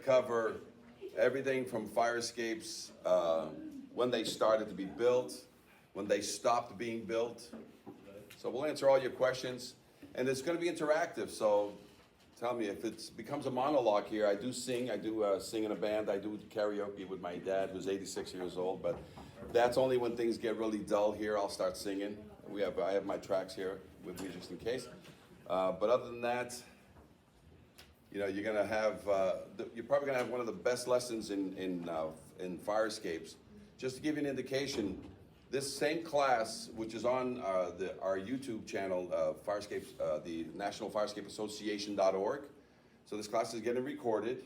cover everything from fire escapes, when they started to be built, when they stopped being built. So we'll answer all your questions, and it's going to be interactive. So tell me if it becomes a monologue here. I do sing. I do sing in a band. I do karaoke with my dad, who's 86 years old. But that's only when things get really dull here. I'll start singing. I have my tracks here with me just in case. But other than that, you know, you're gonna have you're probably gonna have one of the best lessons in fire escapes. Just to give you an indication, this same class, which is on our YouTube channel, Firescapes, the National Firescape Association.org. So this class is getting recorded,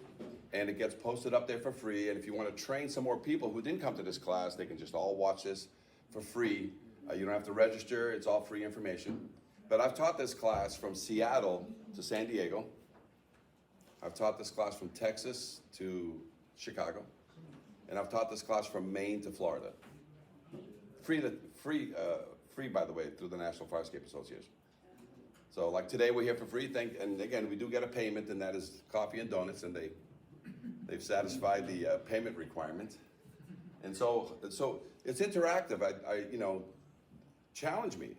and it gets posted up there for free. And if you want to train some more people who didn't come to this class, they can just all watch this for free. You don't have to register. It's all free information. But I've taught this class from Seattle to San Diego. I've taught this class from Texas to Chicago. And I've taught this class from Maine to Florida. Free, by the way, through the National Firescape Association. So like today we're here for free, and again, we do get a payment, and that is coffee and donuts, and they've satisfied the payment requirement. And so it's interactive. I you know, challenge me.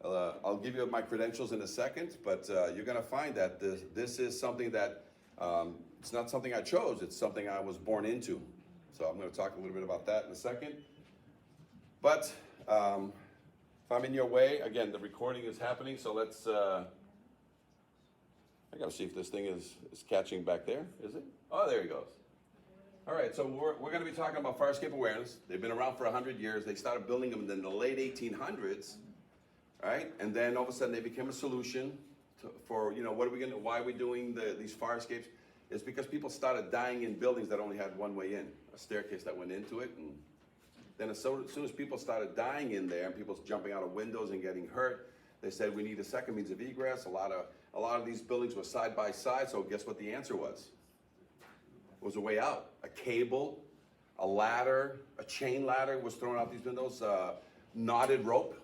I'll give you my credentials in a second, but you're gonna find that this is something that, it's not something I chose, it's something I was born into. So I'm gonna talk a little bit about that in a second. But if I'm in your way, again, the recording is happening, so let's, I gotta see if this thing is catching back there, is it? Oh, there he goes. All right, so we're gonna be talking about fire escape awareness. They've been around for 100 years. They started building them in the late 1800s, right? And then all of a sudden they became a solution for, you know, why are we doing these fire escapes? It's because people started dying in buildings that only had one way in, a staircase that went into it. And then as soon as people started dying in there and people's jumping out of windows and getting hurt, they said we need a second means of egress. A lot of these buildings were side by side, so guess what the answer was? It was a way out. A cable, a ladder, a chain ladder was thrown out these windows. Knotted rope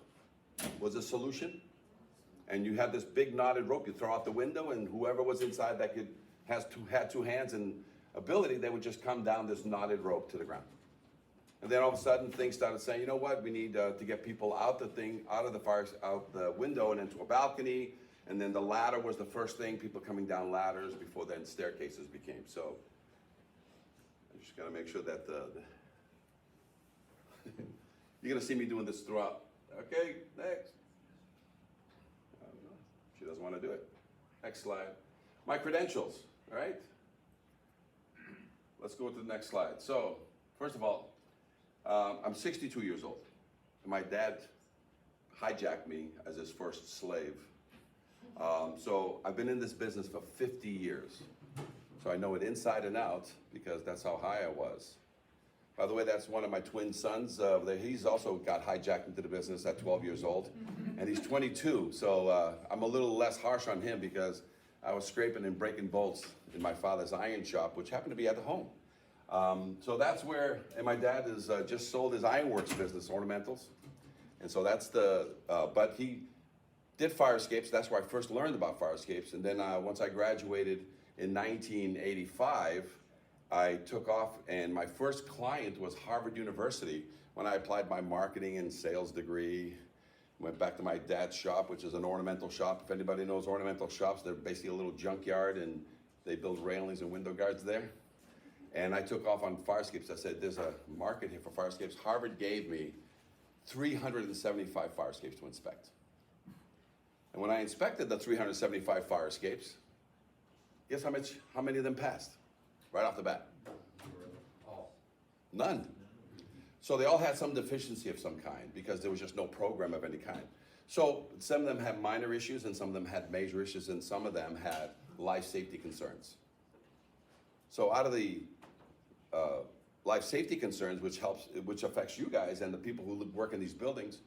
was a solution. And you had this big knotted rope you throw out the window, and whoever was inside that had two hands and ability, they would just come down this knotted rope to the ground. And then all of a sudden, things started saying, you know what? We need to get people out the window and into a balcony. And then the ladder was the first thing. People coming down ladders before then staircases became. So I just got to make sure that you're gonna see me doing this throughout. Okay, next. She doesn't want to do it. Next slide. My credentials. All right. Let's go to the next slide. So first of all, I'm 62 years old. My dad hijacked me as his first slave. So I've been in this business for 50 years. So I know it inside and out because that's how high I was. By the way, that's one of my twin sons. He's also got hijacked into the business at 12 years old, and he's 22. So I'm a little less harsh on him because I was scraping and breaking bolts in my father's iron shop, which happened to be at the home. So that's where, and my dad has just sold his ironworks business, ornamentals. And so that's but he did fire escapes. That's where I first learned about fire escapes. And then once I graduated in 1985, I took off, and my first client was Harvard University when I applied my marketing and sales degree. Went back to my dad's shop, which is an ornamental shop. If anybody knows ornamental shops, they're basically a little junkyard, and they build railings and window guards there. And I took off on fire escapes. I said, there's a market here for fire escapes. Harvard gave me 375 fire escapes to inspect. And when I inspected the 375 fire escapes, guess how many of them passed? Right off the bat. None. So they all had some deficiency of some kind because there was just no program of any kind. So some of them had minor issues, and some of them had major issues, and some of them had life safety concerns. So out of the life safety concerns, which affects you guys and the people who work in these buildings,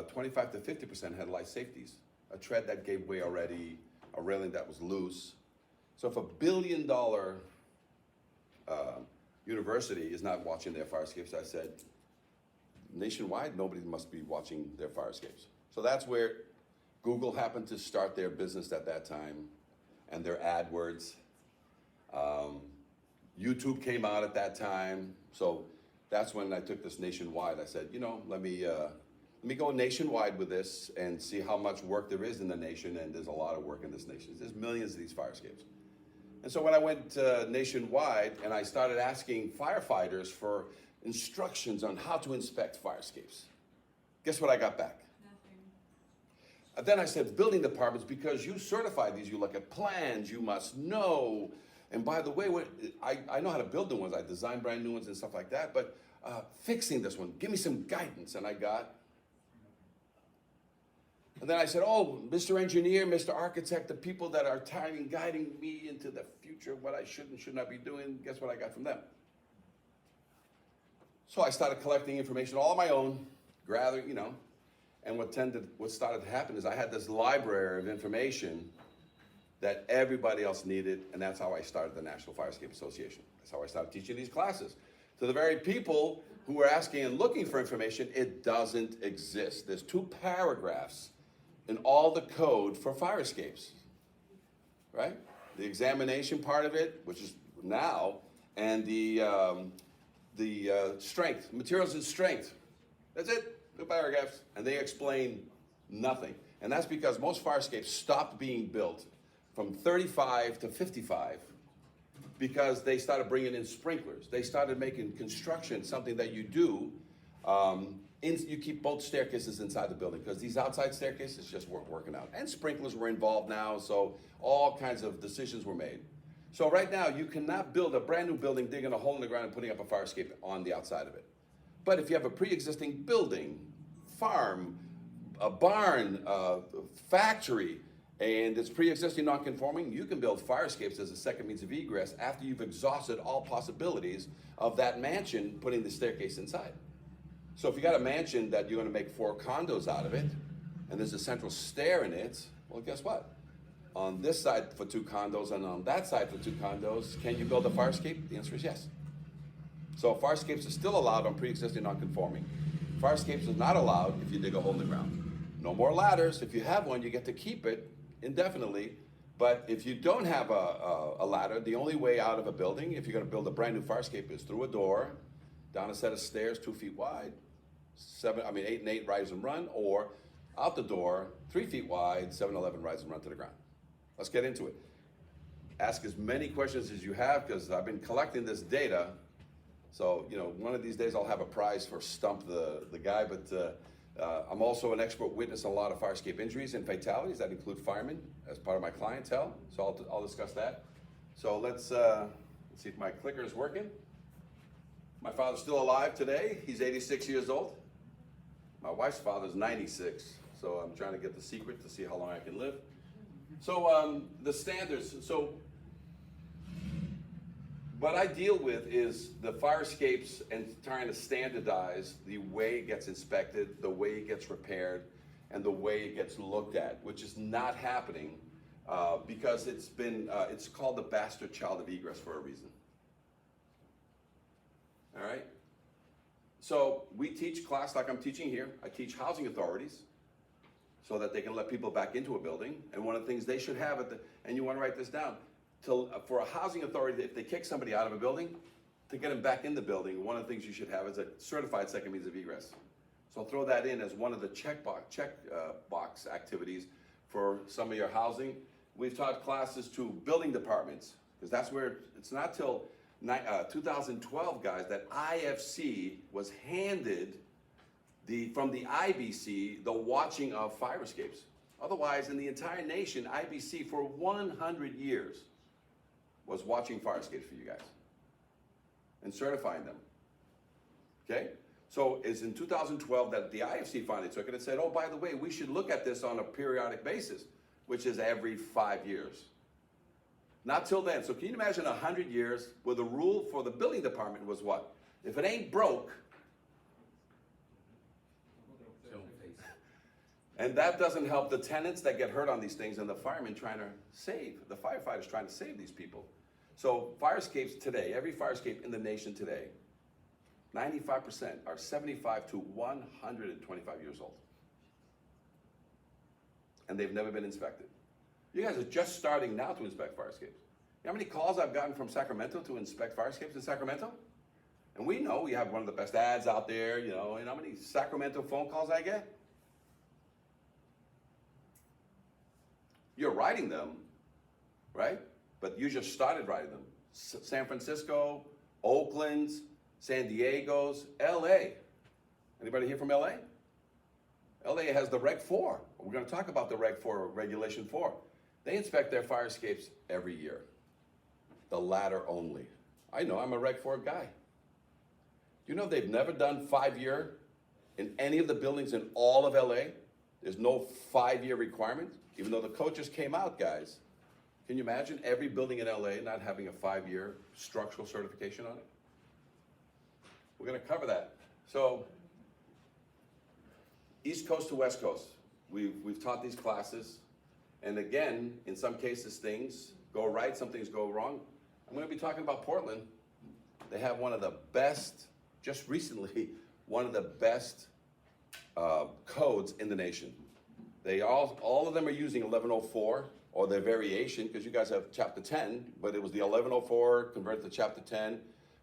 25 to 50% had life safeties. A tread that gave way already, a railing that was loose. So if $1 billion university is not watching their fire escapes, I said, nationwide, nobody must be watching their fire escapes. So that's where Google happened to start their business at that time, and their AdWords. YouTube came out at that time, so that's when I took this nationwide. I said, you know, let me go nationwide with this and see how much work there is in the nation, and there's a lot of work in this nation. There's millions of these fire escapes. And so when I went nationwide and I started asking firefighters for instructions on how to inspect fire escapes, guess what I got back? Nothing. And then I said, building departments, because you certify these, you look at plans, you must know. And by the way, I know how to build new ones. I design brand new ones and stuff like that, but fixing this one, give me some guidance. And I got. And then I said, oh, Mr. Engineer, Mr. Architect, the people that are guiding me into the future, what I should and should not be doing, guess what I got from them? So I started collecting information all on my own, gathering, you know, and what started to happen is I had this library of information that everybody else needed, and that's how I started the National Fire Escape Association. That's how I started teaching these classes. To the very people who were asking and looking for information, it doesn't exist. There's 2 paragraphs in all the code for fire escapes, right? The examination part of it, which is now, and the strength, materials and strength. That's it, 2 paragraphs, and they explain nothing. And that's because most fire escapes stopped being built from 35 to 55 because they started bringing in sprinklers. They started making construction something that you do. You keep both staircases inside the building because these outside staircases just weren't working out. And sprinklers were involved now, so all kinds of decisions were made. So right now, you cannot build a brand new building, digging a hole in the ground and putting up a fire escape on the outside of it. But if you have a pre-existing building, farm, a barn, factory, and it's pre-existing non-conforming, you can build fire escapes as a second means of egress after you've exhausted all possibilities of that mansion putting the staircase inside. So if you got a mansion that you're gonna make 4 condos out of it, and there's a central stair in it, well, guess what? On this side for 2 condos and on that side for 2 condos, can you build a fire escape? The answer is yes. So fire escapes are still allowed on pre-existing non-conforming. Fire escapes is not allowed if you dig a hole in the ground. No more ladders. If you have one, you get to keep it indefinitely. But if you don't have a ladder, the only way out of a building, if you're gonna build a brand new fire escape, is through a door, down a set of stairs 2 feet wide, 8 and 8 rise and run, or out the door, 3 feet wide, 7 and 11 rise and run to the ground. Let's get into it. Ask as many questions as you have, because I've been collecting this data. So, you know, one of these days I'll have a prize for Stump the guy, but I'm also an expert witness on a lot of fire escape injuries and fatalities that include firemen as part of my clientele. So I'll discuss that. So let's see if my clicker is working. My father's still alive today. He's 86 years old. My wife's father's 96. So I'm trying to get the secret to see how long I can live. So the standards. So what I deal with is the fire escapes and trying to standardize the way it gets inspected, the way it gets repaired, and the way it gets looked at, which is not happening because it's called the bastard child of egress for a reason. All right? So we teach class like I'm teaching here. I teach housing authorities so that they can let people back into a building. And one of the things they should have and you want to write this down, for a housing authority, if they kick somebody out of a building, to get them back in the building, one of the things you should have is a certified second means of egress. So throw that in as one of the check box activities for some of your housing. We've taught classes to building departments, because that's where it's not till 2012, guys, that IFC was handed from the IBC the watching of fire escapes. Otherwise, in the entire nation, IBC for 100 years was watching fire escapes for you guys and certifying them. Okay? So it's in 2012 that the IFC finally took it and said, oh, by the way, we should look at this on a periodic basis, which is every 5 years. Not till then. So can you imagine 100 years where the rule for the building department was what? If it ain't broke, and that doesn't help the tenants that get hurt on these things and the firemen trying to the firefighters trying to save these people. So fire escapes today, every fire escape in the nation today, 95% are 75 to 125 years old. And they've never been inspected. You guys are just starting now to inspect fire escapes. You know how many calls I've gotten from Sacramento to inspect fire escapes in Sacramento? And we know we have one of the best ads out there, you know, and how many Sacramento phone calls I get? You're writing them, right? But you just started writing them. San Francisco, Oakland, San Diego's, LA. Anybody here from LA? LA has the Reg 4. We're going to talk about the Reg 4, Regulation 4. They inspect their fire escapes every year. The ladder only. I know, I'm a Reg 4 guy. You know they've never done 5-year in any of the buildings in all of LA? There's no 5-year requirement, even though the code just came out, guys. Can you imagine every building in LA not having a 5-year structural certification on it? We're going to cover that. So, East Coast to West Coast, we've taught these classes, and again, in some cases things go right, some things go wrong. I'm going to be talking about Portland. They have one of the best, just recently, one of the best codes in the nation. They all of them are using 1104 or their variation, because you guys have chapter 10, but it was the 1104 converted to chapter 10.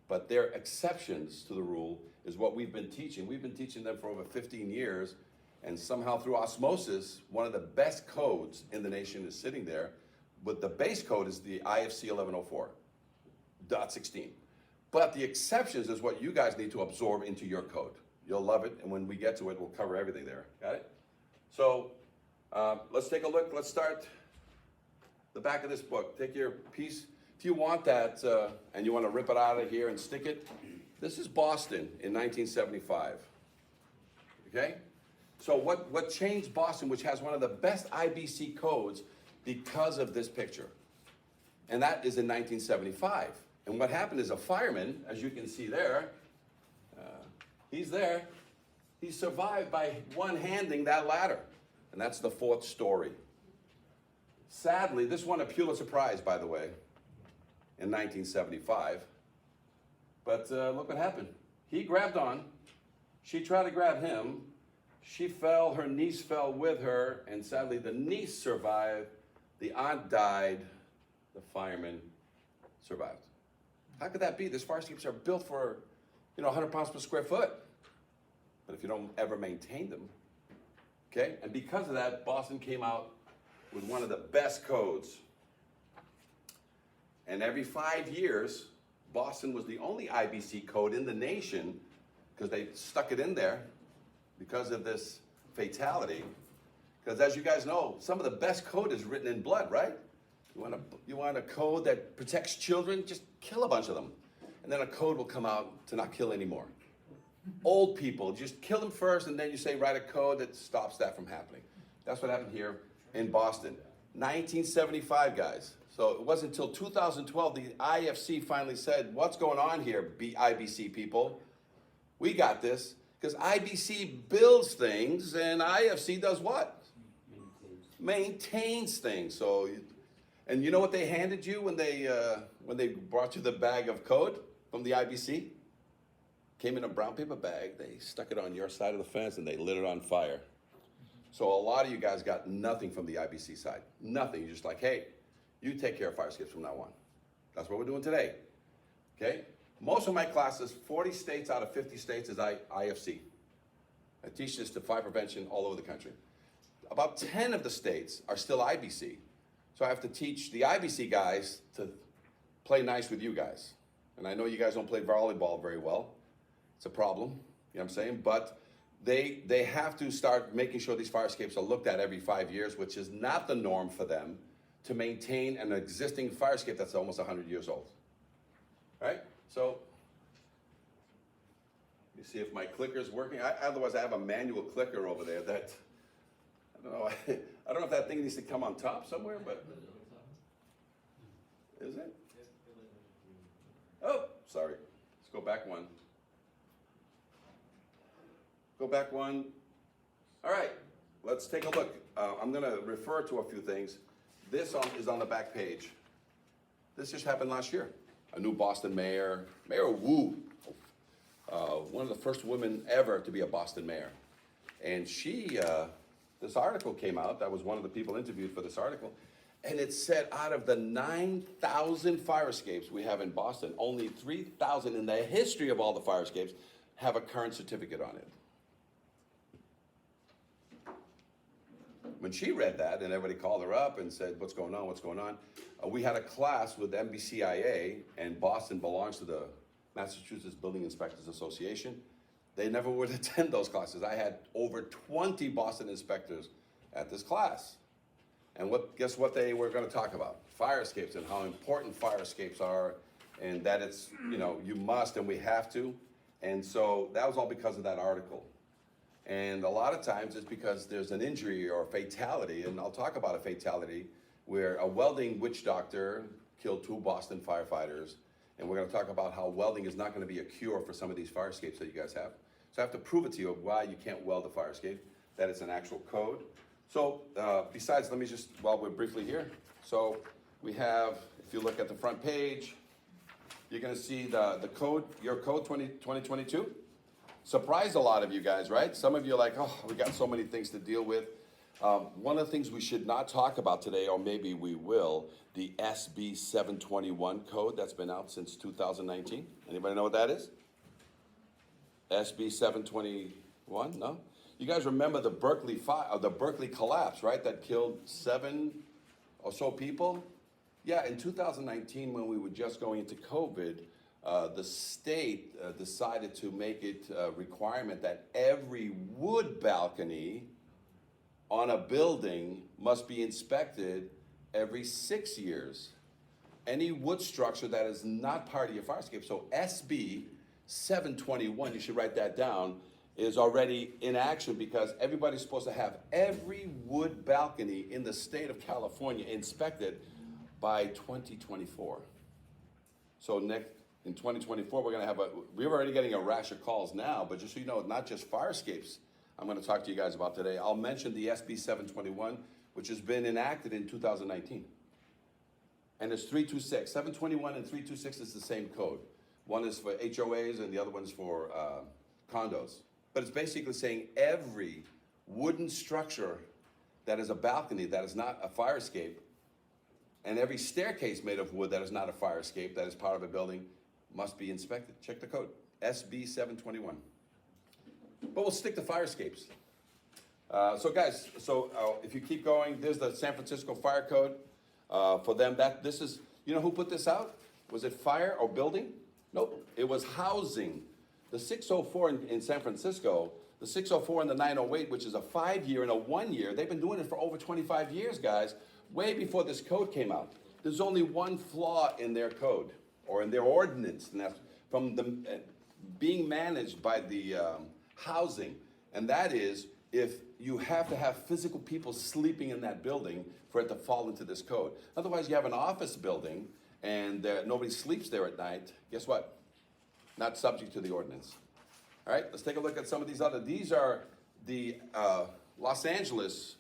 But their exceptions to the rule is what we've been teaching. We've been teaching them for over 15 years, and somehow through osmosis, one of the best codes in the nation is sitting there. But the base code is the IFC 1104.16. But the exceptions is what you guys need to absorb into your code. You'll love it, and when we get to it, we'll cover everything there. Got it? So let's take a look. Let's start the back of this book. Take your piece. If you want that and you want to rip it out of here and stick it, this is Boston in 1975. Okay? So what changed Boston, which has one of the best IBC codes, because of this picture? And that is in 1975. And what happened is a fireman, as you can see there, he's there. He survived by one-handing that ladder. And that's the 4th story. Sadly, this won a Pulitzer Prize, by the way, in 1975. But look what happened. He grabbed on. She tried to grab him. She fell. Her niece fell with her. And sadly, the niece survived. The aunt died. The fireman survived. How could that be? These fire escapes are built for, 100 pounds per square foot. But if you don't ever maintain them, okay? And because of that, Boston came out with one of the best codes. And every 5 years, Boston was the only IBC code in the nation, because they stuck it in there because of this fatality. Because as you guys know, some of the best code is written in blood, right? You want a code that protects children? Just kill a bunch of them. And then a code will come out to not kill anymore. Old people, just kill them first, and then you say write a code that stops that from happening. That's what happened here in Boston. 1975, guys. So it wasn't until 2012 the IFC finally said, what's going on here, IBC people? We got this. Because IBC builds things, and IFC does what? Maintains things. So, and you know what they handed you when they brought you the bag of code from the IBC? Came in a brown paper bag. They stuck it on your side of the fence, and they lit it on fire. So a lot of you guys got nothing from the IBC side. Nothing. You're just like, hey, you take care of fire escapes from now on. That's what we're doing today. Okay? Most of my classes, 40 states out of 50 states is IFC. I teach this to fire prevention all over the country. About 10 of the states are still IBC. So I have to teach the IBC guys to play nice with you guys. And I know you guys don't play volleyball very well. It's a problem, you know what I'm saying? But they have to start making sure these fire escapes are looked at every 5 years, which is not the norm for them, to maintain an existing fire escape that's almost 100 years old. Right? So, let me see if my clicker's working. Otherwise, I have a manual clicker over there that, I don't know, I don't know if that thing needs to come on top somewhere, but, is it? Oh, sorry. Let's go back one. Go back one. All right, let's take a look. I'm going to refer to a few things. This is on the back page. This just happened last year. A new Boston mayor, Mayor Wu, one of the first women ever to be a Boston mayor. And she, this article came out. That was one of the people interviewed for this article. And it said out of the 9,000 fire escapes we have in Boston, only 3,000 in the history of all the fire escapes have a current certificate on it. When she read that, and everybody called her up and said, what's going on, what's going on? We had a class with MBCIA, and Boston belongs to the Massachusetts Building Inspectors Association. They never would attend those classes. I had over 20 Boston inspectors at this class. And guess what they were going to talk about? Fire escapes and how important fire escapes are, and that it's, you must and we have to. And so that was all because of that article. And a lot of times it's because there's an injury or a fatality, and I'll talk about a fatality where a welding witch doctor killed 2 Boston firefighters, and we're going to talk about how welding is not going to be a cure for some of these fire escapes that you guys have. So I have to prove it to you of why you can't weld a fire escape, that it's an actual code. So besides, let me just, while we're briefly here, so we have, if you look at the front page, you're going to see the code, your code 2022. Surprised a lot of you guys, right? Some of you are like, oh, we got so many things to deal with. One of the things we should not talk about today, or maybe we will, the SB 721 code that's been out since 2019. Anybody know what that is? SB 721, no? You guys remember the Berkeley collapse, right? That killed 7 or so people? Yeah, in 2019, when we were just going into COVID, the state decided to make it a requirement that every wood balcony on a building must be inspected every 6 years. Any wood structure that is not part of your fire escape. So SB 721, you should write that down, is already in action because everybody's supposed to have every wood balcony in the state of California inspected by 2024. So in 2024, we're gonna have we're already getting a rash of calls now, but just so you know, not just fire escapes I'm gonna talk to you guys about today. I'll mention the SB 721, which has been enacted in 2019. And it's 326. 721 and 326 is the same code. One is for HOAs and the other one's for condos. But it's basically saying every wooden structure that is a balcony that is not a fire escape, and every staircase made of wood that is not a fire escape, that is part of a building, must be inspected. Check the code, SB 721. But we'll stick to fire escapes. So guys, if you keep going, there's the San Francisco Fire Code. For them, this is, you know who put this out? Was it fire or building? Nope, it was housing. The 604 in San Francisco, the 604 and the 908, which is a 5-year and a 1-year, they've been doing it for over 25 years, guys, way before this code came out. There's only one flaw in their code, or in their ordinance, and that's from the being managed by the housing, and that is if you have to have physical people sleeping in that building for it to fall into this code. Otherwise, you have an office building and nobody sleeps there at night. Guess what? Not subject to the ordinance. All right, let's take a look at some of these these are the Los Angeles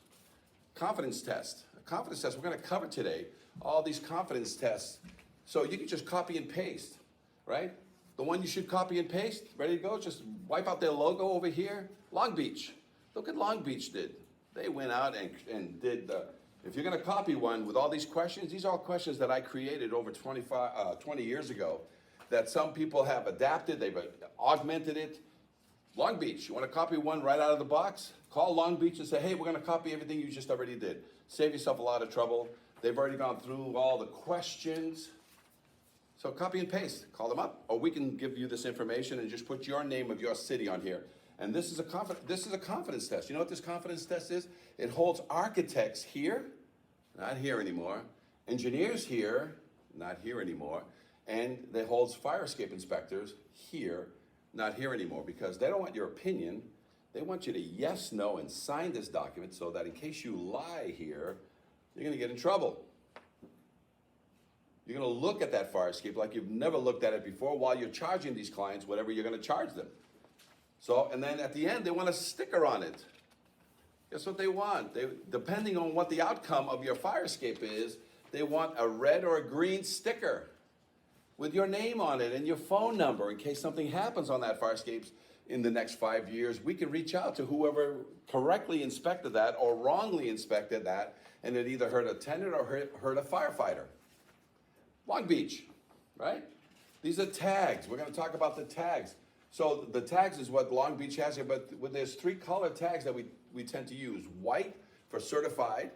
confidence test. A confidence test we're gonna cover today, all these confidence tests. So you can just copy and paste, right? The one you should copy and paste, ready to go? Just wipe out their logo over here. Long Beach. Look what Long Beach did. They went out and did if you're gonna copy one with all these questions, these are all questions that I created over 20 years ago that some people have adapted, they've augmented it. Long Beach, you wanna copy one right out of the box? Call Long Beach and say, hey, we're gonna copy everything you just already did. Save yourself a lot of trouble. They've already gone through all the questions. So copy and paste, call them up, or we can give you this information and just put your name of your city on here. And this is a confidence test. You know what this confidence test is? It holds architects here, not here anymore, engineers here, not here anymore, and it holds fire escape inspectors here, not here anymore, because they don't want your opinion. They want you to yes, no, and sign this document so that in case you lie here, you're gonna get in trouble. You're gonna look at that fire escape like you've never looked at it before while you're charging these clients whatever you're gonna charge them. So, and then at the end, they want a sticker on it. Guess what they want? Depending on what the outcome of your fire escape is, they want a red or a green sticker with your name on it and your phone number in case something happens on that fire escape. in the next 5 years, we can reach out to whoever correctly inspected that or wrongly inspected that, and it either hurt a tenant or hurt a firefighter. Long Beach, right? These are tags. We're going to talk about the tags. So the tags is what Long Beach has here, but there's 3 color tags that we tend to use. White for certified,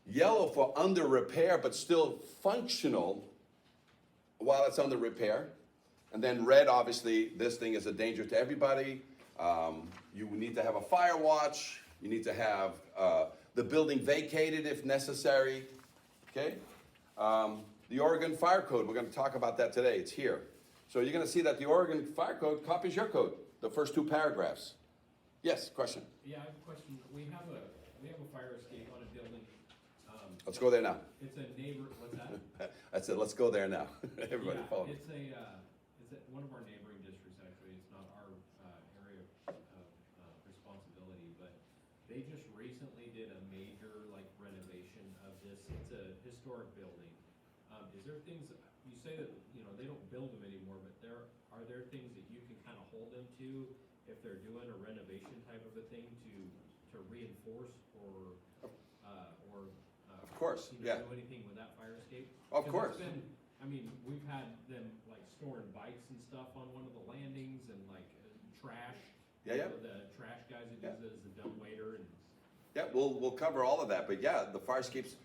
yellow for under repair but still functional while it's under repair, and then red, obviously, this thing is a danger to everybody. You need to have a fire watch. You need to have the building vacated if necessary, okay? The Oregon Fire Code, we're going to talk about that today. It's here. So you're going to see that the Oregon Fire Code copies your code, the first 2 paragraphs. Yes, question? Yeah, I have a question. We have a fire escape on a building. Let's go there now. It's a neighbor, what's that? I said, let's go there now. Everybody Yeah, follow me. it's one of our neighboring districts, actually. It's not our area of responsibility, but they just recently did a major renovation of this. It's a historic building. Is there things, you say that, they don't build them anymore, but are there things that you can kind of hold them to if they're doing a renovation type of a thing to reinforce or of course, yeah. do anything with that fire escape? Of course. We've had them storing bikes and stuff on one of the landings and trash. Yeah. The trash guys that use it as a dumbwaiter and. Yeah, we'll cover all of that, but yeah, the fire escapes.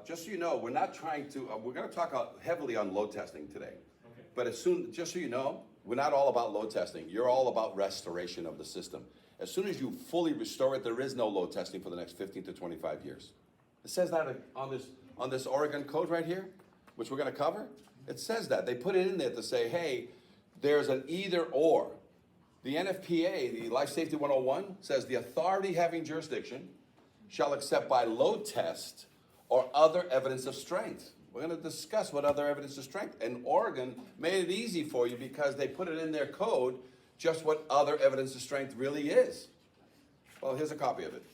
Just so you know, we're not trying to. We're going to talk heavily on load testing today. Okay. But just so you know, we're not all about load testing. You're all about restoration of the system. As soon as you fully restore it, there is no load testing for the next 15 to 25 years. It says that on this Oregon code right here, which we're going to cover. It says that. They put it in there to say, hey, there's an either or. The NFPA, the Life Safety 101, says the authority having jurisdiction shall accept by load test or other evidence of strength. We're going to discuss what other evidence of strength. And Oregon made it easy for you because they put it in their code just what other evidence of strength really is. Well, here's a copy of it.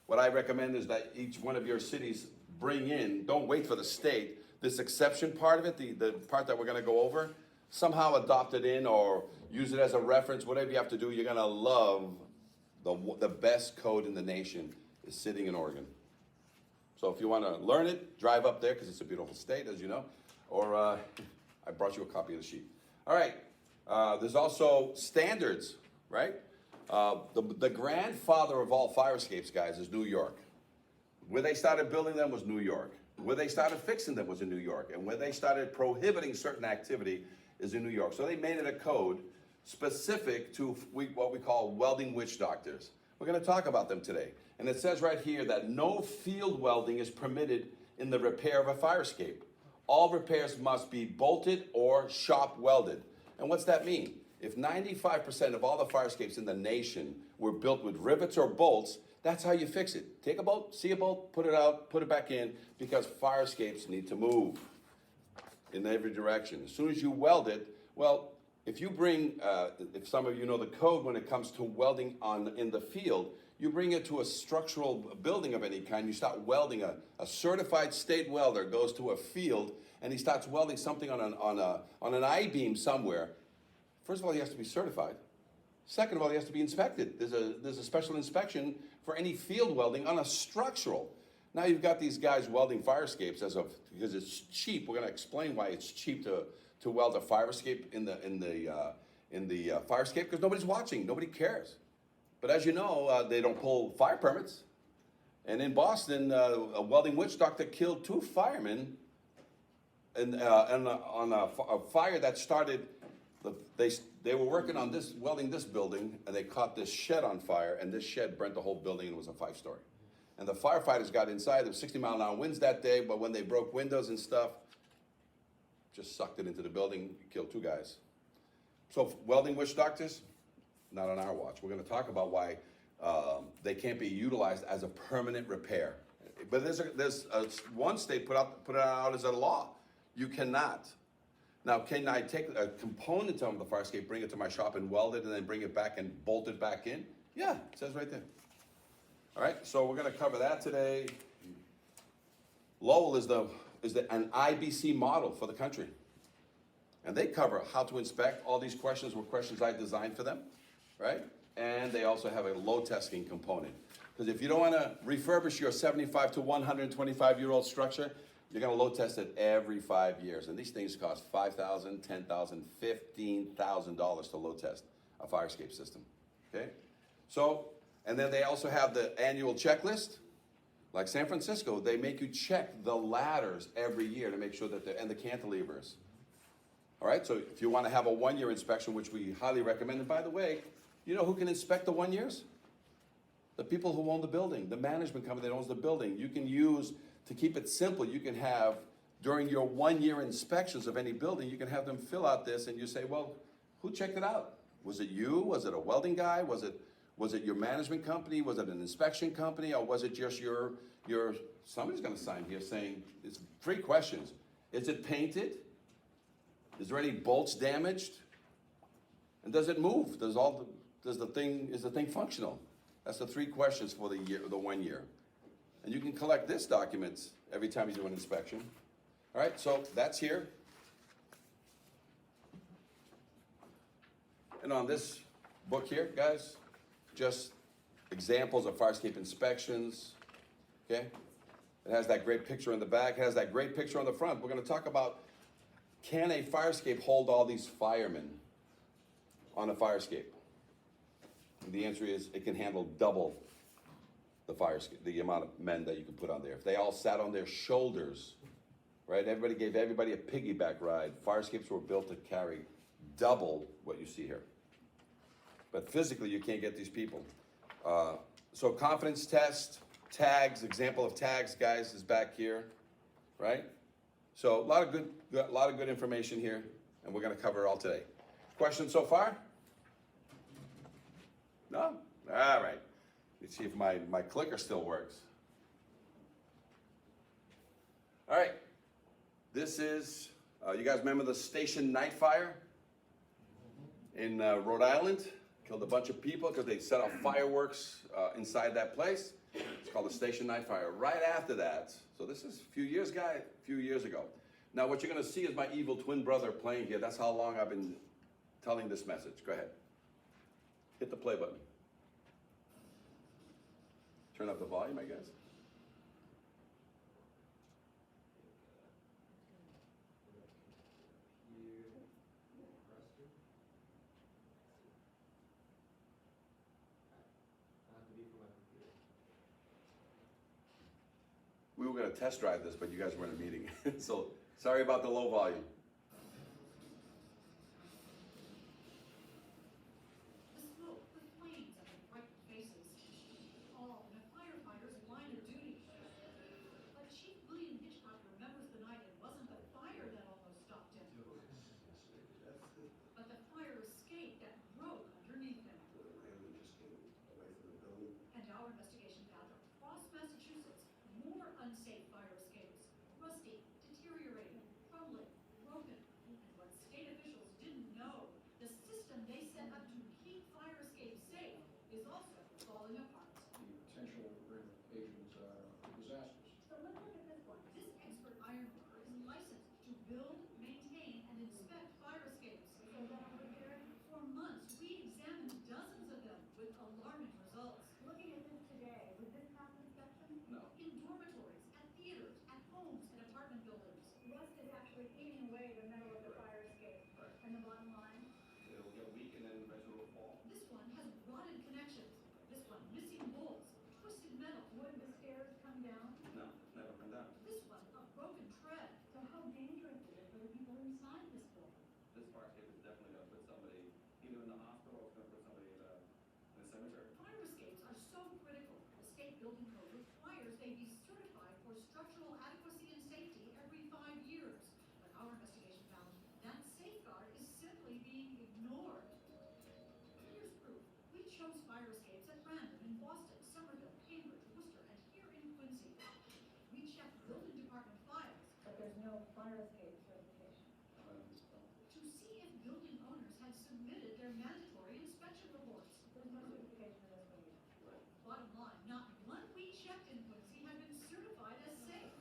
What I recommend is that each one of your cities bring in, don't wait for the state, this exception part of it, the part that we're going to go over, somehow adopt it in or use it as a reference, whatever you have to do. You're going to love the best code in the nation is sitting in Oregon. So if you want to learn it, drive up there because it's a beautiful state, as you know, or I brought you a copy of the sheet. All right, there's also standards, right? The grandfather of all fire escapes, guys, is New York. Where they started building them was New York. Where they started fixing them was in New York. And where they started prohibiting certain activity is in New York. So they made it a code specific to what we call welding witch doctors. We're going to talk about them today. And it says right here that no field welding is permitted in the repair of a fire escape. All repairs must be bolted or shop welded. And what's that mean? If 95% of all the fire escapes in the nation were built with rivets or bolts, that's how you fix it. Take a bolt, see a bolt, put it out, put it back in, because fire escapes need to move in every direction. As soon as you weld it, well, if you bring, if some of you know the code when it comes to welding in the field, you bring it to a structural building of any kind, you start welding, a certified state welder goes to a field and he starts welding something on an I-beam somewhere. First of all, he has to be certified. Second of all, he has to be inspected. There's a special inspection for any field welding on a structural. Now you've got these guys welding fire escapes because it's cheap. We're going to explain why it's cheap to weld a fire escape in the fire escape because nobody's watching, nobody cares. But as you know, they don't pull fire permits. And in Boston, a welding witch doctor killed 2 firemen on a fire that started. They were working on welding this building, and they caught this shed on fire, and this shed burnt the whole building, and it was a 5-story. And the firefighters got inside. There was 60-mile-an-hour winds that day, but when they broke windows and stuff, just sucked it into the building, killed 2 guys. So welding witch doctors, not on our watch. We're going to talk about why they can't be utilized as a permanent repair. But there's one state put it out as a law. You cannot. Now, can I take a component of the fire escape, bring it to my shop and weld it and then bring it back and bolt it back in? Yeah, it says right there. All right, so we're going to cover that today. Lowell is an IBC model for the country. And they cover how to inspect. All these questions were questions I designed for them, right? And they also have a load testing component. Because if you don't want to refurbish your 75 to 125-year-old structure, you're going to load test it every 5 years. And these things cost $5,000, $10,000, $15,000 to load test a fire escape system, okay? So, and then they also have the annual checklist. Like San Francisco, they make you check the ladders every year to make sure that and the cantilevers. All right, so if you want to have a 1-year inspection, which we highly recommend, and by the way, you know who can inspect the 1 years? The people who own the building, the management company that owns the building. You can use, to keep it simple, you can have, during your 1-year inspections of any building, you can have them fill out this and you say, well, who checked it out? Was it you? Was it a welding guy? Was it your management company? Was it an inspection company? Or was it just your somebody's gonna sign here saying, it's 3 questions. Is it painted? Is there any bolts damaged? And does it move? Is the thing functional? That's the 3 questions for the 1 year. And you can collect this document every time you do an inspection. All right, so that's here. And on this book here, guys, just examples of fire escape inspections, okay? It has that great picture in the back, it has that great picture on the front. We're gonna talk about, can a fire escape hold all these firemen on a fire escape? And the answer is, it can handle double the fire escape, the amount of men that you can put on there. If they all sat on their shoulders, right? Everybody gave everybody a piggyback ride. Fire escapes were built to carry double what you see here. But physically, you can't get these people. So confidence test, tags, example of tags, guys, is back here, right? So a lot of good information here, and we're gonna cover it all today. Questions so far? No? All right. Let's see if my clicker still works. All right. This is, you guys remember the Station Night Fire in Rhode Island? Killed a bunch of people because they set off fireworks inside that place. It's called the Station Night Fire. Right after that, so this is a few years ago. Now what you're gonna see is my evil twin brother playing here. That's how long I've been telling this message. Go ahead. Hit the play button. Turn up the volume, I guess. We were going to test drive this, but you guys were in a meeting. So sorry about the low volume. The smoke, the flames, and the bright faces, all in a firefighter's line of duty. But Chief William Hitchcock remembers the night it wasn't the fire that almost stopped him, but the fire escape that broke underneath him. And our investigation found across Massachusetts more unsafe fire escapes, rusty, deteriorating, crumbling, broken. And what state officials didn't know, the system they set up to keep fire escapes safe is also falling apart. The potential ramifications are disastrous. So let's look at this one. This expert ironworker is licensed to build, maintain, and inspect fire escapes. So that are repaired? For months, we examined dozens of them with alarming results. Looking at this today, would this pass inspection? No. In dormitories, at theaters, at homes, and apartment buildings. Rust is actually eating away the metal of the fire escape. Right. And the bottom line? It'll get weak and then eventually will fall. This one has rotted connections. This one missing bolts, twisted metal. Would the stairs come down? No, never come down. This one a broken tread. So how dangerous is it for the people inside this building? This fire escape is definitely going to put somebody either in the hospital or it's going to put somebody in a cemetery. Fire escapes are so critical. The state building code requires they be certified for structural adequacy and safety every 5 years. But our investigation found that safeguard is simply being ignored. Here's proof. We chose fire escapes at random in Boston, Somerville, Cambridge, Worcester, and here in Quincy. We checked building department files. But there's no fire escape certification. To see if building owners had submitted their mandatory inspection reports. There's no certification in this one either. Bottom line, not one we checked in Quincy had been certified as safe.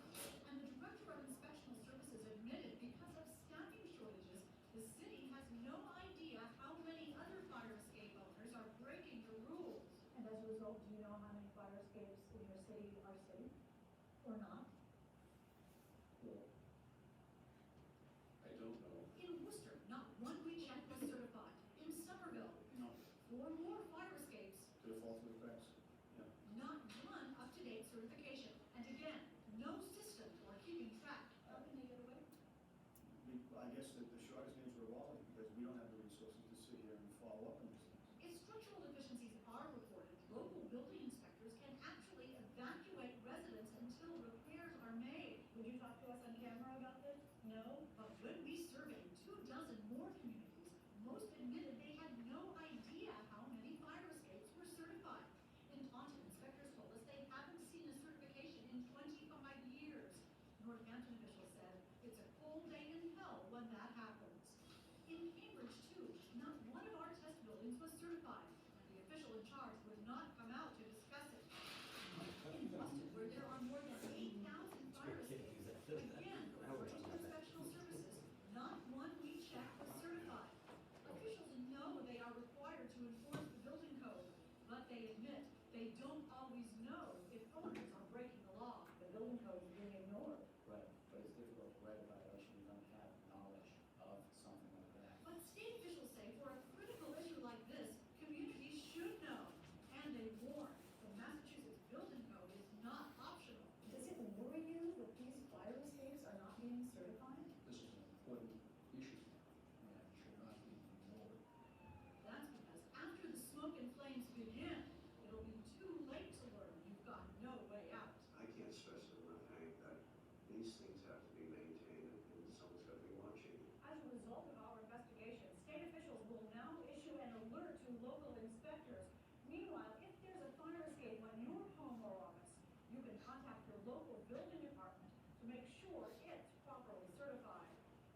these things have to be maintained and someone's got to be watching. As a result of our investigation, state officials will now issue an alert to local inspectors. Meanwhile, if there's a fire escape on your home or office, you can contact your local building department to make sure it's properly certified.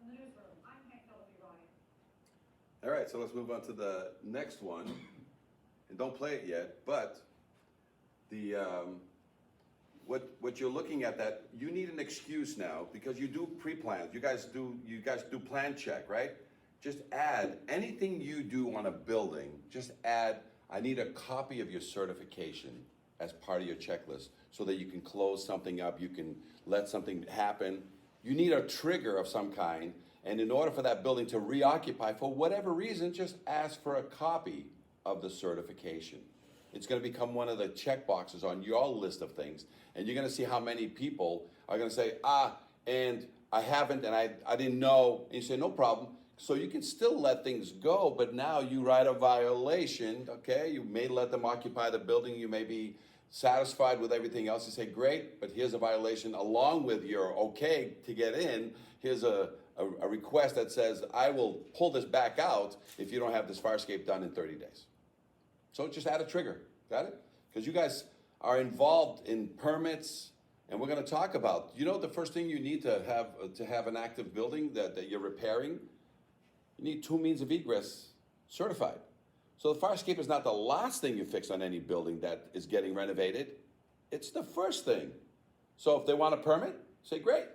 In the newsroom, I'm Hank Ryan. All right, so let's move on to the next one. And don't play it yet, but the what you're looking at, that you need an excuse now because you do pre-plans. You guys do plan check, right? Just add anything you do on a building. Just add, I need a copy of your certification as part of your checklist so that you can close something up, you can let something happen. You need a trigger of some kind, and in order for that building to reoccupy for whatever reason, just ask for a copy of the certification. It's going to become one of the check boxes on your list of things, and you're going to see how many people are going to say, and I haven't, and I didn't know, and you say, no problem. So you can still let things go, but now you write a violation, okay? You may let them occupy the building, you may be satisfied with everything else. You say, great, but here's a violation along with your okay to get in. Here's a request that says, I will pull this back out if you don't have this fire escape done in 30 days. So just add a trigger, got it? Because you guys are involved in permits, and we're going to talk about, you know, the first thing you need to have an active building that you're repairing, you need 2 means of egress certified. So the fire escape is not the last thing you fix on any building that is getting renovated. It's the first thing. So if they want a permit, say, great.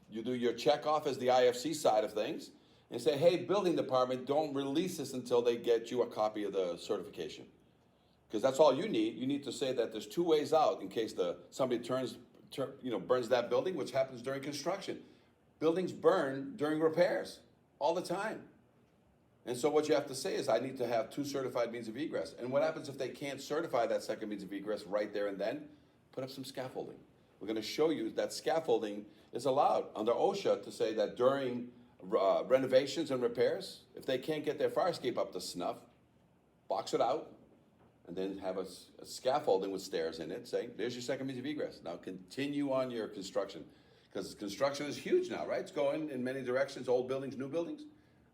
You do your check off as the IFC side of things and say, hey, building department, don't release this until they get you a copy of the certification. Because that's all you need. You need to say that there's 2 ways out in case somebody burns that building, which happens during construction. Buildings burn during repairs all the time. And so what you have to say is, I need to have 2 certified means of egress. And what happens if they can't certify that second means of egress right there and then? Put up some scaffolding. We're going to show you that scaffolding is allowed under OSHA to say that during renovations and repairs, if they can't get their fire escape up to snuff, box it out, and then have a scaffolding with stairs in it, saying, there's your second means of egress. Now continue on your construction. Because construction is huge now, right? It's going in many directions, old buildings, new buildings.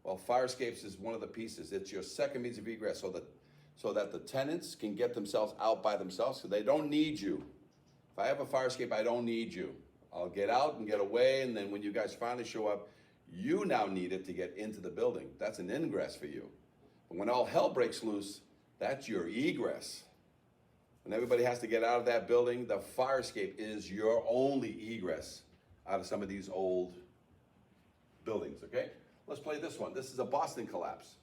Well, fire escapes is one of the pieces. It's your second means of egress so that the tenants can get themselves out by themselves, so they don't need you. If I have a fire escape, I don't need you. I'll get out and get away, and then when you guys finally show up, you now need it to get into the building. That's an ingress for you. But when all hell breaks loose, that's your egress. When everybody has to get out of that building, the fire escape is your only egress out of some of these old buildings, okay? Let's play this one. This is a Boston collapse.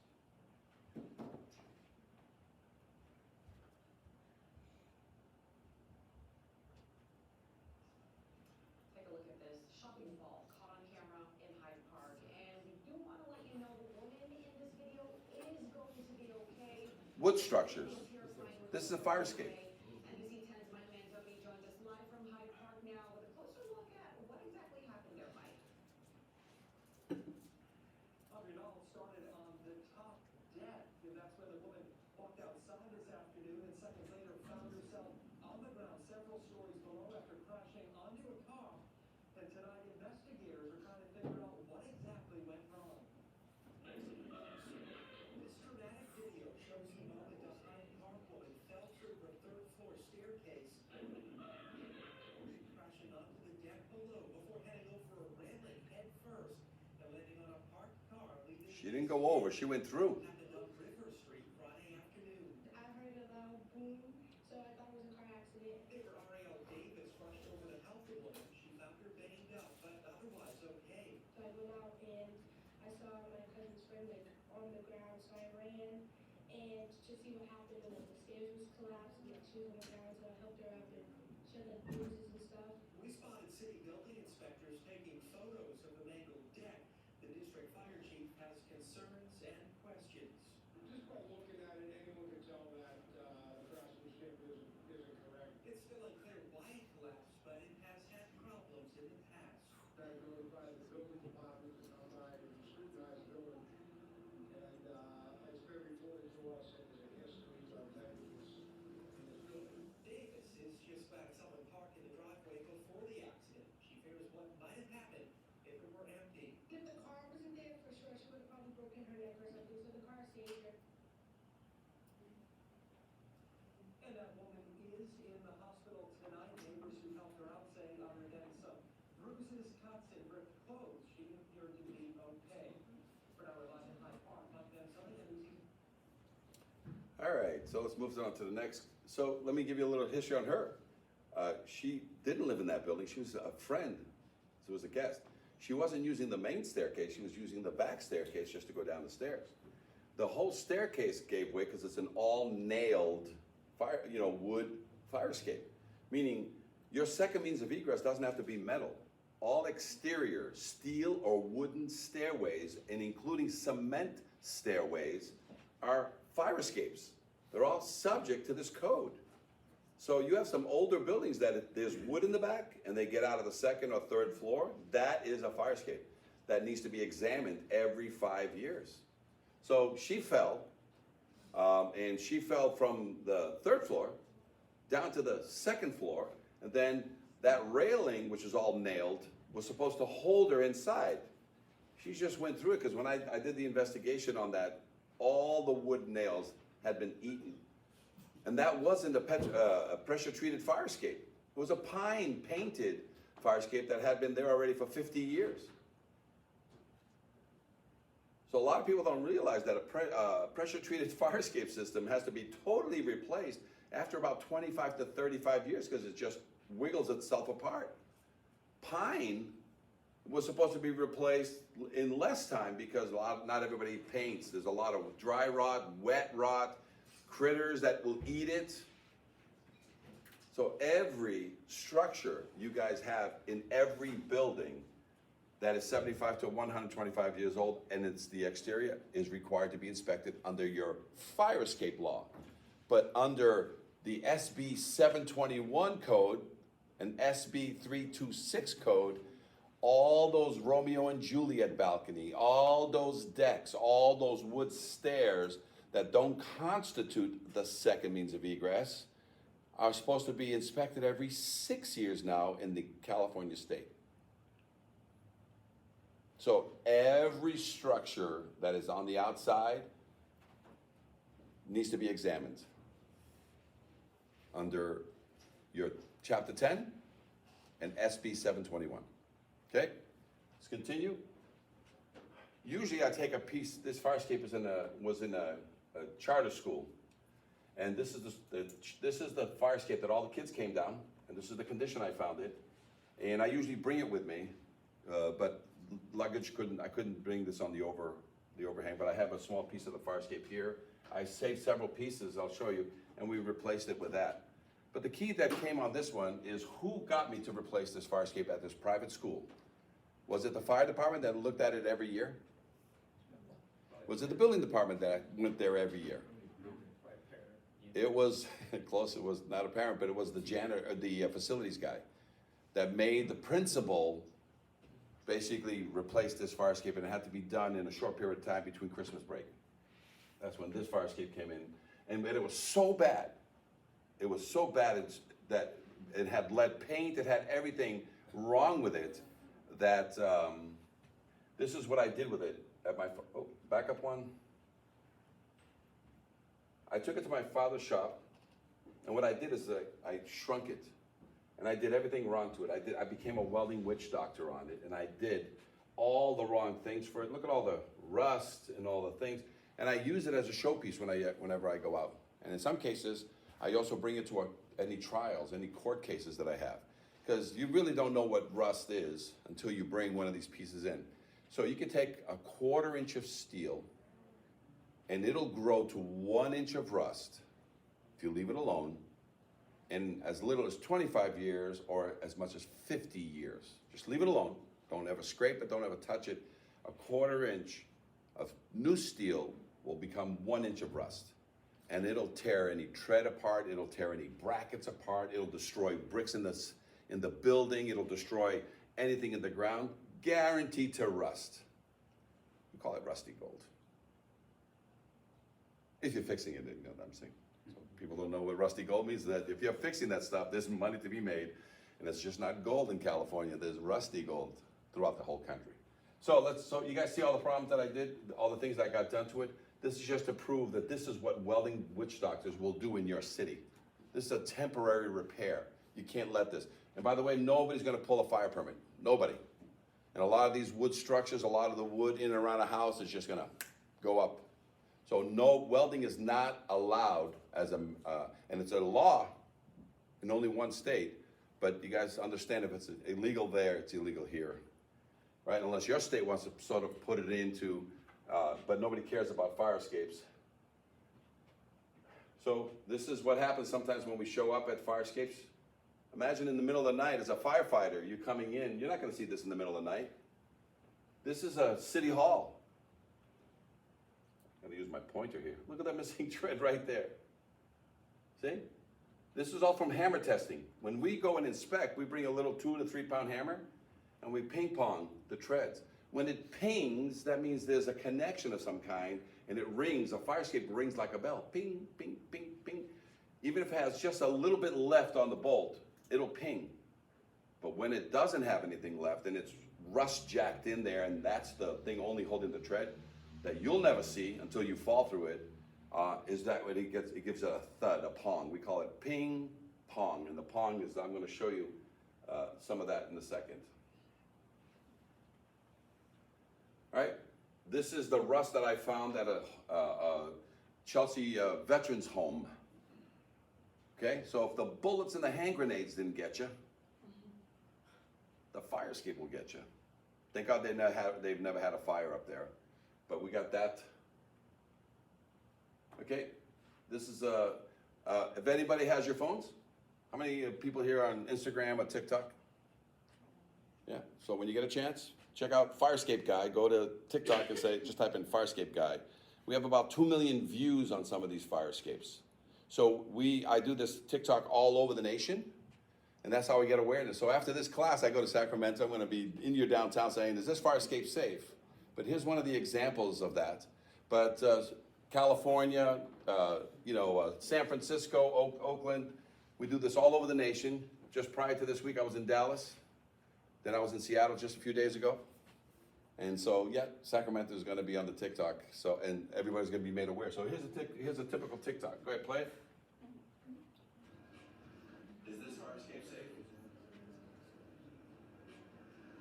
Take a look at this shopping mall caught on camera in Hyde Park, and we do want to let you know the woman in this video is going to be okay. Wood structures. This is a fire escape. NBC 10's Mike Manzoki joins us live from Hyde Park now with a closer look at what exactly happened there, Mike. It all started on the top deck, and that's when the woman walked outside this afternoon and seconds later found herself on the ground several stories below after crashing onto a car. And tonight, investigators are trying to figure out what exactly went wrong. This dramatic video shows the moment the Hyde Park woman fell through her third-floor staircase, crashing onto the deck below before heading over a railing head first and landing on a parked car leading. She didn't go over, she went through. Happened on River Street Friday afternoon. I heard a loud boom, so I thought it was a car accident. Neighbor Ariel Davis rushed over to help the woman. She found her banged up, but otherwise okay. So I went out and I saw my cousin's friend like on the ground, so I ran and to see what happened, and like the stairs was collapsed and like she was on the ground, so I helped her up and she had like bruises and stuff. We spotted city building inspectors taking photos of the mangled deck. The district fire chief has concerns and questions. Just by looking at it, anyone can tell that the craftsmanship isn't correct. It's still unclear why it collapsed, but it has had problems in the past. That notified the building department to come by and scrutinize the building. And it's been reported to us that there's a history of negligence in this building. Davis is just back someone parked in the driveway before the accident. She Savior. And that woman is in the hospital tonight. Neighbors who helped her out say on her head some bruises, cuts, and ripped clothes. She appeared to be okay. For now, we're live in Hyde Park. Mike Van Sunny, NBC. All right, so let's move on to the next. So let me give you a little history on her. She didn't live in that building. She was a friend. She was a guest. She wasn't using the main staircase. She was using the back staircase just to go down the stairs. The whole staircase gave way because it's an all-nailed wood fire escape. Meaning your second means of egress doesn't have to be metal. All exterior steel or wooden stairways, and including cement stairways, are fire escapes. They're all subject to this code. So you have some older buildings that there's wood in the back and they get out of the second or third floor. That is a fire escape that needs to be examined every 5 years. So she fell, and she fell from the third floor down to the second floor, and then that railing, which is all nailed, was supposed to hold her inside. She just went through it because when I did the investigation on that, all the wood nails had been eaten. And that wasn't a pressure-treated fire escape. It was a pine-painted fire escape that had been there already for 50 years. So a lot of people don't realize that a pressure-treated fire escape system has to be totally replaced after about 25 to 35 years because it just wiggles itself apart. Pine was supposed to be replaced in less time because not everybody paints. There's a lot of dry rot, wet rot, critters that will eat it. So every structure you guys have in every building that is 75 to 125 years old and it's the exterior is required to be inspected under your fire escape law. But under the SB 721 code and SB 326 code, all those Romeo and Juliet balcony, all those decks, all those wood stairs that don't constitute the second means of egress are supposed to be inspected every 6 years now in the California state. So every structure that is on the outside needs to be examined under your Chapter 10 and SB 721. Okay, let's continue. Usually I take a piece, this fire escape was in a charter school. And this is the fire escape that all the kids came down, and this is the condition I found it. And I usually bring it with me, but luggage I couldn't bring this on the overhang, but I have a small piece of the fire escape here. I saved several pieces, I'll show you, and we replaced it with that. But the key that came on this one is who got me to replace this fire escape at this private school? Was it the fire department that looked at it every year? Was it the building department that went there every year? It was close. It was not a parent, but it was the janitor, the facilities guy, that made the principal basically replace this fire escape, and it had to be done in a short period of time between Christmas break. That's when this fire escape came in, and it was so bad. It was so bad that it had lead paint. It had everything wrong with it. That this is what I did with it at my back up one. I took it to my father's shop, and what I did is I shrunk it, and I did everything wrong to it. I became a welding witch doctor on it, and I did all the wrong things for it. Look at all the rust and all the things, and I use it as a showpiece whenever I go out. And in some cases, I also bring it to any trials, any court cases that I have, because you really don't know what rust is until you bring one of these pieces in. So you can take a 1/4 inch of steel, and it'll grow to 1 inch of rust if you leave it alone, in as little as 25 years or as much as 50 years. Just leave it alone. Don't ever scrape it, don't ever touch it. A 1/4 inch of new steel will become 1 inch of rust. And it'll tear any tread apart, it'll tear any brackets apart, it'll destroy bricks in the building, it'll destroy anything in the ground, guaranteed to rust. We call it rusty gold. If you're fixing it, you know what I'm saying. So people don't know what rusty gold means. That if you're fixing that stuff, there's money to be made, and it's just not gold in California. There's rusty gold throughout the whole country. So you guys see all the problems that I did, all the things that got done to it. This is just to prove that this is what welding witch doctors will do in your city. This is a temporary repair. You can't let this. And by the way, nobody's gonna pull a fire permit. Nobody. And a lot of these wood structures, a lot of the wood in and around a house is just gonna go up. So no, welding is not allowed as and it's a law in only one state, but you guys understand if it's illegal there, it's illegal here, right? Unless your state wants to sort of put it into, but nobody cares about fire escapes. So this is what happens sometimes when we show up at fire escapes. Imagine in the middle of the night as a firefighter, you're coming in, you're not gonna see this in the middle of the night. This is a city hall. I'm gonna use my pointer here. Look at that missing thread right there. See? This is all from hammer testing. When we go and inspect, we bring a little 2 to 3 pound hammer and we ping pong the treads. When it pings, that means there's a connection of some kind and it rings, a fire escape rings like a bell. Ping, ping, ping, ping. Even if it has just a little bit left on the bolt, it'll ping. But when it doesn't have anything left and it's rust jacked in there and that's the thing only holding the tread that you'll never see until you fall through it, is that when it gives a thud, a pong. We call it ping pong. And the pong is, I'm gonna show you some of that in a second. All right, this is the rust that I found at a Chelsea veterans home. Okay, so if the bullets and the hand grenades didn't get you, the fire escape will get you. Thank God they've never had a fire up there, but we got that. Okay, this is if anybody has your phones, how many people here on Instagram or TikTok? Yeah, so when you get a chance, check out Firescape Guy. Go to TikTok and just type in Firescape Guy. We have about 2 million views on some of these fire escapes. So I do this TikTok all over the nation, and that's how we get awareness. So after this class, I go to Sacramento. I'm gonna be in your downtown saying, is this fire escape safe? But here's one of the examples of that. But California, San Francisco, Oakland, we do this all over the nation. Just prior to this week, I was in Dallas. Then I was in Seattle just a few days ago. And so, yeah, Sacramento is gonna be on the TikTok. So, and everybody's gonna be made aware. So here's a typical TikTok. Go ahead, play it. Is this fire escape safe?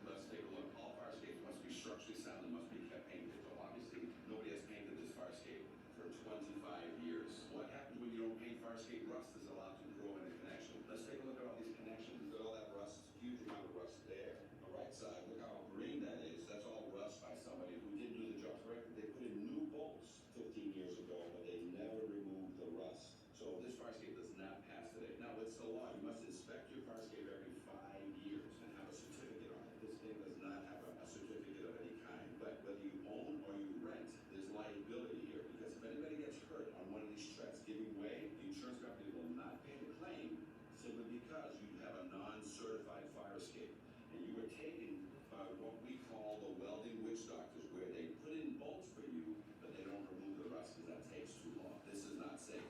Let's take a look. All fire escapes must be structurally sound and must be kept painted. So obviously, nobody has painted this fire escape for 25 years. What happens when you don't paint fire escape? Rust is allowed to grow in a connection. Let's take a look at all these connections. Look at all that rust, huge amount of rust there. On the right side, look how green that is. That's all rust by somebody who didn't do the job correctly. They put in new bolts 15 years ago, but they never removed the rust. So this fire escape does not pass today. Now, it's the law. You must inspect your fire escape every 5 years and have a certificate on it. This thing does not have a certificate of any kind. But whether you own or you rent, there's liability here, because if anybody gets hurt on one of these treads giving way, the insurance company will not pay the claim simply because you have a non-certified fire escape. And you were taken by what we call the welding witch doctors, where they put in bolts for you, but they don't remove the rust because that takes too long. This is not safe.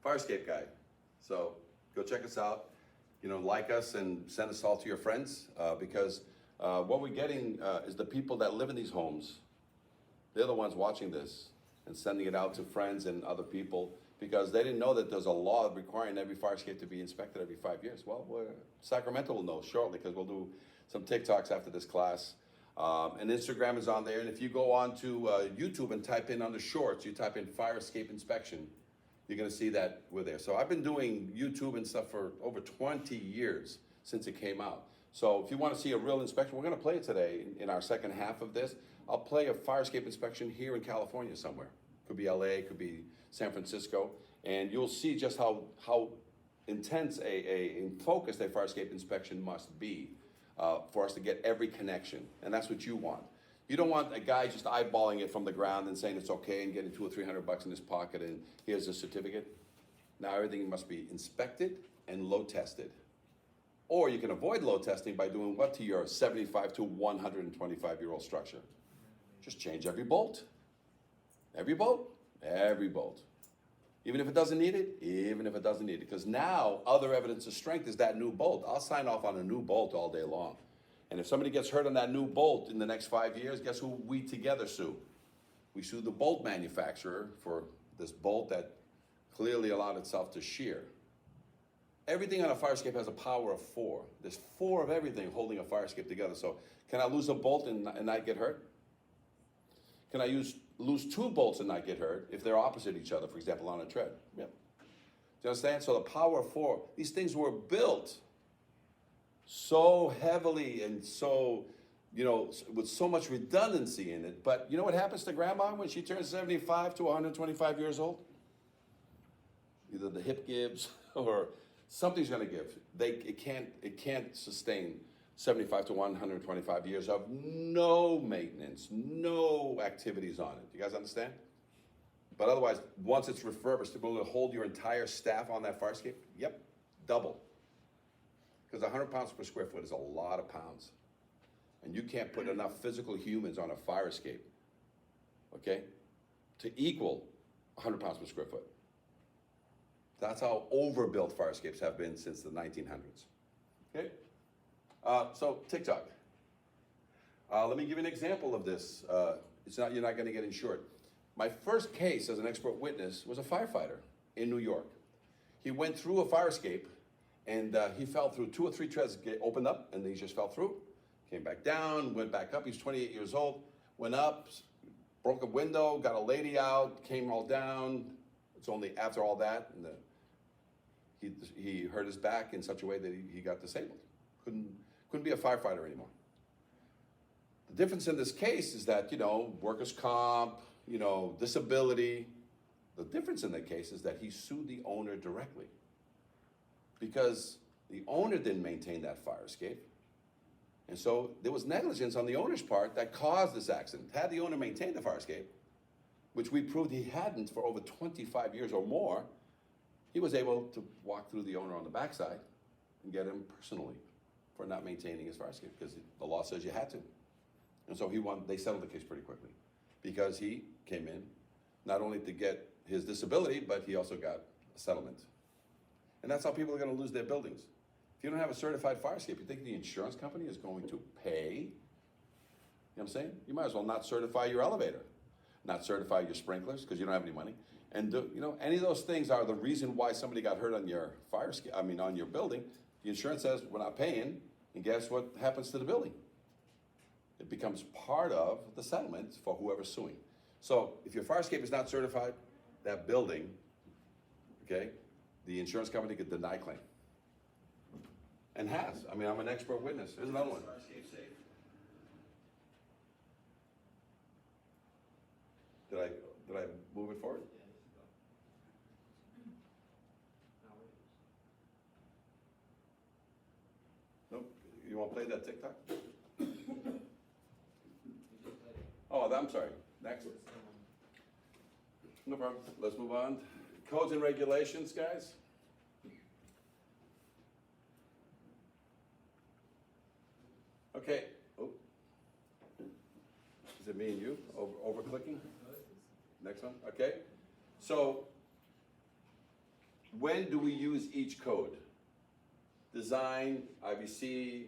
Firescape Guy. So go check us out. Like us and send us all to your friends, because what we're getting is the people that live in these homes. They're the ones watching this and sending it out to friends and other people, because they didn't know that there's a law requiring every fire escape to be inspected every 5 years. Well, Sacramento will know shortly, because we'll do some TikToks after this class. And Instagram is on there. And if you go on to YouTube and type in under shorts, you type in fire escape inspection, you're gonna see that we're there. So I've been doing YouTube and stuff for over 20 years since it came out. So if you wanna see a real inspection, we're gonna play it today in our second half of this. I'll play a fire escape inspection here in California somewhere. Could be LA, could be San Francisco. And you'll see just how intense and focused a fire escape inspection must be for us to get every connection. And that's what you want. You don't want a guy just eyeballing it from the ground and saying it's okay and getting $200 or $300 in his pocket and here's a certificate. Now everything must be inspected and load tested. Or you can avoid load testing by doing what to your 75 to 125-year-old structure? Just change every bolt. Every bolt? Every bolt. Even if it doesn't need it? Even if it doesn't need it. Because now other evidence of strength is that new bolt. I'll sign off on a new bolt all day long. And if somebody gets hurt on that new bolt in the next 5 years, guess who we together sue? We sued the bolt manufacturer for this bolt that clearly allowed itself to shear. Everything on a fire escape has a power of 4. There's 4 of everything holding a fire escape together. So can I lose a bolt and not get hurt? Can I lose 2 bolts and not get hurt if they're opposite each other, for example, on a tread? Yep. Do you understand? So the power of 4, these things were built so heavily and so, with so much redundancy in it. But you know what happens to grandma when she turns 75 to 125 years old? Either the hip gives or something's going to give. It can't sustain 75 to 125 years of no maintenance, no activities on it. You guys understand? But otherwise, once it's refurbished, to be able to hold your entire staff on that fire escape, yep, double. Because 100 pounds per square foot is a lot of pounds. And you can't put enough physical humans on a fire escape, okay, to equal 100 pounds per square foot. That's how overbuilt fire escapes have been since the 1900s, okay? So TikTok. Let me give you an example of this. You're not gonna get insured. My first case as an expert witness was a firefighter in New York. He went through a fire escape and he fell through 2 or 3 treads, opened up and he just fell through. Came back down, went back up. He's 28 years old, went up, broke a window, got a lady out, came all down. It's only after all that, and he hurt his back in such a way that he got disabled. Couldn't be a firefighter anymore. The difference in this case is that, workers' comp, disability. The difference in the case is that he sued the owner directly because the owner didn't maintain that fire escape. And so there was negligence on the owner's part that caused this accident. Had the owner maintained the fire escape, which we proved he hadn't for over 25 years or more, he was able to walk through the owner on the backside and get him personally for not maintaining his fire escape because the law says you had to. And so he won. They settled the case pretty quickly because he came in not only to get his disability, but he also got a settlement. And that's how people are going to lose their buildings. If you don't have a certified fire escape, you think the insurance company is going to pay? You know what I'm saying? You might as well not certify your elevator, not certify your sprinklers because you don't have any money. And any of those things are the reason why somebody got hurt on your on your building. The insurance says we're not paying, and guess what happens to the building? It becomes part of the settlement for whoever's suing. So if your fire escape is not certified, that building, okay, the insurance company could deny claim. And has. I'm an expert witness. Here's another one. Did I move it forward? Nope. You want to play that TikTok? Oh, I'm sorry. Next. No problem. Let's move on. Codes and regulations, guys. Okay. Oh. Is it me and you over clicking? Next one. Okay. So when do we use each code? Design, IBC.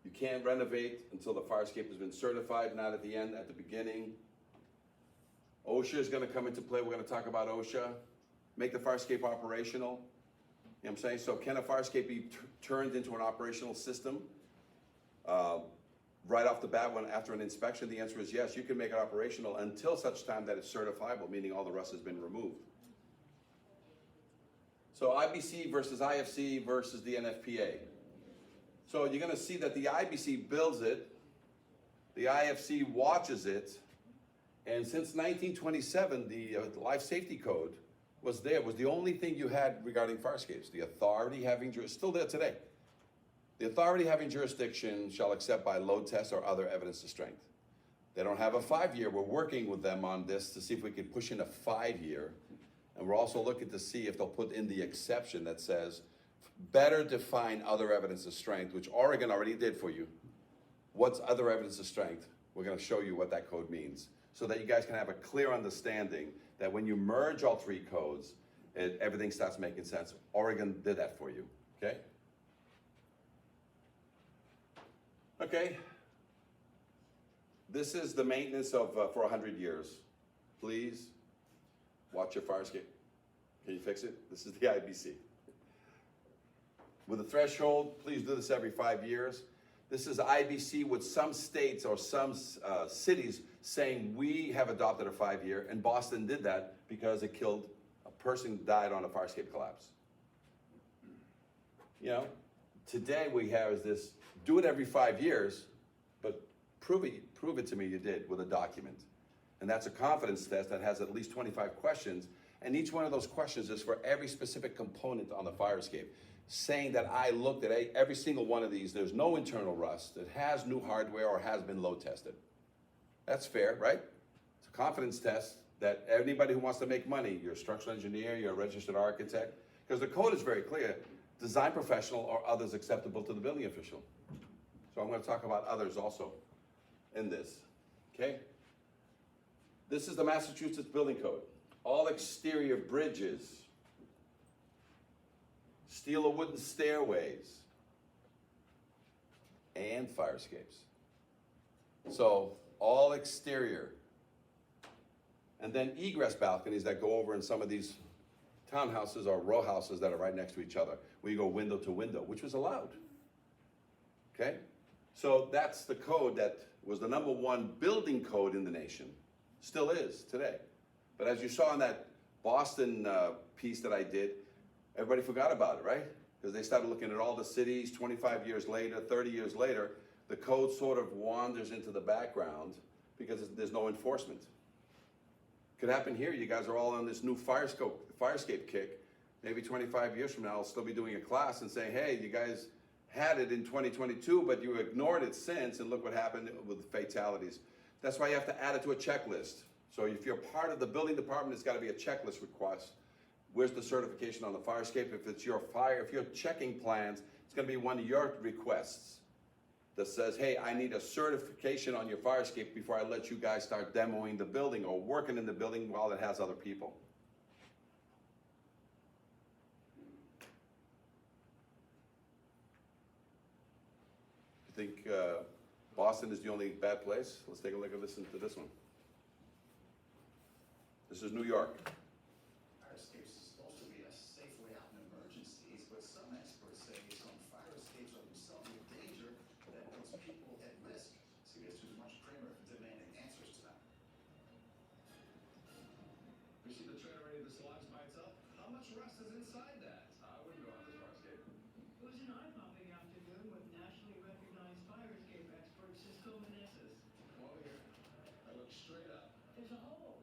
You can't renovate until the fire escape has been certified, not at the end, at the beginning. OSHA is going to come into play. We're going to talk about OSHA. Make the fire escape operational. You know what I'm saying? So can a fire escape be turned into an operational system right off the bat after an inspection? The answer is yes. You can make it operational until such time that it's certifiable, meaning all the rust has been removed. So IBC versus IFC versus the NFPA. So you're going to see that the IBC builds it, the IFC watches it, and since 1927, the Life Safety Code was the only thing you had regarding fire escapes. The authority having still there today. The authority having jurisdiction shall accept by load test or other evidence of strength. They don't have a 5-year. We're working with them on this to see if we can push in a 5-year. And we're also looking to see if they'll put in the exception that says, better define other evidence of strength, which Oregon already did for you. What's other evidence of strength? We're going to show you what that code means so that you guys can have a clear understanding that when you merge all 3 codes, everything starts making sense. Oregon did that for you, okay? Okay. This is the maintenance of for 100 years. Please watch your fire escape. Can you fix it? This is the IBC. With a threshold, please do this every 5 years. This is IBC with some states or some cities saying we have adopted a 5-year, and Boston did that because it killed a person died on a fire escape collapse. You know, today we have is this, do it every 5 years, but prove it to me you did with a document. And that's a confidence test that has at least 25 questions, and each one of those questions is for every specific component on the fire escape, saying that I looked at every single one of these, there's no internal rust, it has new hardware or has been load tested. That's fair, right? It's a confidence test that anybody who wants to make money, you're a structural engineer, you're a registered architect, because the code is very clear, design professional or others acceptable to the building official. So I'm going to talk about others also in this, okay? This is the Massachusetts Building Code. All exterior bridges, steel or wooden stairways, and fire escapes. So all exterior. And then egress balconies that go over in some of these townhouses or row houses that are right next to each other, where you go window to window, which was allowed. Okay? So that's the code that was the #1 building code in the nation. Still is today. But as you saw in that Boston piece that I did, everybody forgot about it, right? Because they started looking at all the cities 25 years later, 30 years later, the code sort of wanders into the background because there's no enforcement. Could happen here. You guys are all on this new fire escape kick. Maybe 25 years from now, I'll still be doing a class and saying, hey, you guys had it in 2022, but you ignored it since, and look what happened with fatalities. That's why you have to add it to a checklist. So if you're part of the building department, it's got to be a checklist request. Where's the certification on the fire escape? If it's your fire, if you're checking plans, it's going to be one of your requests that says, hey, I need a certification on your fire escape before I let you guys start demoing the building or working in the building while it has other people. You think Boston is the only bad place? Let's take a look at this one. This is New York. Fire escapes is supposed to be a safe way out in emergencies, but some experts say some fire escapes are themselves a danger that puts people at risk. CBS 2's Mark Kramer demanding answers to them. You see the trailer ready to dislodge by itself? How much rust is inside that? I wouldn't go on this fire escape. It was an eye-popping afternoon with nationally recognized fire escape expert Cisco Meneses. Come over here. I look straight up. There's a hole.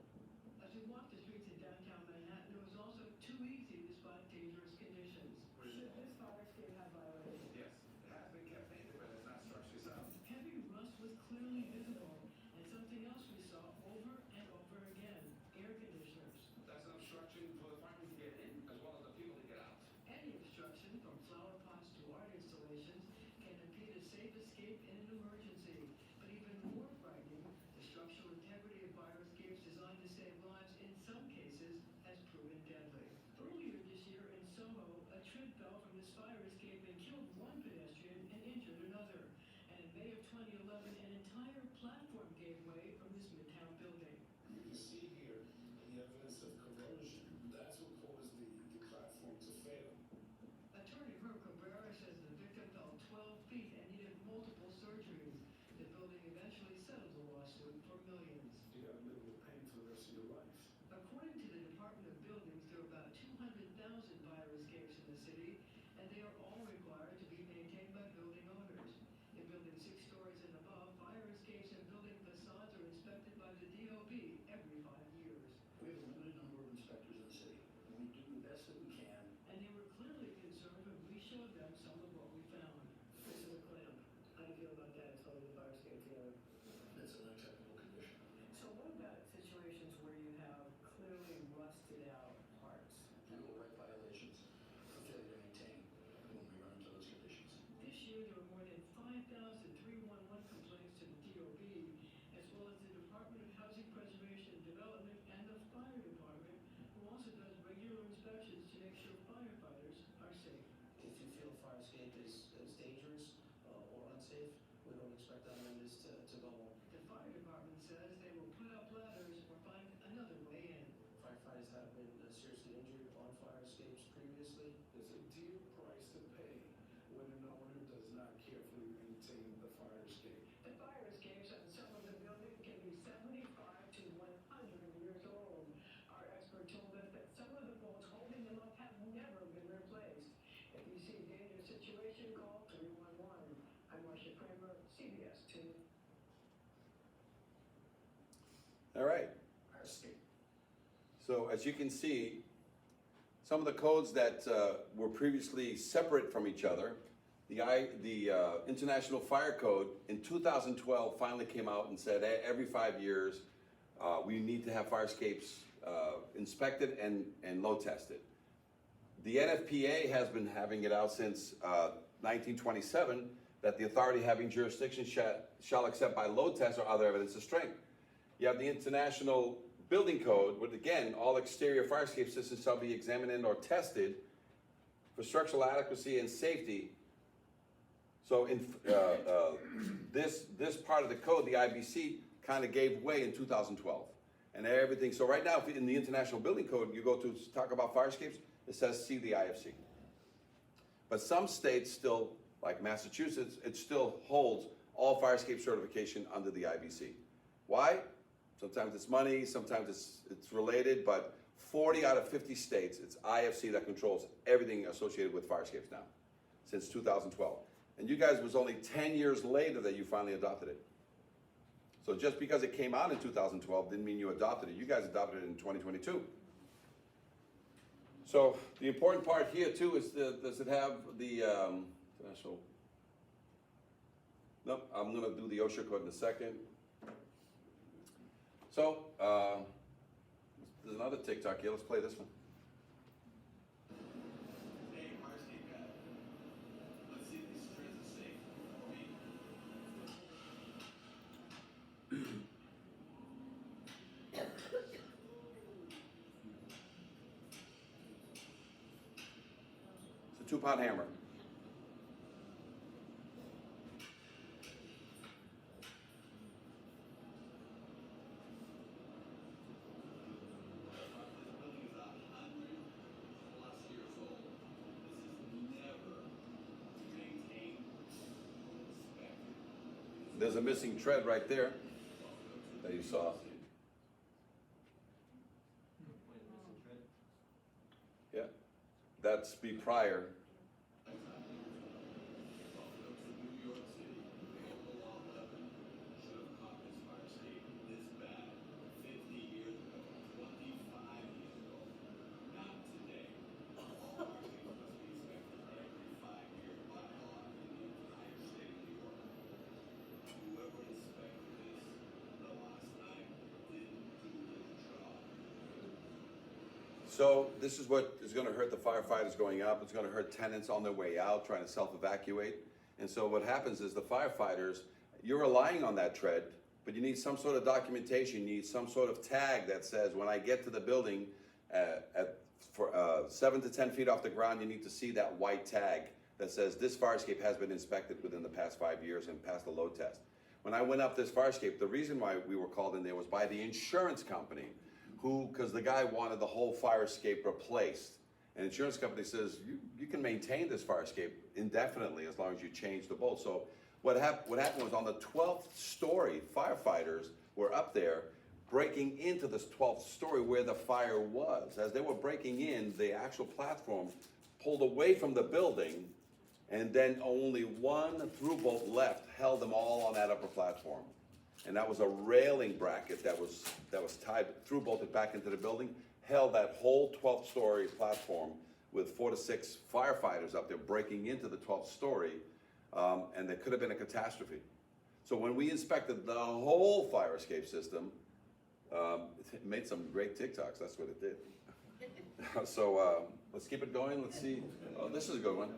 As we walked the streets in downtown Manhattan, it was also too easy to spot dangerous conditions. Should this fire escape have violations? Yes, it has been kept painted, but it's not structurally sound. Heavy rust was clearly visible, and something else we saw over and over again, air conditioners. That's an obstruction for the firemen to get in, as well as the people to get out. Any obstruction, from flower pots to art installations, can impede a safe escape in an emergency. But even more frightening, the structural integrity of fire escapes designed to save lives in some cases has proven deadly. Earlier this year in Soho, a tree fell from this fire escape and killed one pedestrian and injured another. And in May of 2011, an entire platform gave way from this Midtown building. You can see here the evidence of corrosion. That's what caused the platform to fail. Attorney Herb Cabrera says the victim fell 12 feet and needed multiple surgeries. The building eventually settled the lawsuit for millions. You gotta live with pain for the rest of your life. According to the Department of Buildings, there are about 200,000 fire escapes in the city, and they are all required to be maintained by building owners. In buildings 6 stories and above, fire escapes So as you can see, some of the codes that were previously separate from each other, the International Fire Code in 2012 finally came out and said every 5 years we need to have fire escapes inspected and load tested. The NFPA has been having it out since 1927 that the authority having jurisdiction shall accept by load test or other evidence of strength. You have the International Building Code, which again, all exterior fire escape systems shall be examined and or tested for structural adequacy and safety. So in this part of the code, the IBC kind of gave way in 2012. And everything, so right now in the International Building Code, you go to talk about fire escapes, it says see the IFC. But some states still, like Massachusetts, it still holds all fire escape certification under the IBC. Why? Sometimes it's money, sometimes it's related, but 40 out of 50 states, it's IFC that controls everything associated with fire escapes now, since 2012. And you guys, was only 10 years later that you finally adopted it. So just because it came out in 2012 didn't mean you adopted it. You guys adopted it in 2022. So the important part here too is, does it have the international? Nope, I'm gonna do the OSHA code in a second. So, there's another TikTok here, let's play this one. Hey, fire escape guy. Let's see if these treads are safe for me. It's a 2-pound hammer. There's a missing tread right there that you saw. Yeah, that's be prior. So this is what is going to hurt the firefighters going up. It's going to hurt tenants on their way out trying to self-evacuate. And so what happens is the firefighters, you're relying on that tread, but you need some sort of documentation. You need some sort of tag that says when I get to the building for 7 to 10 feet off the ground, you need to see that white tag that says this fire escape has been inspected within the past 5 years and passed the load test. When I went up this fire escape, the reason why we were called in there was by the insurance company. Because the guy wanted the whole fire escape replaced. And the insurance company says, you can maintain this fire escape indefinitely as long as you change the bolt. So what happened was on the 12th story, firefighters were up there breaking into this 12th story where the fire was. As they were breaking in, the actual platform pulled away from the building, and then only one through bolt left held them all on that upper platform. And that was a railing bracket that was tied, through bolted back into the building, held that whole 12th story platform with 4 to 6 firefighters up there breaking into the 12th story, and there could have been a catastrophe. So when we inspected the whole fire escape system, it made some great TikToks, that's what it did. So let's keep it going, let's see. Oh, this is a good one.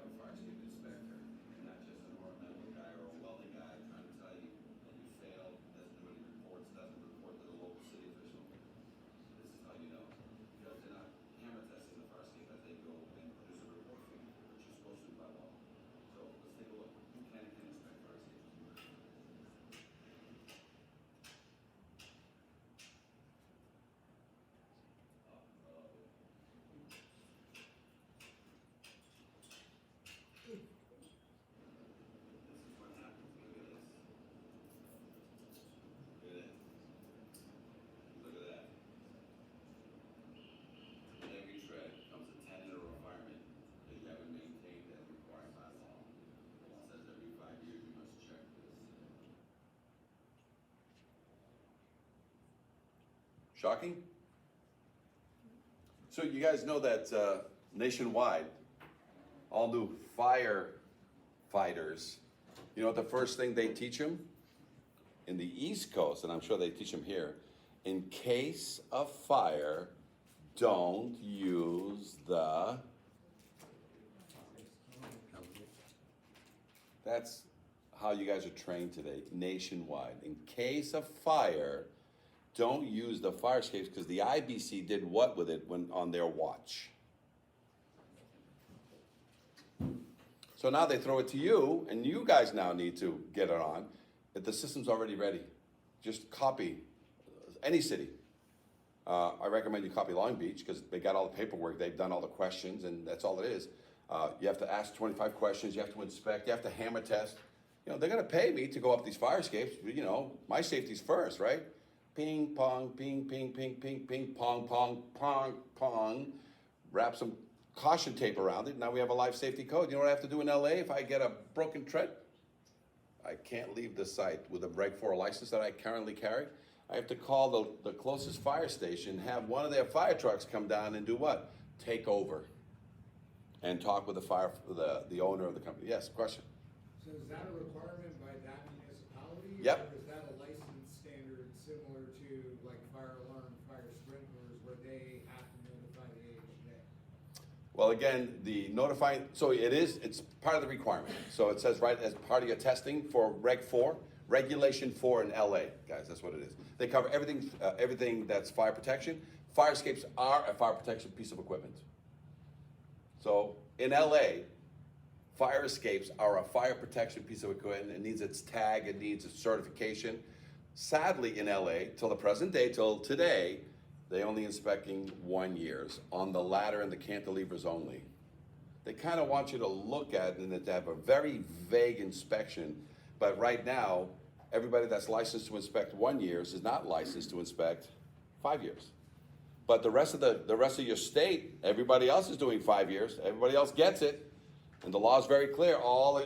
Shocking? So you guys know that nationwide, all new firefighters, you know what the first thing they teach them? In the East Coast, and I'm sure they teach them here, in case of fire, don't use the... That's how you guys are trained today, nationwide. In case of fire, don't use the fire escapes, because the IBC did what with it when on their watch? So now they throw it to you, and you guys now need to get it on. If the system's already ready, just copy any city. I recommend you copy Long Beach, because they got all the paperwork, they've done all the questions, and that's all it is. You have to ask 25 questions, you have to inspect, you have to hammer test. You know, they're gonna pay me to go up these fire escapes, you know, my safety's first, right? Ping, pong, ping, ping, ping, ping, ping, pong, pong, pong, pong. Wrap some caution tape around it, now we have a life safety code. You know what I have to do in LA if I get a broken tread? I can't leave the site with a Reg 4 license that I currently carry. I have to call the closest fire station, have one of their fire trucks come down and do what? Take over and talk with the owner of the company. Yes, question? So is that a requirement by that municipality? Yep. Or is that a license standard similar to like fire alarm, fire sprinklers, where they have to notify the AHJ? Well, again, the notifying, so it's part of the requirement. So it says right as part of your testing for Reg 4, Regulation 4 in LA, guys, that's what it is. They cover everything that's fire protection. Fire escapes are a fire protection piece of equipment. So in LA, fire escapes are a fire protection piece of equipment. It needs its tag, it needs its certification. Sadly, in LA, till the present day, till today, they only inspecting 1 year on the ladder and the cantilevers only. They kind of want you to look at it and to have a very vague inspection, but right now, everybody that's licensed to inspect 1 year is not licensed to inspect 5 years. But the rest of your state, everybody else is doing 5 years. Everybody else gets it, and the law is very clear. All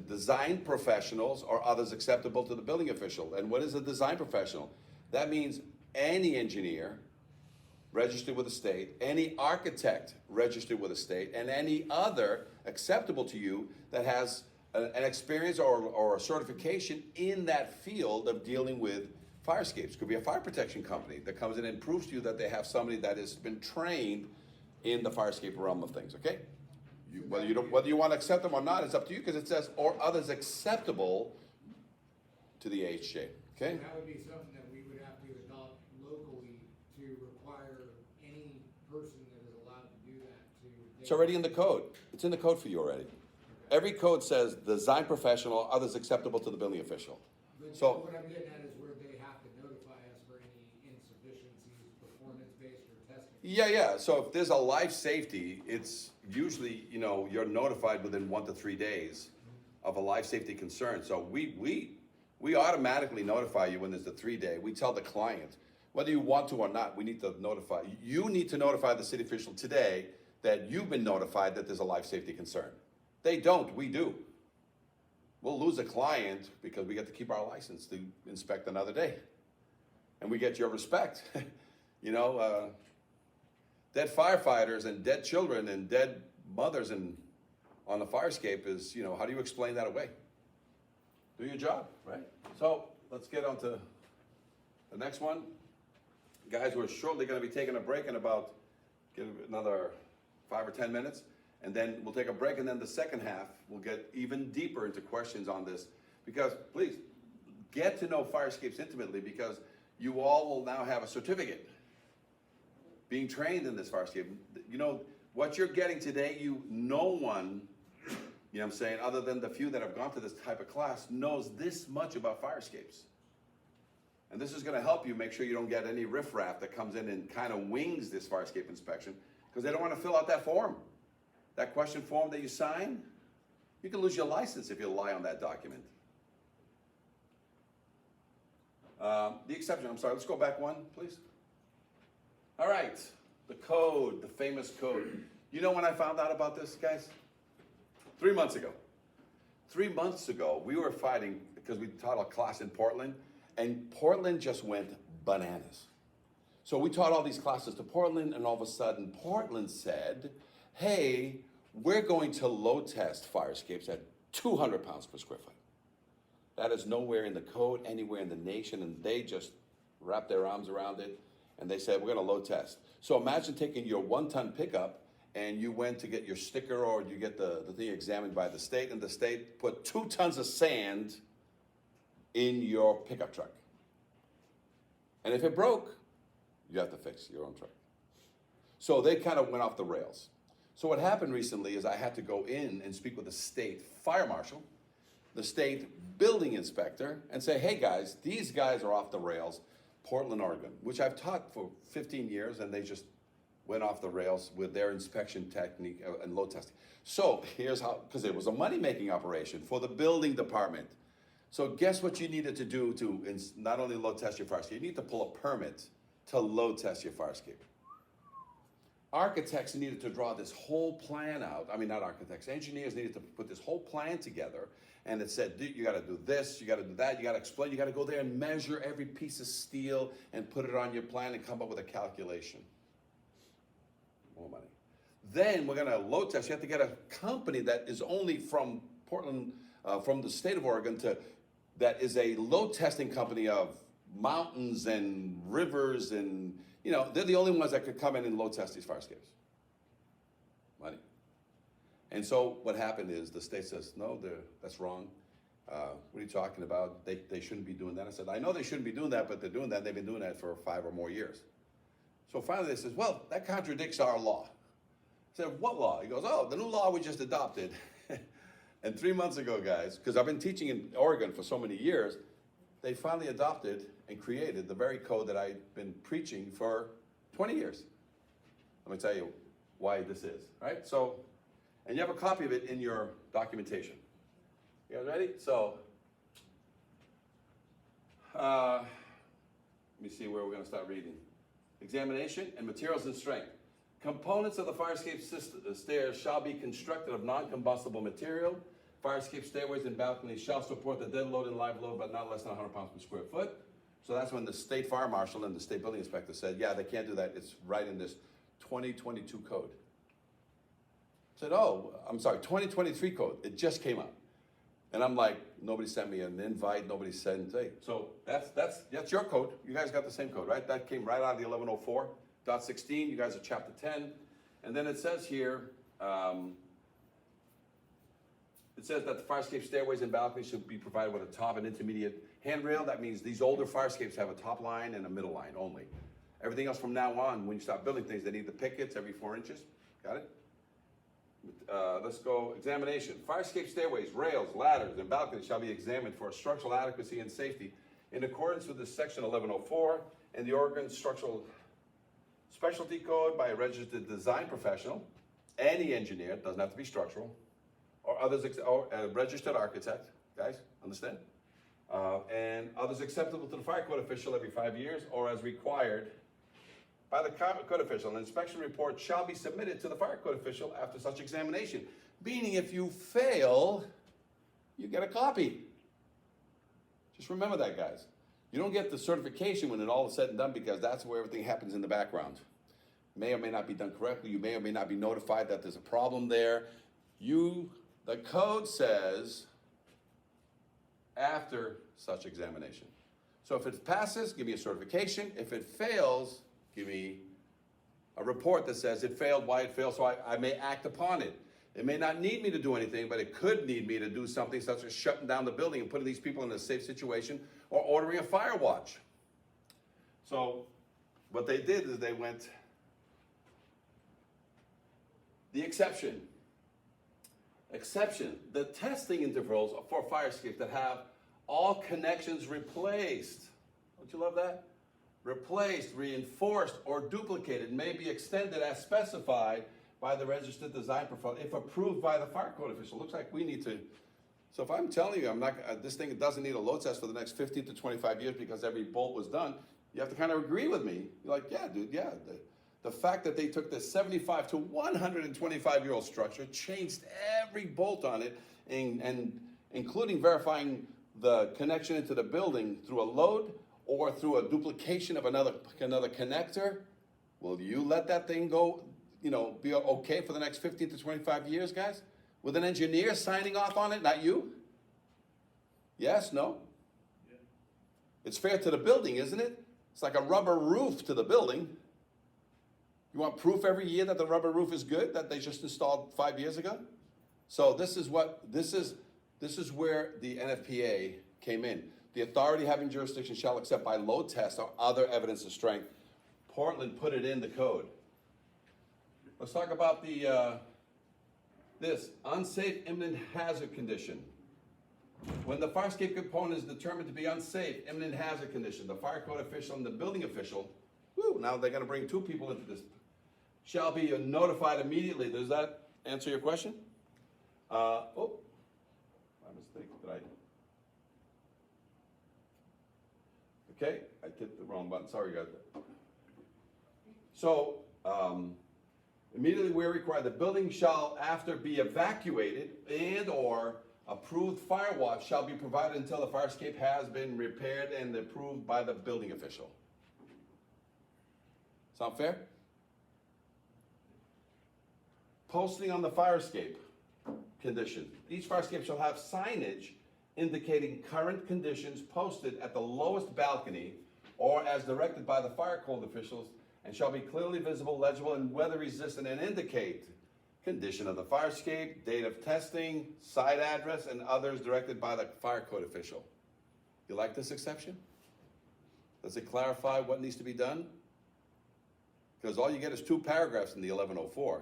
design professionals or others acceptable to the building official. And what is a design professional? That means any engineer registered with the state, any architect registered with the state, and any other acceptable to you that has an experience or a certification in that field of dealing with fire escapes. Could be a fire protection company that comes in and proves to you that they have somebody that has been trained in the fire escape realm of things, okay? Whether you want to accept them or not, it's up to you, because it says, or others acceptable to the AHJ, okay? That would be something that we would have to adopt locally to require any person that is allowed to do that to. It's already in the code. It's in the code for you already. Every code says design professional, others acceptable to the building official. But So, what I'm getting at is where they have to notify us for any insufficiencies, performance-based or testing. yeah. So if there's a life safety, it's usually, you're notified within 1 to 3 days of a life safety concern. So we automatically notify you when there's a 3-day. We tell the client, whether you want to or not, we need to notify. You need to notify the city official today that you've been notified that there's a life safety concern. They don't, we do. We'll lose a client because we get to keep our license to inspect another day. And we get your respect. Dead firefighters and dead children and dead mothers on the fire escape is, how do you explain that away? Do your job, right? So let's get on to the next one. Guys, we're shortly gonna be taking a break in about, another 5 or 10 minutes. And then we'll take a break, and then the second half, we'll get even deeper into questions on this. Because please, get to know fire escapes intimately, because you all will now have a certificate being trained in this fire escape. What you're getting today, no one, what I'm saying, other than the few that have gone to this type of class, knows this much about fire escapes. And this is gonna help you make sure you don't get any riffraff that comes in and kind of wings this fire escape inspection, because they don't wanna fill out that form. That question form that you sign, you can lose your license if you lie on that document. The exception, I'm sorry, let's go back one, please. All right, the code, the famous code. You know when I found out about this, guys? 3 months ago. 3 months ago, we were fighting because we taught a class in Portland, and Portland just went bananas. So we taught all these classes to Portland, and all of a sudden Portland said, hey, we're going to load test fire escapes at 200 pounds per square foot. That is nowhere in the code, anywhere in the nation, and they just wrapped their arms around it, and they said, we're gonna load test. So imagine taking your 1-ton pickup, and you went to get your sticker, or you get the thing examined by the state, and the state put 2 tons of sand in your pickup truck. And if it broke, you have to fix your own truck. So they kind of went off the rails. So what happened recently is I had to go in and speak with the state fire marshal, the state building inspector, and say, hey guys, these guys are off the rails, Portland, Oregon, which I've taught for 15 years, and they just went off the rails with their inspection technique and load testing. So here's how, because it was a money-making operation for the building department. So guess what you needed to do to not only load test your fire escape, you need to pull a permit to load test your fire escape. Architects needed to draw this whole plan out. I mean, not architects, engineers needed to put this whole plan together, and it said, you gotta do this, you gotta do that, you gotta explain, you gotta go there and measure every piece of steel and put it on your plan and come up with a calculation. More money. Then we're gonna load test. You have to get a company that is only from Portland, from the state of Oregon, that is a load testing company of mountains and rivers, and they're the only ones that could come in and load test these fire escapes. Money. And so what happened is the state says, no, that's wrong. What are you talking about? They shouldn't be doing that. I said, I know they shouldn't be doing that, but they're doing that. They've been doing that for 5 or more years. So finally they says, well, that contradicts our law. I said, what law? He goes, oh, the new law we just adopted. And 3 months ago, guys, because I've been teaching in Oregon for so many years, they finally adopted and created the very code that I've been preaching for 20 years. Let me tell you why this is, right? So, and you have a copy of it in your documentation. You guys ready? So, let me see where we're gonna start reading. Examination and materials and strength. Components of the fire escape stairs shall be constructed of non-combustible material. Fire escape stairways and balconies shall support the dead load and live load, but not less than 100 pounds per square foot. So that's when the state fire marshal and the state building inspector said, yeah, they can't do that. It's right in this 2022 code. I said, oh, I'm sorry, 2023 code. It just came out. And I'm like, nobody sent me an invite. Nobody sent, hey. So that's your code. You guys got the same code, right? That came right out of the 1104.16. You guys are chapter 10. And then it says here, it says that the fire escape stairways and balconies should be provided with a top and intermediate handrail. That means these older fire escapes have a top line and a middle line only. Everything else from now on, when you start building things, they need the pickets every 4 inches. Got it? Let's go, examination. Fire escape stairways, rails, ladders, and balconies shall be examined for structural adequacy and safety in accordance with this section 1104 and the Oregon Structural Specialty Code by a registered design professional, any engineer, doesn't have to be structural, or others, or a registered architect, guys, understand? And others acceptable to the fire code official every 5 years, or as required by the code official. An inspection report shall be submitted to the fire code official after such examination. Meaning if you fail, you get a copy. Just remember that, guys. You don't get the certification when it all is said and done, because that's where everything happens in the background. May or may not be done correctly. You may or may not be notified that there's a problem there. The code says after such examination. So if it passes, give me a certification. If it fails, give me a report that says it failed, why it failed, so I may act upon it. It may not need me to do anything, but it could need me to do something such as shutting down the building and putting these people in a safe situation, or ordering a fire watch. So what they did is they went, the exception, the testing intervals for fire escapes that have all connections replaced. Don't you love that? Replaced, reinforced, or duplicated may be extended as specified by the registered design professional if approved by the fire code official. Looks like we need to. So if I'm telling you this thing doesn't need a load test for the next 15 to 25 years because every bolt was done, you have to kind of agree with me. You're like, yeah, dude, yeah. The fact that they took this 75 to 125-year-old structure, changed every bolt on it, and including verifying the connection into the building through a load or through a duplication of another connector, will you let that thing go, be okay for the next 15 to 25 years, guys? With an engineer signing off on it, not you? Yes, no? It's fair to the building, isn't it? It's like a rubber roof to the building. You want proof every year that the rubber roof is good, that they just installed 5 years ago? So this is where the NFPA came in. The authority having jurisdiction shall accept by load test or other evidence of strength. Portland put it in the code. Let's talk about this unsafe imminent hazard condition. When the fire escape component is determined to be unsafe, imminent hazard condition, the fire code official and the building official, now they're gonna bring 2 people into this, shall be notified immediately. Does that answer your question? My mistake, okay, I hit the wrong button, sorry guys. So, immediately we're required, the building shall after be evacuated and or approved fire watch shall be provided until the fire escape has been repaired and approved by the building official. Sound fair? Posting on the fire escape condition. Each fire escape shall have signage indicating current conditions posted at the lowest balcony or as directed by the fire code officials and shall be clearly visible, legible, and weather resistant and indicate condition of the fire escape, date of testing, site address, and others directed by the fire code official. You like this exception? Does it clarify what needs to be done? Because all you get is 2 paragraphs in the 1104.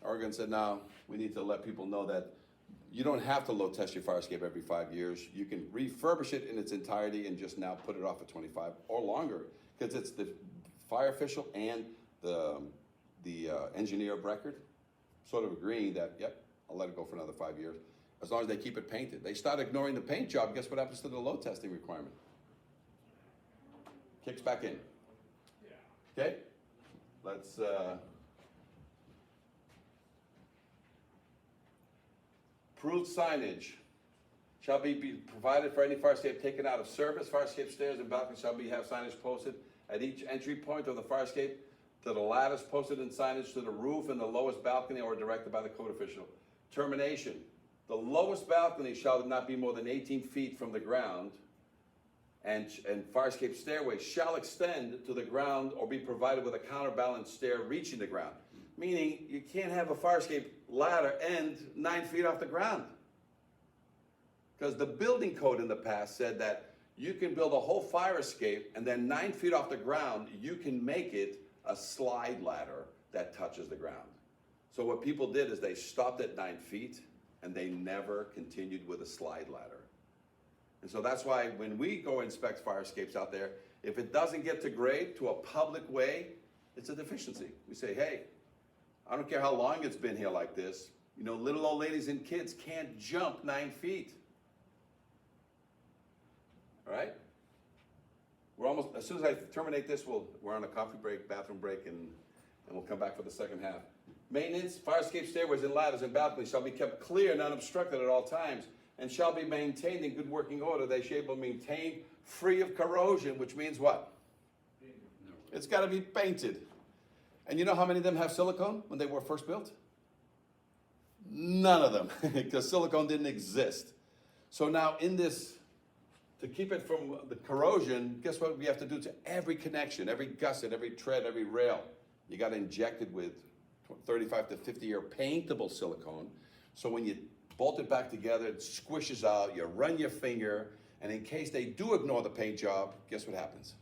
Oregon said, no, we need to let people know that you don't have to load test your fire escape every 5 years. You can refurbish it in its entirety and just now put it off at 25 or longer, because it's the fire official and the engineer of record sort of agreeing that, yep, I'll let it go for another 5 years, as long as they keep it painted. They start ignoring the paint job, guess what happens to the load testing requirement? Kicks back in. Okay? Let's, approved signage shall be provided for any fire escape taken out of service. Fire escape stairs and balconies shall have signage posted at each entry point of the fire escape, to the ladders posted in signage to the roof and the lowest balcony or directed by the code official. Termination. The lowest balcony shall not be more than 18 feet from the ground, and fire escape stairways shall extend to the ground or be provided with a counterbalanced stair reaching the ground. Meaning you can't have a fire escape ladder end 9 feet off the ground. Because the building code in the past said that you can build a whole fire escape and then 9 feet off the ground, you can make it a slide ladder that touches the ground. So what people did is they stopped at 9 feet and they never continued with a slide ladder. And so that's why when we go inspect fire escapes out there, if it doesn't get to grade to a public way, it's a deficiency. We say, hey, I don't care how long it's been here like this, little old ladies and kids can't jump 9 feet. All right? We're almost, as soon as I terminate this, we're on a coffee break, bathroom break, and we'll come back for the second half. Maintenance, fire escape stairways and ladders and balconies shall be kept clear and unobstructed at all times, and shall be maintained in good working order. They shall be maintained free of corrosion, which means what? It's got to be painted. And you know how many of them have silicone when they were first built? None of them, because silicone didn't exist. So now in this, to keep it from the corrosion, guess what we have to do to every connection, every gusset, every tread, every rail? You got to inject it with 35 to 50-year paintable silicone. So when you bolt it back together, it squishes out, you run your finger, and in case they do ignore the paint job, guess what happens?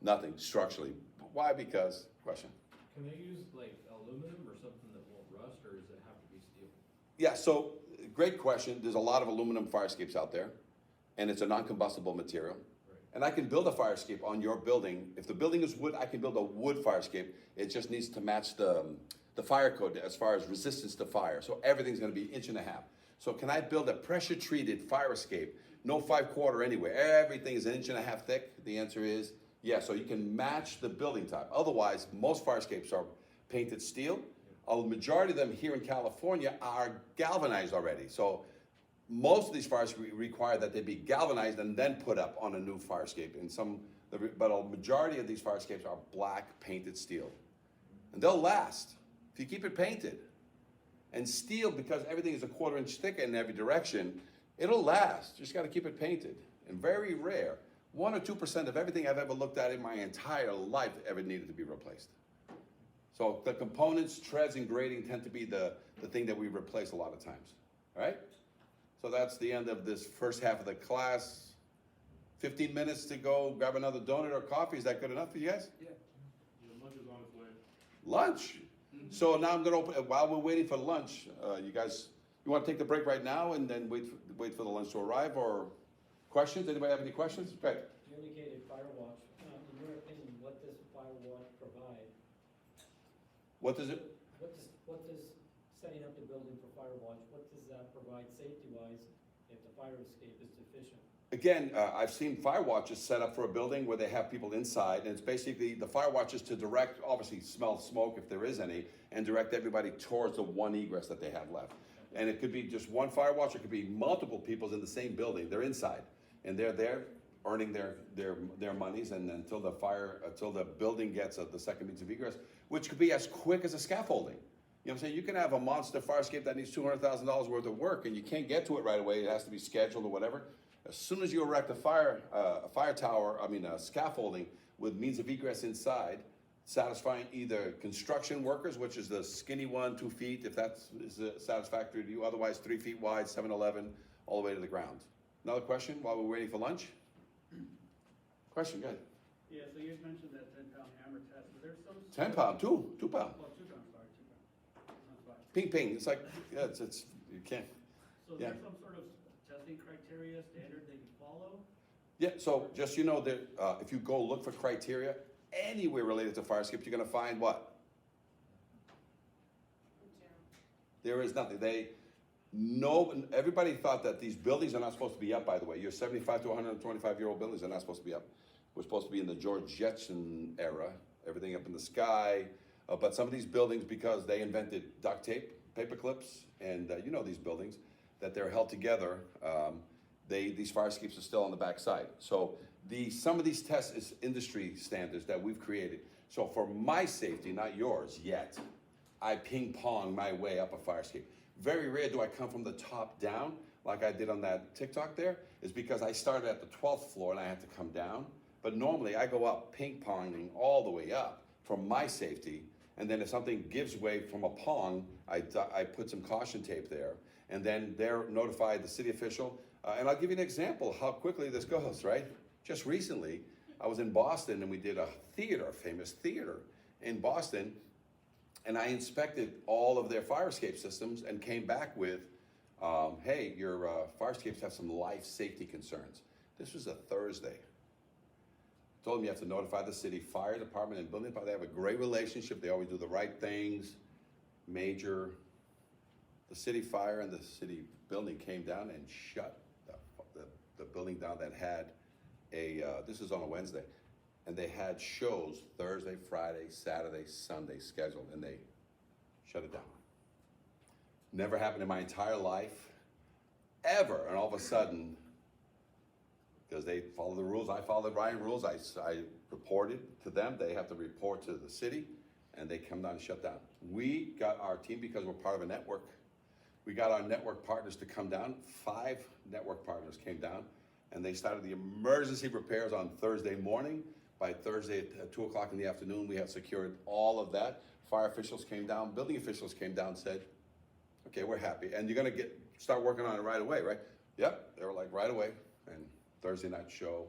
Nothing structurally. Why? Because, question? Can they use like aluminum or something that won't rust, or does it have to be steel? Yeah, so great question. There's a lot of aluminum fire escapes out there, and it's a non-combustible material. Right. And I can build a fire escape on your building. If the building is wood, I can build a wood fire escape. It just needs to match the fire code as far as resistance to fire. So everything's gonna be 1.5 inches. So can I build a pressure-treated fire escape? No 5/4 anywhere. Everything is 1.5 inches thick. The answer is yes. So you can match the building type. Otherwise, most fire escapes are painted steel. A majority of them here in California are galvanized already. So most of these fires require that they be galvanized and then put up on a new fire escape. But a majority of these fire escapes are black painted steel. And they'll last if you keep it painted. And steel, because everything is a 1/4 inch thick in every direction, it'll last. You just gotta keep it painted. And very rare, 1 or 2% of everything I've ever looked at in my entire life ever needed to be replaced. So the components, treads, and grating tend to be the thing that we replace a lot of times, all right? So that's the end of this first half of the class. 15 minutes to go grab another donut or coffee. Is that good enough for you guys? Yeah, lunch is on its way. Lunch? So now I'm gonna open, while we're waiting for lunch, you guys, you wanna take the break right now and then wait for the lunch to arrive, or questions? Anybody have any questions? Great. You indicated Firewatch. In your opinion, what does Firewatch provide? What does it? What does setting up the building for Firewatch, what does that provide safety-wise if the fire escape is deficient? Again, I've seen fire watches set up for a building where they have people inside, and it's basically the fire watches to direct, obviously smell smoke if there is any, and direct everybody towards the one egress that they have left. And it could be just one fire watch, it could be multiple people in the same building. They're inside, and they're there earning their monies, and until the building gets the second means of egress, which could be as quick as a scaffolding. You know what I'm saying? You can have a monster fire escape that needs $200,000 worth of work, and you can't get to it right away. It has to be scheduled or whatever. As soon as you erect a scaffolding with means of egress inside, satisfying either construction workers, which is the skinny one, 2 feet, if that's satisfactory to you, otherwise 3 feet wide, 7-Eleven, all the way to the ground. Another question while we're waiting for lunch? Question, go ahead. Yeah, so you mentioned that 10-pound hammer test. Is there some? 10 pound, 2 pound. Oh, 2 pounds, sorry, 2 pounds. Not 5. Ping, ping, it's like, yeah, it's you can't. So is Yeah. there some sort of testing criteria, standard that you follow? Yeah, so just so you know that if you go look for criteria anywhere related to fire escapes, you're gonna find what? There is nothing. Everybody thought that these buildings are not supposed to be up, by the way. Your 75 to 125-year-old buildings are not supposed to be up. We're supposed to be in the George Jetson era, everything up in the sky. But some of these buildings, because they invented duct tape, paper clips, and you know these buildings, that they're held together, these fire escapes are still on the back side. So some of these tests is industry standards that we've created. So for my safety, not yours yet, I ping pong my way up a fire escape. Very rare do I come from the top down, like I did on that TikTok there, is because I started at the 12th floor and I had to come down. But normally I go up ping ponging all the way up for my safety. And then if something gives way from a pong, I put some caution tape there. And then they're notified the city official. And I'll give you an example how quickly this goes, right? Just recently, I was in Boston and we did a famous theater in Boston. And I inspected all of their fire escape systems and came back with, hey, your fire escapes have some life safety concerns. This was a Thursday. Told them you have to notify the city fire department and building department. They have a great relationship. They always do the right things. The city fire and the city building came down and shut the building down that had this is on a Wednesday, and they had shows Thursday, Friday, Saturday, Sunday scheduled, and they shut it down. Never happened in my entire life, ever, and all of a sudden, because they follow the rules, I follow the Ryan rules, I reported to them, they have to report to the city, and they come down and shut down. We got our team, because we're part of a network, we got our network partners to come down. 5 network partners came down, and they started the emergency repairs on Thursday morning. By Thursday at 2 o'clock in the afternoon, we had secured all of that. Fire officials came down, building officials came down, said, okay, we're happy. And you're gonna start working on it right away, right? Yep, they were like, right away. And Thursday night show,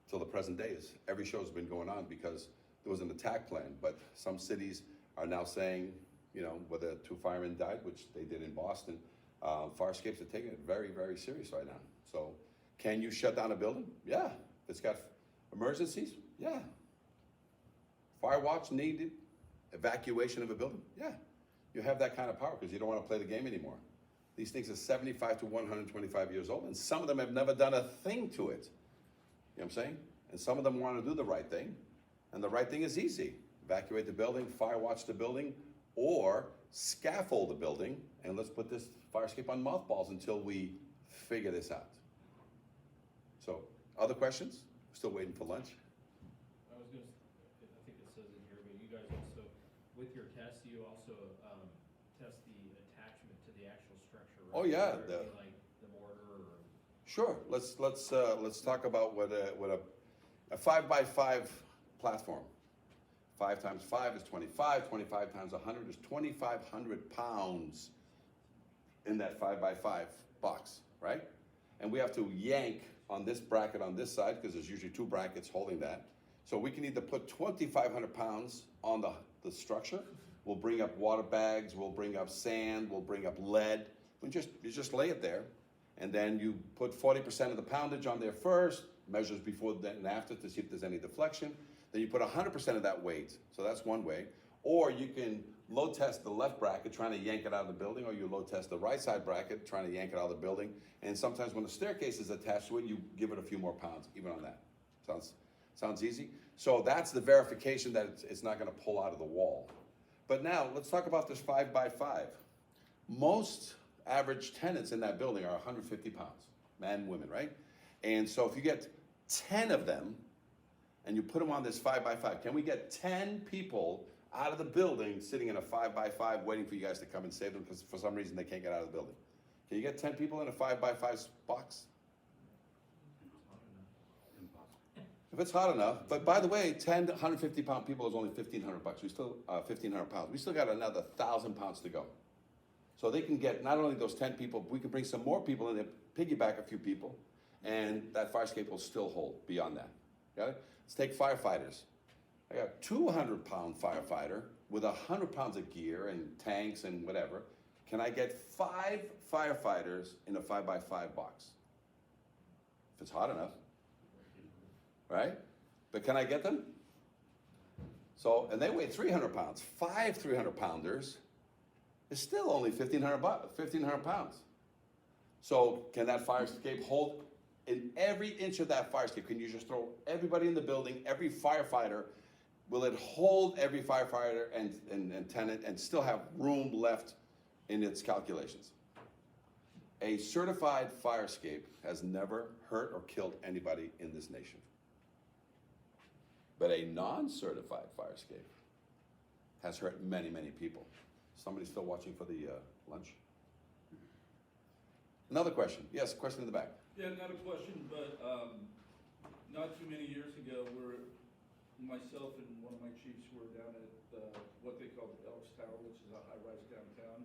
till the present day, every show's been going on because there was an attack plan. But some cities are now saying, you know, whether 2 firemen died, which they did in Boston, fire escapes are taking it very, very serious right now. So can you shut down a building? Yeah. It's got emergencies? Yeah. Fire watch needed, evacuation of a building? Yeah. You have that kind of power because you don't want to play the game anymore. These things are 75 to 125 years old, and some of them have never done a thing to it. You know what I'm saying? And some of them want to do the right thing, and the right thing is easy. Evacuate the building, fire watch the building, or scaffold the building, and let's put this fire escape on mothballs until we figure this out. So, other questions? Still waiting for lunch? I was gonna, I think it says in here, but you guys also, with your test, you also, test the attachment to the actual structure, right? Oh, yeah, Whether it be like the mortar or. Sure, let's talk about what a 5x5 platform. 5 times 5 is 25, 25 times 100 is 2,500 pounds in that 5x5 box, right? And we have to yank on this bracket on this side, because there's usually 2 brackets holding that. So we can either put 2,500 pounds on the structure. We'll bring up water bags, we'll bring up sand, we'll bring up lead. You just lay it there, and then you put 40% of the poundage on there first, measures before and after to see if there's any deflection. Then you put 100% of that weight, so that's one way. Or you can load test the left bracket, trying to yank it out of the building, or you load test the right side bracket, trying to yank it out of the building. And sometimes when the staircase is attached to it, you give it a few more pounds, even on that. Sounds easy? So that's the verification that it's not gonna pull out of the wall. But now, let's talk about this 5x5. Most average tenants in that building are 150 pounds, men and women, right? And so if you get 10 of them, and you put them on this 5x5, can we get 10 people out of the building sitting in a 5x5 waiting for you guys to come and save them because for some reason they can't get out of the building? Can you get 10 people in a 5x5 box? If it's hot enough, but by the way, 10 to 150 pound people is only $1,500. We still, 1,500 pounds. We still got another 1,000 pounds to go. So they can get not only those 10 people, we can bring some more people in there, piggyback a few people, and that fire escape will still hold beyond that. Got it? Let's take firefighters. I got a 200-pound firefighter with 100 pounds of gear and tanks and whatever. Can I get 5 firefighters in a 5x5 box? If it's hot enough, right? But can I get them? So, and they weigh 300 pounds. 5 300-pounders is still only 1,500 pounds. So can that fire escape hold in every inch of that fire escape? Can you just throw everybody in the building, every firefighter? Will it hold every firefighter and tenant and still have room left in its calculations? A certified fire escape has never hurt or killed anybody in this nation. But a non-certified fire escape has hurt many, many people. Somebody still watching for the lunch? Another question. Yes, question in the back. Yeah, not a question, but not too many years ago, myself and one of my chiefs were down at what they call the Elks Tower, which is a high-rise downtown.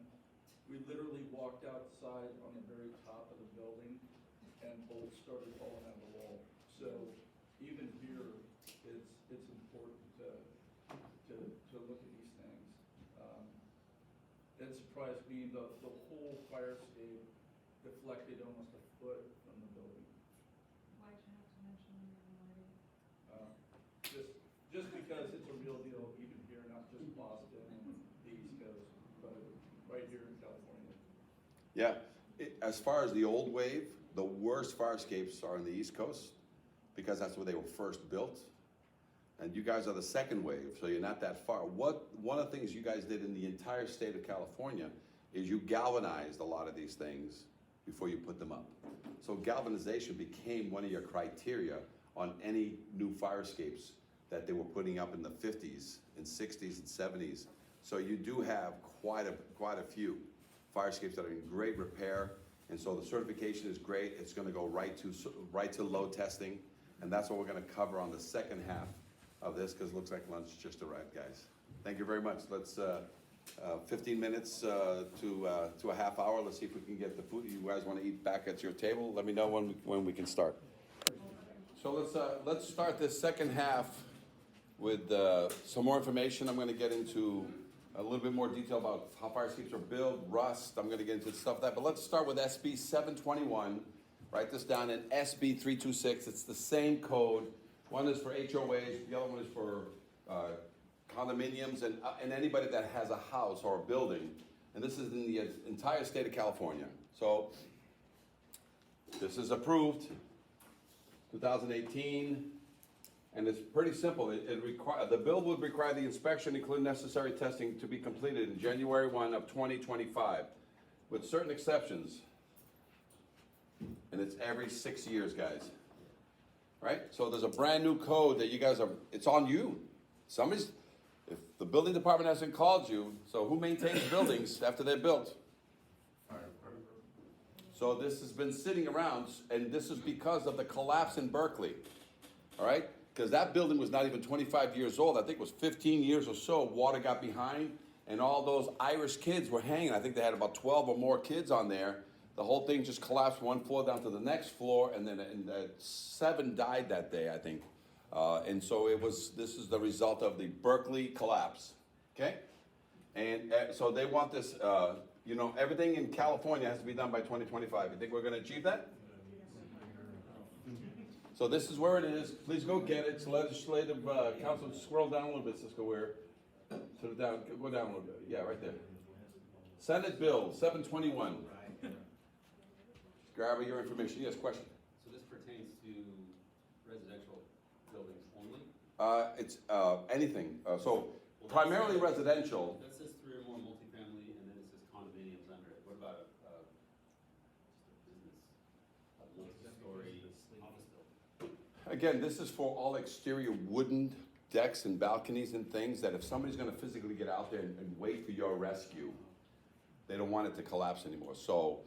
We literally walked outside on the very top of the building, and bolts started falling out of the wall. So even here, it's important to look at these things. It surprised me, the whole fire escape deflected almost a foot from the building. Why'd you have to mention the minority? Just because it's a real deal, even here, not just Boston and the East Coast, but right here in California. Yeah, as far as the old wave, the worst fire escapes are in the East Coast because that's where they were first built. And you guys are the second wave, so you're not that far. One of the things you guys did in the entire state of California is you galvanized a lot of these things before you put them up. So galvanization became one of your criteria on any new fire escapes that they were putting up in the 50s and 60s and 70s. So you do have quite a few fire escapes that are in great repair, and so the certification is great. It's going to go right to load testing, and that's what we're going to cover on the second half of this, because it looks like lunch just arrived, guys. Thank you very much. Let's 15 minutes to a half hour. Let's see if we can get the food you guys want to eat back at your table. Let me know when we can start. So let's start this second half with some more information. I'm going to get into a little bit more detail about how fire escapes are built, rust. I'm going to get into stuff like that. But let's start with SB 721. Write this down in SB 326. It's the same code. One is for HOAs. The other one is for condominiums and anybody that has a house or a building. And this is in the entire state of California. So this is approved 2018. And it's pretty simple. The bill would require the inspection, including necessary testing, to be completed in January 1 of 2025, with certain exceptions. And it's every 6 years, guys. Right? So there's a brand new code that you guys are, it's on you. If the building department hasn't called you, so who maintains buildings after they're built? So this has been sitting around, and this is because of the collapse in Berkeley. All right? Because that building was not even 25 years old. I think it was 15 years or so. Water got behind, and all those Irish kids were hanging. I think they had about 12 or more kids on there. The whole thing just collapsed one floor down to the next floor, and then 7 died that day, I think. And so this is the result of the Berkeley collapse, okay? And so they want this, everything in California has to be done by 2025. You think we're gonna achieve that? So this is where it is. Please go get it. It's legislative council. Scroll down a little bit, Cisco Ware. Go down a little bit. Yeah, right there. Senate Bill 721. Grab your information. Yes, question. So this pertains to residential buildings only? It's anything. So primarily residential. That says 3 or more multifamily, and then it says condominiums under it. What about a multi-story office building? Again, this is for all exterior wooden decks and balconies and things that if somebody's gonna physically get out there and wait for your rescue, they don't want it to collapse anymore. So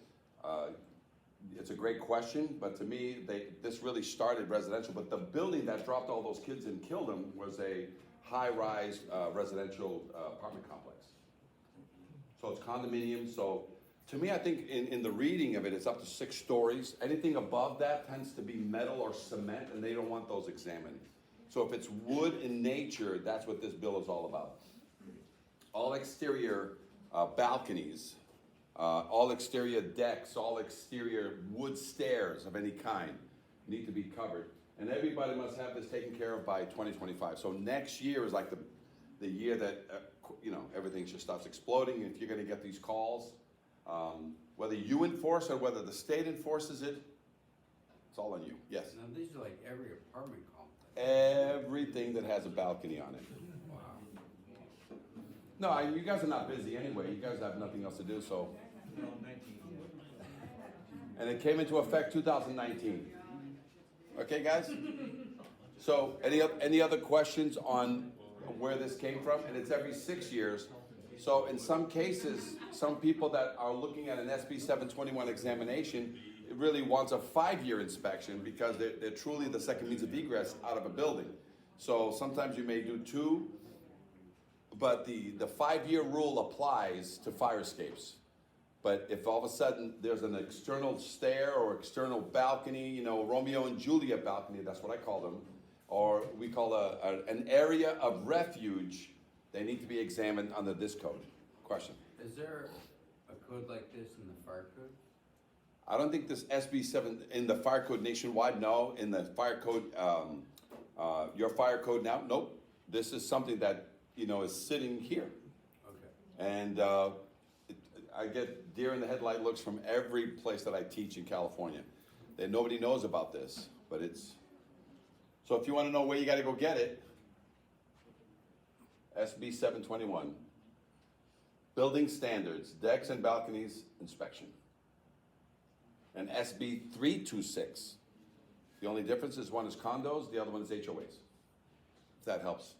it's a great question, but to me, this really started residential, but the building that dropped all those kids and killed them was a high-rise residential apartment complex. So it's condominiums, so to me, I think in the reading of it, it's up to 6 stories. Anything above that tends to be metal or cement, and they don't want those examined. So if it's wood in nature, that's what this bill is all about. All exterior balconies, all exterior decks, all exterior wood stairs of any kind need to be covered. And everybody must have this taken care of by 2025. So next year is like the year that, everything just starts exploding. If you're gonna get these calls, whether you enforce or whether the state enforces it, it's all on you. Yes? Now, these are like every apartment complex. Everything that has a balcony on it. Wow. No, you guys are not busy anyway. You guys have nothing else to do, so. And it came into effect 2019. Okay, guys? So, any other questions on where this came from? And it's every 6 years. So in some cases, some people that are looking at an SB 721 examination, it really wants a 5-year inspection because they're truly the second means of egress out of a building. So sometimes you may do 2, but the 5-year rule applies to fire escapes. But if all of a sudden there's an external stair or external balcony, Romeo and Juliet balcony, that's what I call them, or we call an area of refuge, they need to be examined under this code. Question? Is there a code like this in the fire code? I don't think this SB 7 in the fire code nationwide, no. In the fire code, your fire code now, nope. This is something that, is sitting here. Okay. And I get deer in the headlight looks from every place that I teach in California. That nobody knows about this, but it's, so if you want to know where you got to go get it, SB 721, building standards, decks and balconies inspection. And SB 326, the only difference is one is condos, the other one is HOAs. If that helps,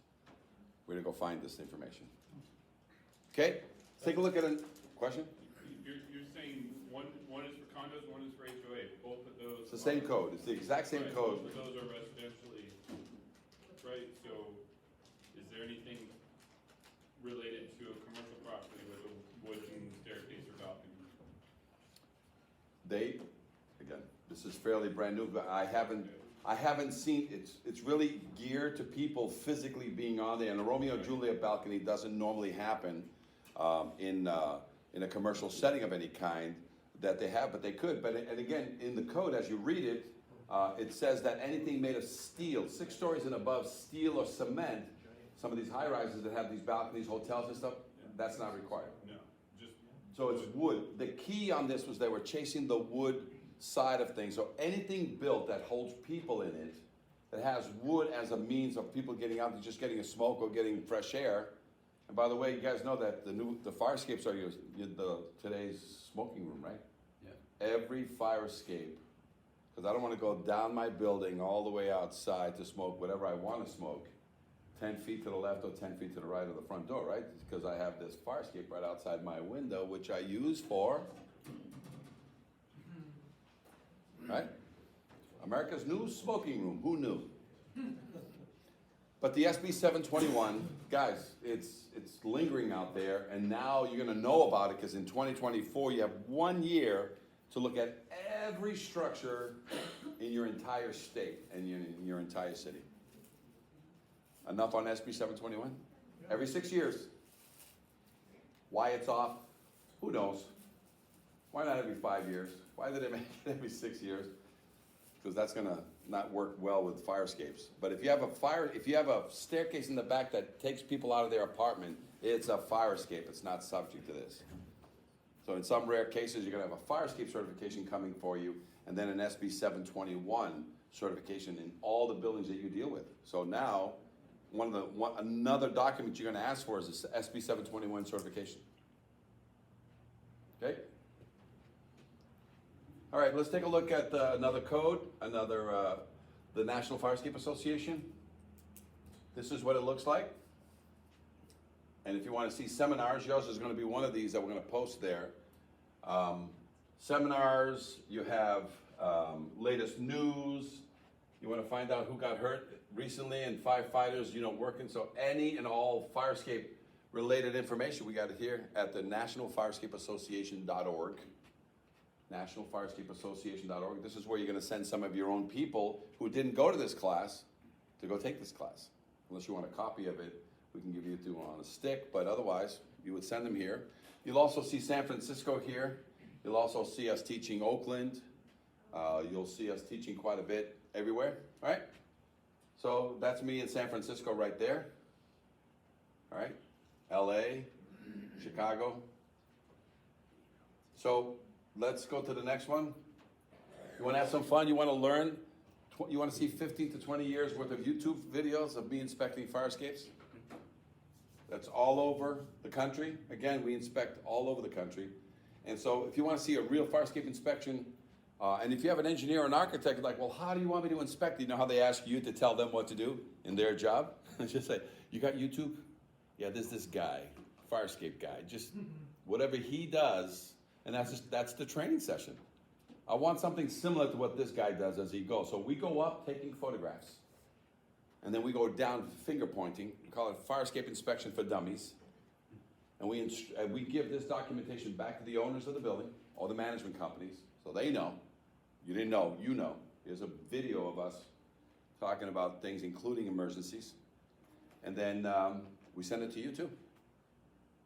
where to go find this information. Okay, let's take a look at a question. You're saying one is for condos, one is for HOA. Both of those. It's the same code. It's the exact same right, code. Both of those are residentially, right? So, is there anything related to a commercial property with a wooden staircase or balcony? Again, this is fairly brand new, but I haven't seen, it's really geared to people physically being on there. And a Romeo and Juliet balcony doesn't normally happen in a commercial setting of any kind that they have, but they could. And again, in the code, as you read it, it says that anything made of steel, 6 stories and above, steel or cement, some of these high rises that have these balconies, hotels and stuff, that's not required. No, just. So it's wood. The key on this was they were chasing the wood side of things. So anything built that holds people in it, that has wood as a means of people getting out and just getting a smoke or getting fresh air. And by the way, you guys know that the fire escapes are today's smoking room, right? Yeah. every fire escape, because I don't want to go down my building all the way outside to smoke whatever I want to smoke, 10 feet to the left or 10 feet to the right of the front door, right? Because I have this fire escape right outside my window, which I use for, right? America's new smoking room, who knew? But the SB 721, guys, it's lingering out there, and now you're gonna know about it, because in 2024, you have 1 year to look at every structure in your entire state and in your entire city. Enough on SB 721? Every 6 years. Why it's off? Who knows? Why not every 5 years? Why did they make it every 6 years? Because that's gonna not work well with fire escapes. But if you have a staircase in the back that takes people out of their apartment, it's a fire escape. It's not subject to this. So in some rare cases, you're gonna have a fire escape certification coming for you, and then an SB 721 certification in all the buildings that you deal with. So now, another document you're gonna ask for is this SB 721 certification. Okay? All right, let's take a look at another code, the National Fire Escape Association. This is what it looks like. And if you want to see seminars, yours is going to be one of these that we're going to post there. Seminars, you have latest news. You want to find out who got hurt recently and firefighters, working. So any and all fire escape related information, we got it here at the nationalfireescapeassociation.org. nationalfireescapeassociation.org. This is where you're going to send some of your own people who didn't go to this class to go take this class. Unless you want a copy of it, we can give you two on a stick, but otherwise, you would send them here. You'll also see San Francisco here. You'll also see us teaching Oakland. You'll see us teaching quite a bit everywhere, all right? So that's me in San Francisco right there, all right? LA, Chicago. So let's go to the next one. You want to have some fun? You want to learn? You want to see 15 to 20 years worth of YouTube videos of me inspecting fire escapes? That's all over the country. Again, we inspect all over the country. And so if you want to see a real fire escape inspection, and if you have an engineer or an architect, like, well, how do you want me to inspect? You know how they ask you to tell them what to do in their job? Just say, you got YouTube? Yeah, there's this guy, fire escape guy. Just whatever he does, and that's the training session. I want something similar to what this guy does as he goes. So we go up taking photographs, and then we go down finger pointing. We call it fire escape inspection for dummies. And we give this documentation back to the owners of the building, or the management companies, so they know. You didn't know, you know. Here's a video of us talking about things, including emergencies. And then we send it to you too.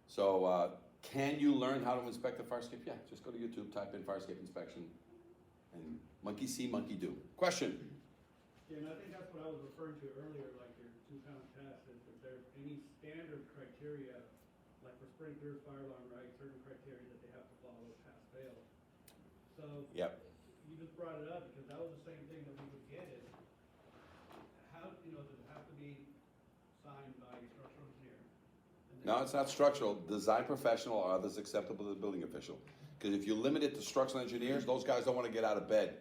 So can you learn how to inspect a fire escape? Yeah, just go to YouTube, type in fire escape inspection, and monkey see, monkey do. Question? Yeah, and I think that's what I was referring to earlier, like your 2-pound test, is if there's any standard criteria, like for sprinklers, fire alarm, right, certain criteria that they have to follow, pass, fail. So, Yep. you just brought it up, because that was the same thing that we would get is, how, does it have to be signed by a structural engineer? No, it's not structural. Design professional or others acceptable to the building official. Because if you limit it to structural engineers, those guys don't want to get out of bed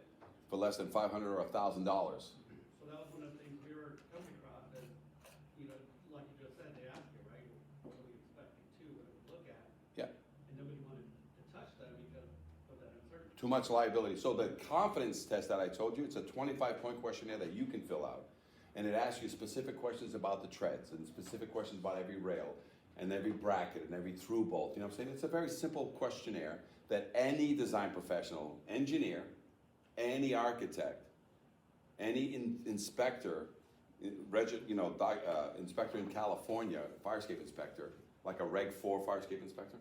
for less than $500 or $1,000. So that was one of the things we were coming across that, like you just said, they ask you, right, what are we expecting to look at? Yeah. And nobody wanted to touch them because of that uncertainty. Too much liability. So the confidence test that I told you, it's a 25-point questionnaire that you can fill out. And it asks you specific questions about the treads and specific questions about every rail and every bracket and every through bolt. You know what I'm saying? It's a very simple questionnaire that any design professional, engineer, any architect, any inspector, inspector in California, fire escape inspector, like a Reg 4 fire escape inspector,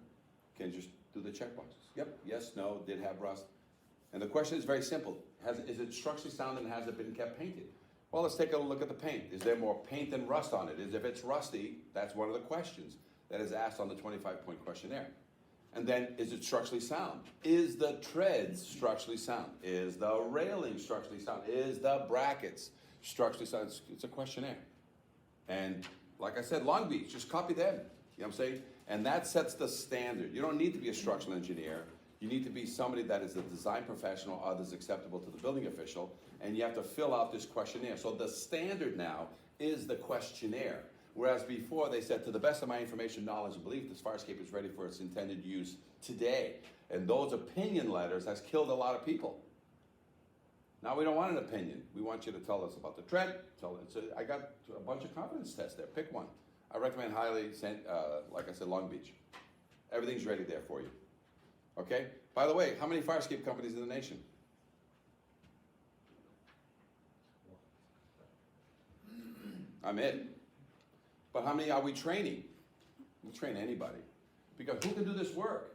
can just do the checkboxes. Yep, yes, no, did have rust. And the question is very simple. Is it structurally sound and has it been kept painted? Well, let's take a look at the paint. Is there more paint than rust on it? If it's rusty, that's one of the questions that is asked on the 25-point questionnaire. And then, is it structurally sound? Is the treads structurally sound? Is the railing structurally sound? Is the brackets structurally sound? It's a questionnaire. And like I said, Long Beach, just copy them. You know what I'm saying? And that sets the standard. You don't need to be a structural engineer. You need to be somebody that is a design professional, others acceptable to the building official, and you have to fill out this questionnaire. So the standard now is the questionnaire. Whereas before they said, to the best of my information, knowledge, and belief, this fire escape is ready for its intended use today. And those opinion letters has killed a lot of people. Now we don't want an opinion. We want you to tell us about the tread. So I got a bunch of confidence tests there. Pick one. I recommend highly, like I said, Long Beach. Everything's ready there for you. Okay? By the way, how many fire escape companies in the nation? I'm it. But how many are we training? We train anybody. Because who can do this work?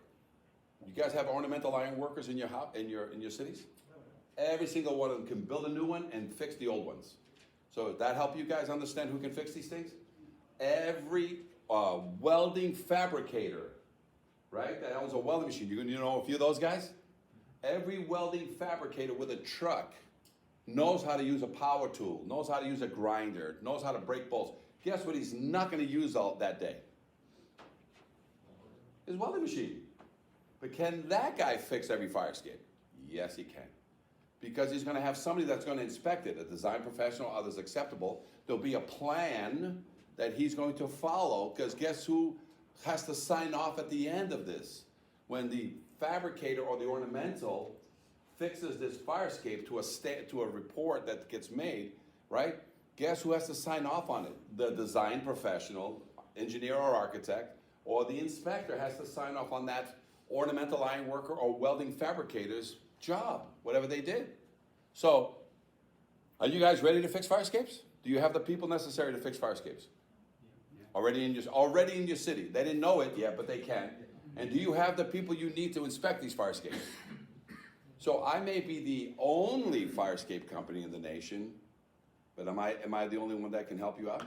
You guys have ornamental iron workers in your house, in your cities? Every single one of them can build a new one and fix the old ones. So does that help you guys understand who can fix these things? Every welding fabricator, right, that owns a welding machine, you know a few of those guys? Every welding fabricator with a truck knows how to use a power tool, knows how to use a grinder, knows how to break bolts. Guess what he's not going to use all that day? His welding machine. But can that guy fix every fire escape? Yes, he can. Because he's going to have somebody that's going to inspect it, a design professional, others acceptable. There'll be a plan that he's going to follow, because guess who has to sign off at the end of this? When the fabricator or the ornamental fixes this fire escape to a report that gets made, right? Guess who has to sign off on it? The design professional, engineer or architect, or the inspector has to sign off on that ornamental iron worker or welding fabricator's job, whatever they did. So, are you guys ready to fix fire escapes? Do you have the people necessary to fix fire escapes? Already in your city. They didn't know it yet, but they can. And do you have the people you need to inspect these fire escapes? So I may be the only fire escape company in the nation, but am I the only one that can help you out?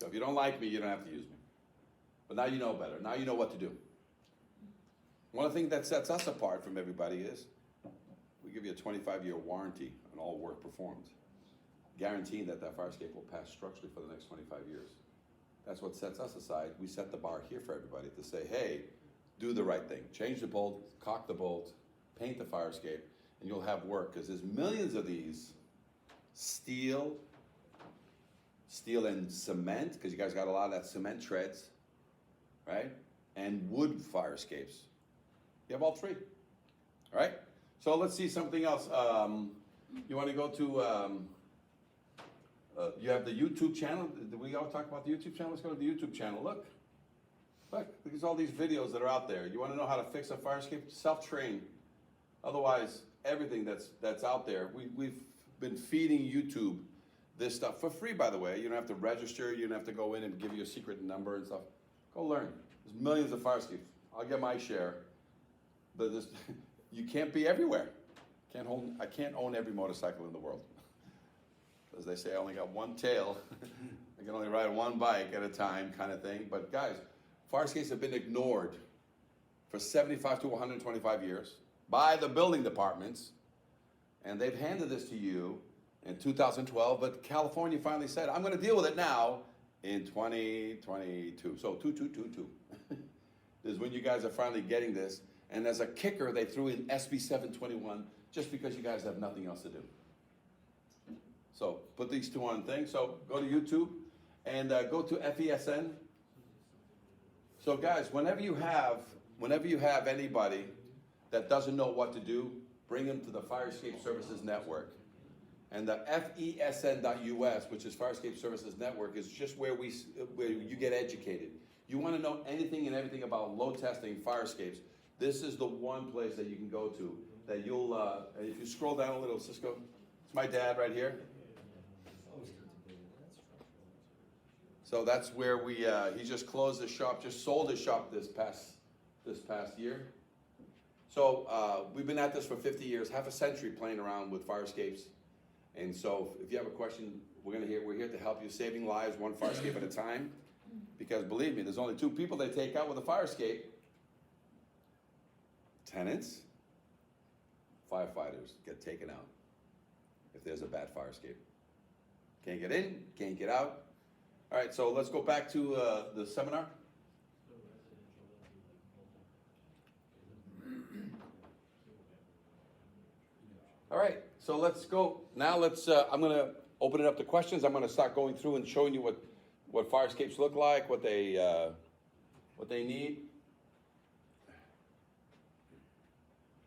So if you don't like me, you don't have to use me. But now you know better. Now you know what to do. One of the things that sets us apart from everybody is we give you a 25-year warranty on all work performed, guaranteeing that fire escape will pass structurally for the next 25 years. That's what sets us aside. We set the bar here for everybody to say, hey, do the right thing. Change the bolt, caulk the bolt, paint the fire escape, and you'll have work, because there's millions of these steel and cement, because you guys got a lot of that cement treads, right? And wood fire escapes. You have all three, all right? So let's see something else. You want to go to, you have the YouTube channel. Did we all talk about the YouTube channel? Let's go to the YouTube channel. Look, there's all these videos that are out there. You want to know how to fix a fire escape? Self-train. Otherwise, everything that's out there, we've been feeding YouTube this stuff for free, by the way. You don't have to register. You don't have to go in and give you a secret number and stuff. Go learn. There's millions of fire escapes. I'll get my share. But you can't be everywhere. I can't own every motorcycle in the world. As they say, I only got one tail. I can only ride one bike at a time, kind of thing. But guys, fire escapes have been ignored for 75 to 125 years by the building departments, and they've handed this to you in 2012, but California finally said, I'm going to deal with it now in 2022. So 2222 is when you guys are finally getting this. And as a kicker, they threw in SB 721 just because you guys have nothing else to do. So put these two on things. So go to YouTube and go to FESN. So guys, whenever you have anybody that doesn't know what to do, bring them to the Fire Escape Services Network. And the FESN.US, which is Fire Escape Services Network, is just where you get educated. You want to know anything and everything about load testing, fire escapes, this is the one place that you can go to that you'll, if you scroll down a little, Cisco, it's my dad right here. So that's where he just closed his shop, just sold his shop this past year. So we've been at this for 50 years, half a century playing around with fire escapes. And so if you have a question, we're here to help you, saving lives one fire escape at a time. Because believe me, there's only two people they take out with a fire escape. Tenants, firefighters get taken out if there's a bad fire escape. Can't get in, can't get out. All right, so let's go back to the seminar. All right, so let's go. Now let's, I'm gonna open it up to questions. I'm gonna start going through and showing you what fire escapes look like, what they need.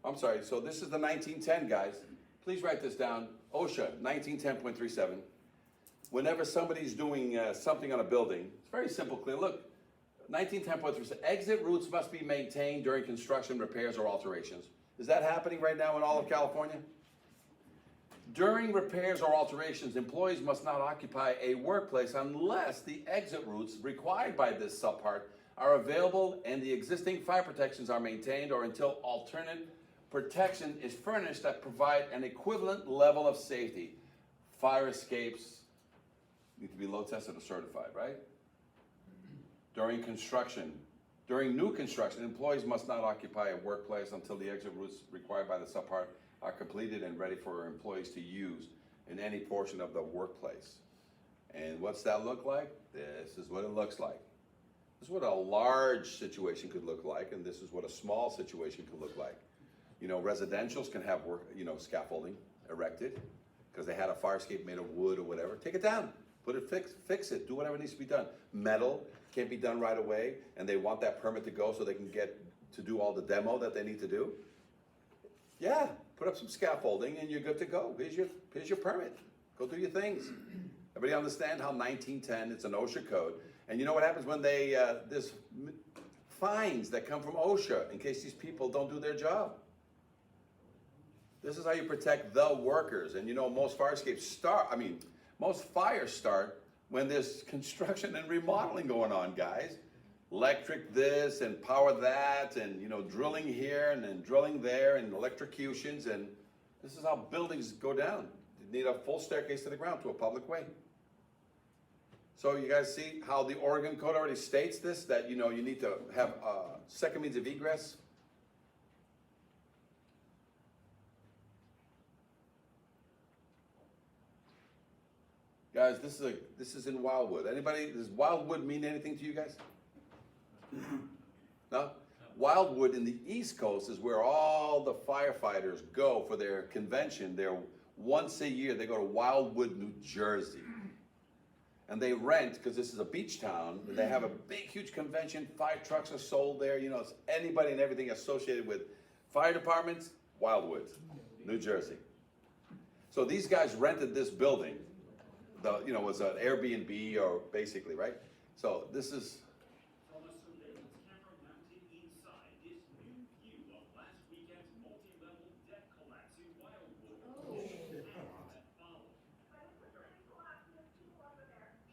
I'm sorry, so this is the 1910, guys. Please write this down. OSHA, 1910.37. Whenever somebody's doing something on a building, it's very simple, clear. Look, 1910.37, exit routes must be maintained during construction, repairs, or alterations. Is that happening right now in all of California? During repairs or alterations, employees must not occupy a workplace unless the exit routes required by this subpart are available and the existing fire protections are maintained, or until alternate protection is furnished that provide an equivalent level of safety. Fire escapes need to be load tested or certified, right? During construction, during new construction, employees must not occupy a workplace until the exit routes required by the subpart are completed and ready for employees to use in any portion of the workplace. And what's that look like? This is what it looks like. This is what a large situation could look like, and this is what a small situation could look like. You know, residentials can have work, you know, scaffolding erected because they had a fire escape made of wood or whatever. Take it down, put it, fix it, do whatever needs to be done. Metal can't be done right away, and they want that permit to go so they can get to do all the demo that they need to do. Yeah, put up some scaffolding and you're good to go. Here's your permit. Go do your things. Everybody understand how 1910, it's an OSHA code. And you know what happens when they, there's fines that come from OSHA in case these people don't do their job. This is how you protect the workers. And you know, most fire escapes start, most fires start when there's construction and remodeling going on, guys. Electric this and power that, and you know, drilling here and then drilling there and electrocutions, and this is how buildings go down. You need a full staircase to the ground to a public way. So you guys see how the Oregon Code already states this, that you know, you need to have a second means of egress. Guys, this is in Wildwood. Anybody, does Wildwood mean anything to you guys? No? Wildwood in the East Coast is where all the firefighters go for their convention. They're once a year, they go to Wildwood, New Jersey. And they rent, because this is a beach town, they have a big, huge convention. Fire trucks are sold there. You know, it's anybody and everything associated with fire departments, Wildwood, New Jersey. So these guys rented this building. You know, was an Airbnb or basically, right? So this is. From a surveillance camera mounted inside this new view of last weekend's multi-level deck collapse in Wildwood. That followed.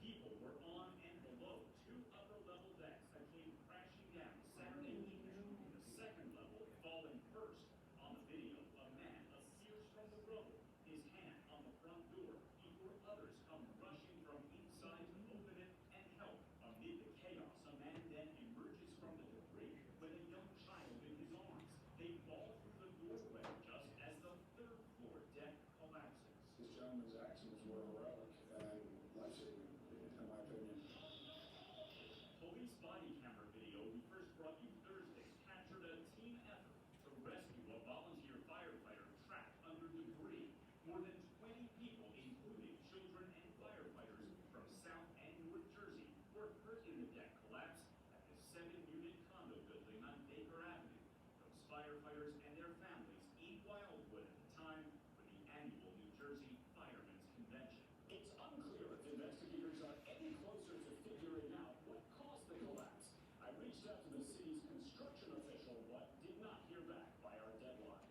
People were on and below two upper-level decks that came crashing down Saturday evening. The second level falling first. On the video, a man appears from the rubble, his hand on the front door, before others come rushing from inside to open it and help. Amid the chaos, a man then emerges from the debris with a young child in his arms. They fall through the doorway just as the third floor deck collapses. This gentleman's actions were heroic and life-saving, in my opinion. Police body camera video we first brought you Thursday captured a team effort to rescue a volunteer firefighter trapped under debris. More than 20 people, including children and firefighters from South and North Jersey, were hurt in the deck collapse at the 7-unit condo building on Baker Avenue. Those firefighters and their families in Wildwood at the time for the annual New Jersey Firemen's Convention. It's unclear if investigators are any closer to figuring out what caused the collapse. I reached out to the city's construction official, but did not hear back by our deadline.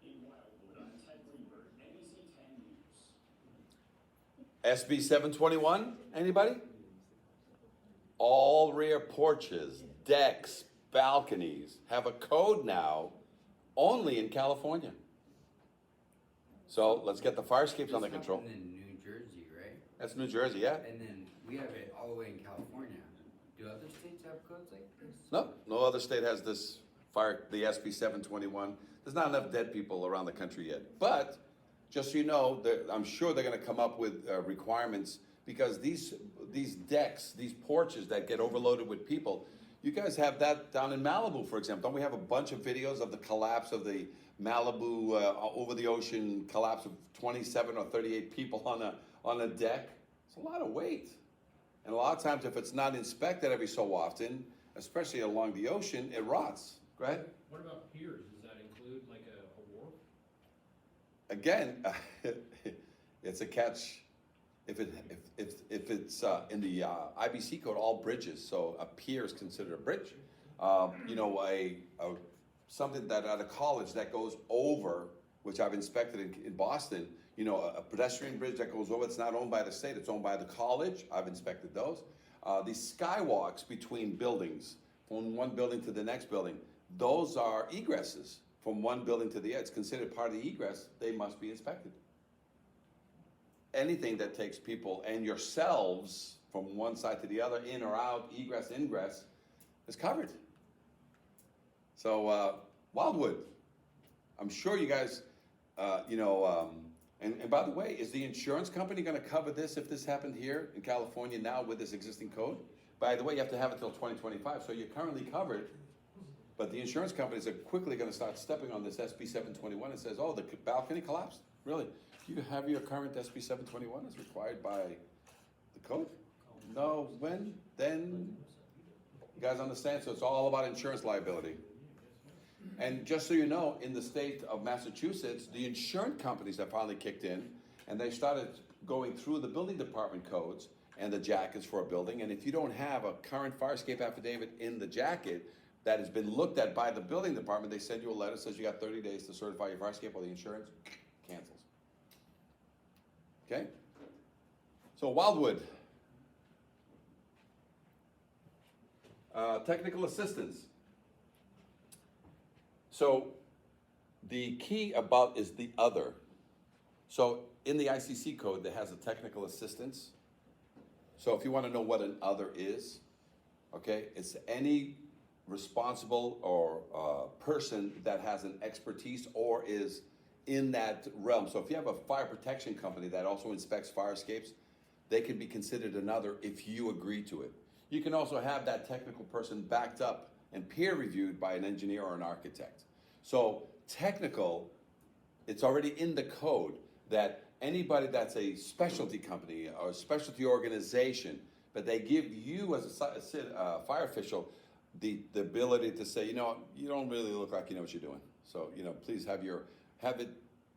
In Wildwood, I'm Ted Greenberg, NBC 10 News. SB 721, anybody? All rear porches, decks, balconies have a code now only in California. So let's get the fire escapes under control. This happened in New Jersey, right? That's New Jersey, yeah? And then we have it all the way in California. Do other states have codes like this? No, no other state has this the SB 721. There's not enough dead people around the country yet. But just so you know, I'm sure they're gonna come up with requirements, because these decks, these porches that get overloaded with people, You guys have that down in Malibu, for example. Don't we have a bunch of videos of the collapse of the Malibu over the ocean collapse of 27 or 38 people on a deck? It's a lot of weight. And a lot of times, if it's not inspected every so often, especially along the ocean, it rots. Go ahead. What about piers? Does that include like a wharf? Again, it's a catch. If it's in the IBC code, all bridges, so a pier is considered a bridge. You know, something that at a college that goes over, which I've inspected in Boston, you know, a pedestrian bridge that goes over, it's not owned by the state, it's owned by the college. I've inspected those. These skywalks between buildings, from one building to the next building, those are egresses from one building to the other. It's considered part of the egress, they must be inspected. Anything that takes people and yourselves from one side to the other, in or out, egress, ingress, is covered. So, Wildwood, I'm sure you guys, you know, and by the way, is the insurance company gonna cover this if this happened here in California now with this existing code? By the way, you have to have it till 2025, so you're currently covered, but the insurance companies are quickly gonna start stepping on this SB 721 and says, oh, the balcony collapsed? Really? You have your current SB 721 as required by the code? No, when? Then? You guys understand? So it's all about insurance liability. And just so you know, in the state of Massachusetts, the insurance companies have finally kicked in, and they started going through the building department codes and the jackets for a building. And if you don't have a current fire escape affidavit in the jacket that has been looked at by the building department, they send you a letter that says you got 30 days to certify your fire escape, or the insurance cancels. Okay? So Wildwood. Technical assistance. So the key about is the other. So in the ICC code, there has a technical assistance. So if you want to know what an other is, okay, it's any responsible or person that has an expertise or is in that realm. So if you have a fire protection company that also inspects fire escapes, they can be considered another if you agree to it. You can also have that technical person backed up and peer reviewed by an engineer or an architect. So technical, it's already in the code that anybody that's a specialty company or a specialty organization, but they give you as a fire official the ability to say, you know, you don't really look like you know what you're doing. So, you know, please have it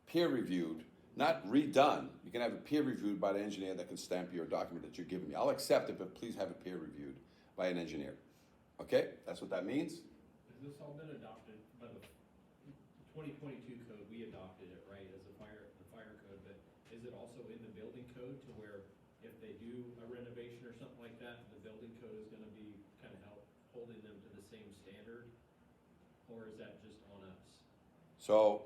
peer reviewed, not redone. You can have it peer reviewed by the engineer that can stamp your document that you're giving me. I'll accept it, but please have it peer reviewed by an engineer. Okay, that's what that means. Has this all been adopted by the 2022 code? We adopted it, right, as the fire code, but is it also in the building code to where if they do a renovation or something like that, the building code is gonna be kind of holding them to the same standard? Or is that just on us? So,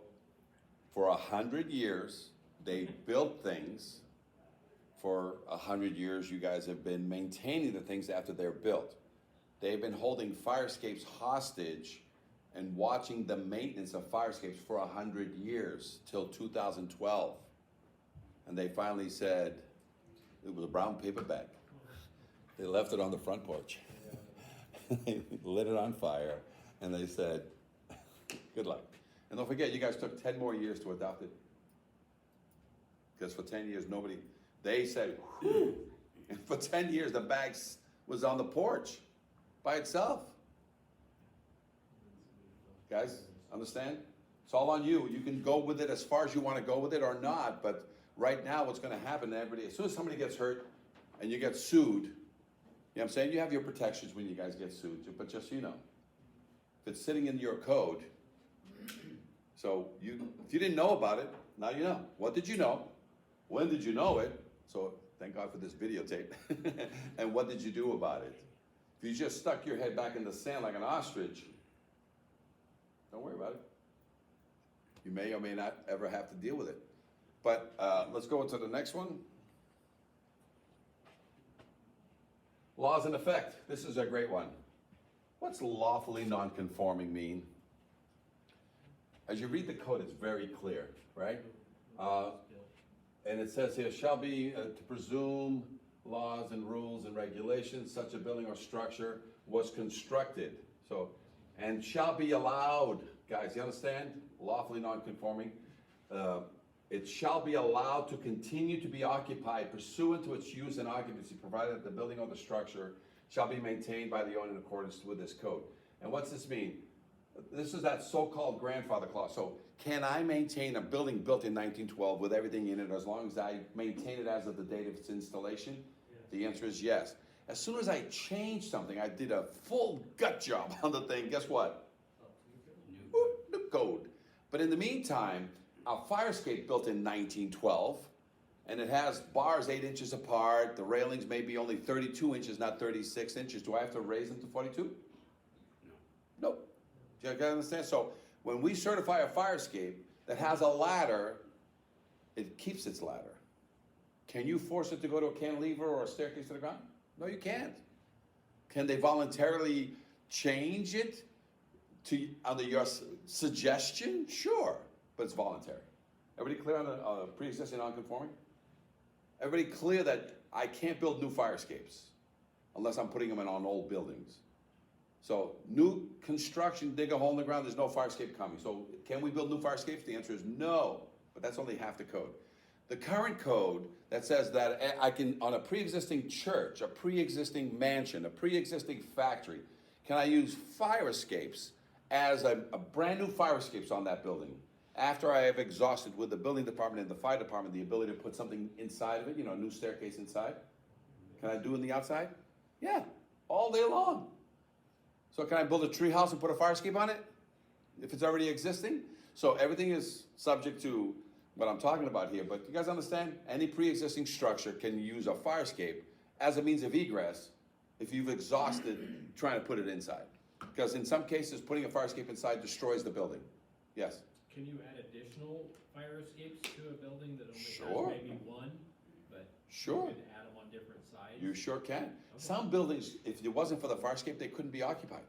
for 100 years, they built things. For 100 years, you guys have been maintaining the things after they're built. They've been holding fire escapes hostage and watching the maintenance of fire escapes for 100 years, till 2012. And they finally said, it was a brown paper bag. They left it on the front porch. They lit it on fire, and they said, good luck. And don't forget, you guys took 10 more years to adopt it. Because for 10 years, they said, whew. And for 10 years, the bag was on the porch by itself. Guys, understand? It's all on you. You can go with it as far as you want to go with it or not, but right now what's going to happen, everybody, as soon as somebody gets hurt and you get sued, you know what I'm saying? You have your protections when you guys get sued, but just so you know, if it's sitting in your code, so if you didn't know about it, now you know. What did you know? When did you know it? So thank God for this videotape. And what did you do about it? If you just stuck your head back in the sand like an ostrich, don't worry about it. You may or may not ever have to deal with it. But let's go into the next one. Laws in effect. This is a great one. What's lawfully non-conforming mean? As you read the code, it's very clear, right? And it says here, shall be to presume laws and rules and regulations, such a building or structure was constructed. So, and shall be allowed, guys, you understand? Lawfully non-conforming. It shall be allowed to continue to be occupied pursuant to its use and occupancy, provided that the building or the structure shall be maintained by the owner in accordance with this code. And what's this mean? This is that so-called grandfather clause. So can I maintain a building built in 1912 with everything in it as long as I maintain it as of the date of its installation? Yes. The answer is yes. As soon as I change something, I did a full gut job on the thing, guess what? New code. But in the meantime, a fire escape built in 1912, and it has bars 8 inches apart, the railings may be only 32 inches, not 36 inches. Do I have to raise them to 42? No. Nope. Do you guys understand? So when we certify a fire escape that has a ladder, it keeps its ladder. Can you force it to go to a cantilever or a staircase to the ground? No, you can't. Can they voluntarily change it to under your suggestion? Sure, but it's voluntary. Everybody clear on the pre-existing non-conforming? Everybody clear that I can't build new fire escapes unless I'm putting them in on old buildings. So new construction, dig a hole in the ground, there's no fire escape coming. So can we build new fire escapes? The answer is no, but that's only half the code. The current code that says that I can, on a pre-existing church, a pre-existing mansion, a pre-existing factory, can I use fire escapes as a brand new fire escapes on that building after I have exhausted with the building department and the fire department the ability to put something inside of it, you know, a new staircase inside? Can I do it on the outside? Yeah, all day long. So can I build a tree house and put a fire escape on it if it's already existing? So everything is subject to what I'm talking about here, but you guys understand? Any pre-existing structure can use a fire escape as a means of egress if you've exhausted trying to put it inside. Because in some cases, putting a fire escape inside destroys the building. Yes? Can you add additional fire escapes to a building that only Sure. has maybe one, but Sure. you could add them on different sides? You sure can. Okay. Some buildings, if it wasn't for the fire escape, they couldn't be occupied.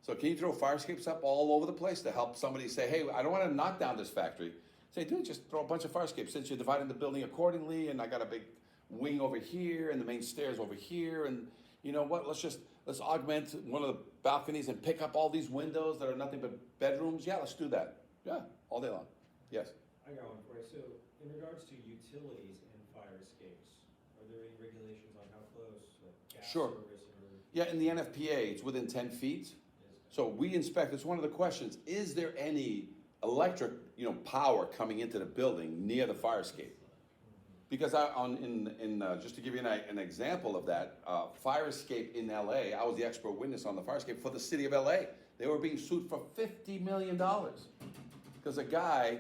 So can you throw fire escapes up all over the place to help somebody say, hey, I don't want to knock down this factory. Say, dude, just throw a bunch of fire escapes since you're dividing the building accordingly, and I got a big wing over here and the main stairs over here, and you know what, let's augment one of the balconies and pick up all these windows that are nothing but bedrooms. Yeah, let's do that. Yeah, all day long. Yes? I got one for you. So in regards to utilities and fire escapes, are there any regulations on how close, like gas Sure. service or? Yeah, in the NFPA, it's within 10 feet. So we inspect, it's one of the questions, is there any electric, power coming into the building near the fire escape? Because just to give you an example of that, fire escape in LA, I was the expert witness on the fire escape for the city of LA. They were being sued for $50 million because a guy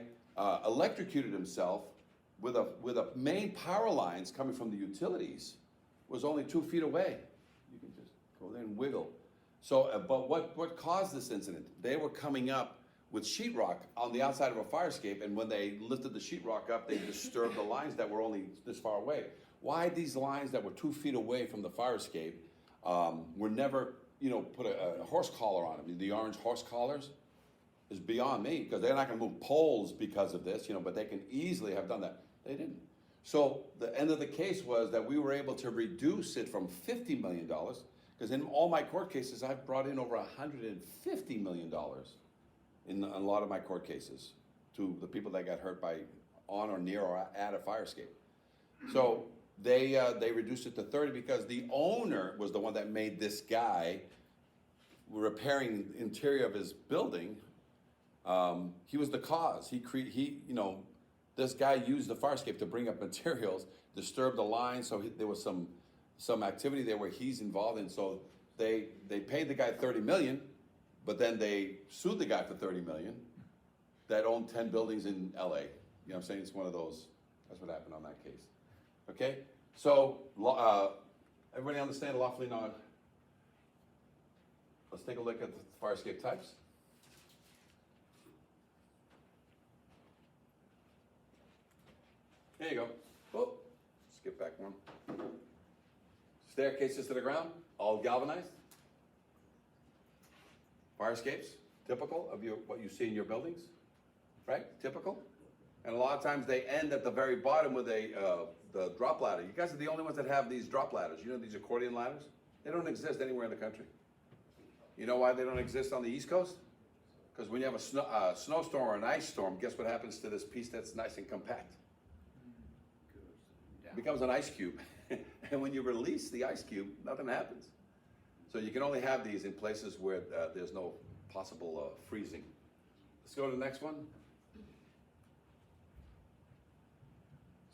electrocuted himself with a main power lines coming from the utilities was only 2 feet away. You can just go there and wiggle. So, but what caused this incident? They were coming up with sheetrock on the outside of a fire escape, and when they lifted the sheetrock up, they disturbed the lines that were only this far away. Why these lines that were 2 feet away from the fire escape were never, put a horse collar on them? The orange horse collars is beyond me, because they're not going to move poles because of this, but they can easily have done that. They didn't. So the end of the case was that we were able to reduce it from $50 million, because in all my court cases, I've brought in over $150 million in a lot of my court cases to the people that got hurt on or near or at a fire escape. So they reduced it to 30 because the owner was the one that made this guy repairing the interior of his building. He was the cause. This guy used the fire escape to bring up materials, disturb the line. So there was some activity there where he's involved in. So they paid the guy $30 million. But then they sued the guy for $30 million that owned 10 buildings in LA. You know what I'm saying? It's one of those. That's what happened on that case. Okay? So, everybody understand lawfully non? Let's take a look at the fire escape types. There you go. Oh, skip back one. Staircases to the ground, all galvanized. Fire escapes, typical of what you see in your buildings, right? Typical. And a lot of times they end at the very bottom with the drop ladder. You guys are the only ones that have these drop ladders. You know these accordion ladders? They don't exist anywhere in the country. You know why they don't exist on the East Coast? Because when you have a snowstorm or an ice storm, guess what happens to this piece that's nice and compact? It becomes an ice cube. And when you release the ice cube, nothing happens. So you can only have these in places where there's no possible freezing. Let's go to the next one.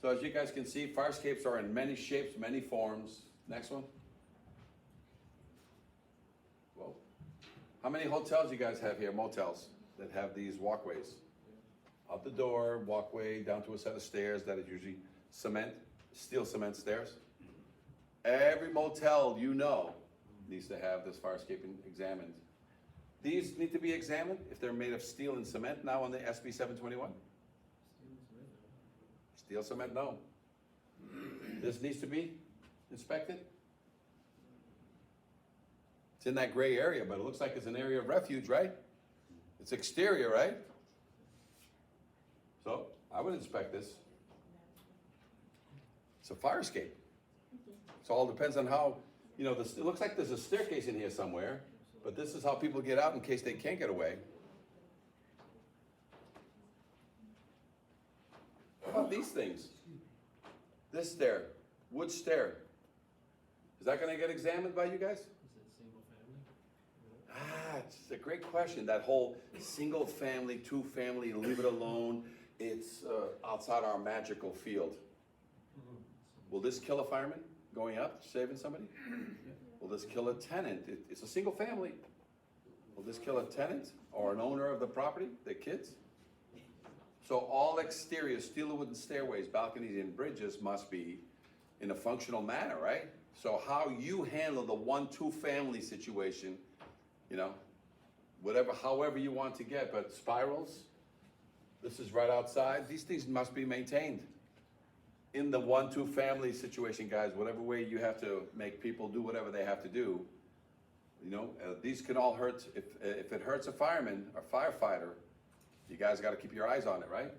So as you guys can see, fire escapes are in many shapes, many forms. Next one. Whoa. How many hotels you guys have here, motels, that have these walkways? Out the door, walkway, down to a set of stairs that is usually cement, steel cement stairs. Every motel you know needs to have this fire escaping examined. These need to be examined if they're made of steel and cement now on the SB 721? Steel cement, no. This needs to be inspected. It's in that gray area, but it looks like it's an area of refuge, right? It's exterior, right? So I would inspect this. It's a fire escape. So it all depends on how, you know, it looks like there's a staircase in here somewhere, but this is how people get out in case they can't get away. How about these things? This stair, wood stair. Is that gonna get examined by you guys? Is it single family? It's a great question. That whole single family, two family, leave it alone. It's outside our magical field. Will this kill a fireman going up, saving somebody? Will this kill a tenant? It's a single family. Will this kill a tenant or an owner of the property, their kids? So all exterior steel and wooden stairways, balconies, and bridges must be in a functional manner, right? So how you handle the 1-2 family situation, you know, whatever, however you want to get, but spirals, this is right outside. These things must be maintained. In the 1-2 family situation, guys, whatever way you have to make people do whatever they have to do, you know, these can all hurt. If it hurts a fireman or firefighter, you guys got to keep your eyes on it, right?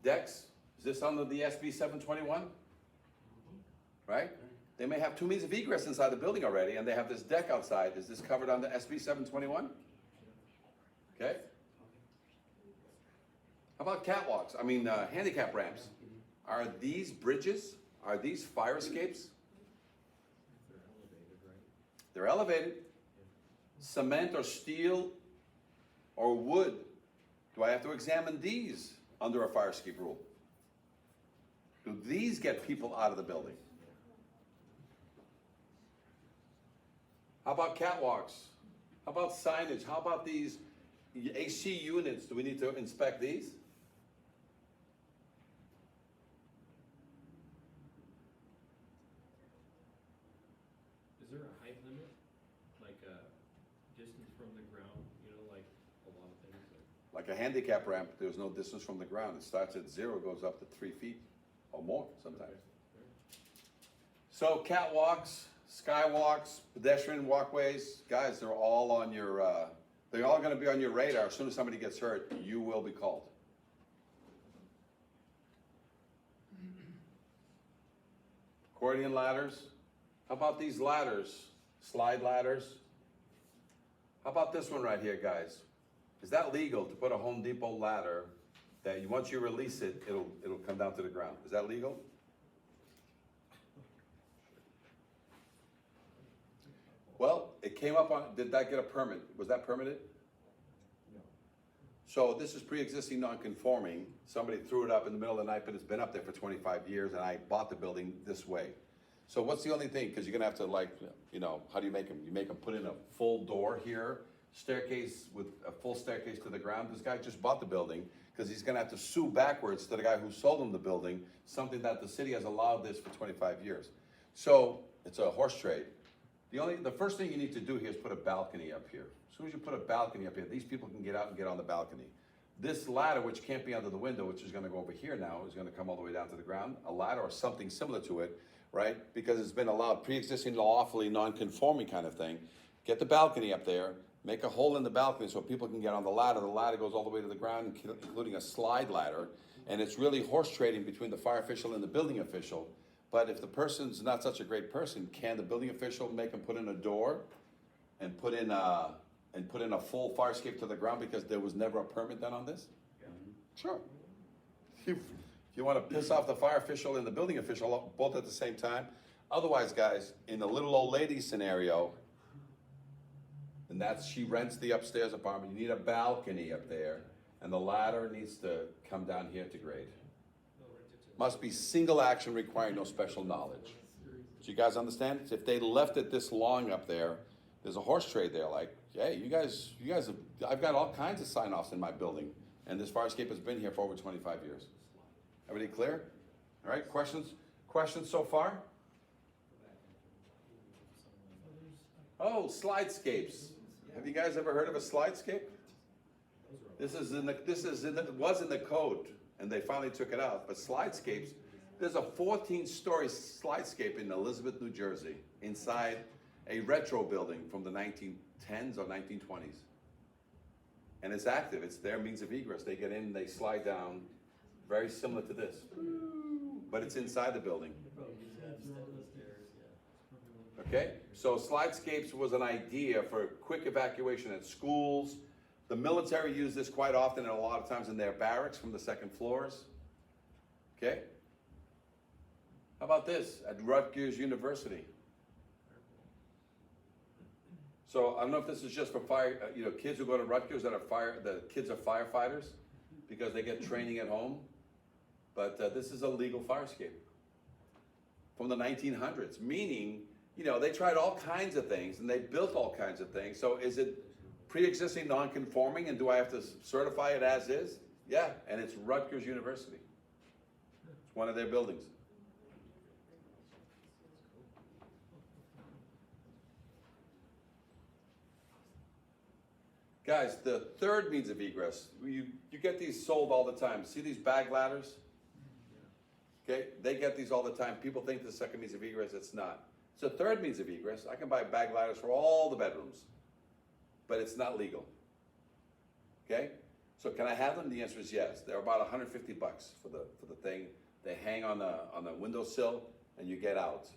Decks, is this under the SB 721? Right? They may have 2 means of egress inside the building already, and they have this deck outside. Is this covered under SB 721? Okay. How about catwalks? I mean, handicap ramps. Are these bridges? Are these fire escapes? They're elevated, right? They're elevated. Cement or steel or wood. Do I have to examine these under a fire escape rule? Do these get people out of the building? How about catwalks? How about signage? How about these AC units? Do we need to inspect these? Is there a height limit? Like a distance from the ground, you know, like a lot of things? Like a handicap ramp, there's no distance from the ground. It starts at 0, goes up to 3 feet or more sometimes. So catwalks, skywalks, pedestrian walkways, guys, they're all on your, they're all gonna be on your radar. As soon as somebody gets hurt, you will be called. Accordion ladders. How about these ladders? Slide ladders. How about this one right here, guys? Is that legal to put a Home Depot ladder that once you release it, it'll come down to the ground? Is that legal? Well, it came up on, did that get a permit? Was that permitted? No. So this is pre-existing non-conforming. Somebody threw it up in the middle of the night, but it's been up there for 25 years, and I bought the building this way. So what's the only thing? Because you're gonna have to, like, you know, how do you make them? You make them put in a full door here, staircase with a full staircase to the ground. This guy just bought the building because he's gonna have to sue backwards to the guy who sold him the building, something that the city has allowed this for 25 years. So it's a horse trade. The first thing you need to do here is put a balcony up here. As soon as you put a balcony up here, these people can get out and get on the balcony. This ladder, which can't be under the window, which is gonna go over here now, is gonna come all the way down to the ground. A ladder or something similar to it, right? Because it's been allowed, pre-existing lawfully non-conforming kind of thing. Get the balcony up there, make a hole in the balcony so people can get on the ladder. The ladder goes all the way to the ground, including a slide ladder. And it's really horse trading between the fire official and the building official But if the person's not such a great person, can the building official make them put in a door and put in a full fire escape to the ground because there was never a permit done on this? Sure. If you want to piss off the fire official and the building official both at the same time. Otherwise, guys, in the little old lady scenario, and she rents the upstairs apartment, you need a balcony up there, and the ladder needs to come down here to grade. Must be single action requiring no special knowledge. Do you guys understand? If they left it this long up there, there's a horse trade there, like, hey, you guys, I've got all kinds of sign-offs in my building, and this fire escape has been here for over 25 years. Everybody clear? All right, questions so far? Oh, slidescapes. Have you guys ever heard of a slidescape? This was in the code, and they finally took it out. But slidescapes, there's a 14-story slidescape in Elizabeth, New Jersey, inside a retro building from the 1910s or 1920s. And it's active. It's their means of egress. They get in, they slide down, very similar to this. But it's inside the building. Okay, so slidescapes was an idea for quick evacuation at schools. The military used this quite often and a lot of times in their barracks from the second floors. Okay? How about this at Rutgers University? So I don't know if this is just for kids who go to Rutgers that are the kids are firefighters because they get training at home. But this is a legal fire escape from the 1900s, meaning, they tried all kinds of things and they built all kinds of things. So is it pre-existing non-conforming and do I have to certify it as is? Yeah, and it's Rutgers University. It's one of their buildings. Guys, the third means of egress, you get these sold all the time. See these bag ladders? Okay, they get these all the time. People think the second means of egress, it's not. It's a third means of egress. I can buy bag ladders for all the bedrooms, but it's not legal. Okay, so can I have them? The answer is yes. They're about $150 for the thing. They hang on the windowsill and you get out.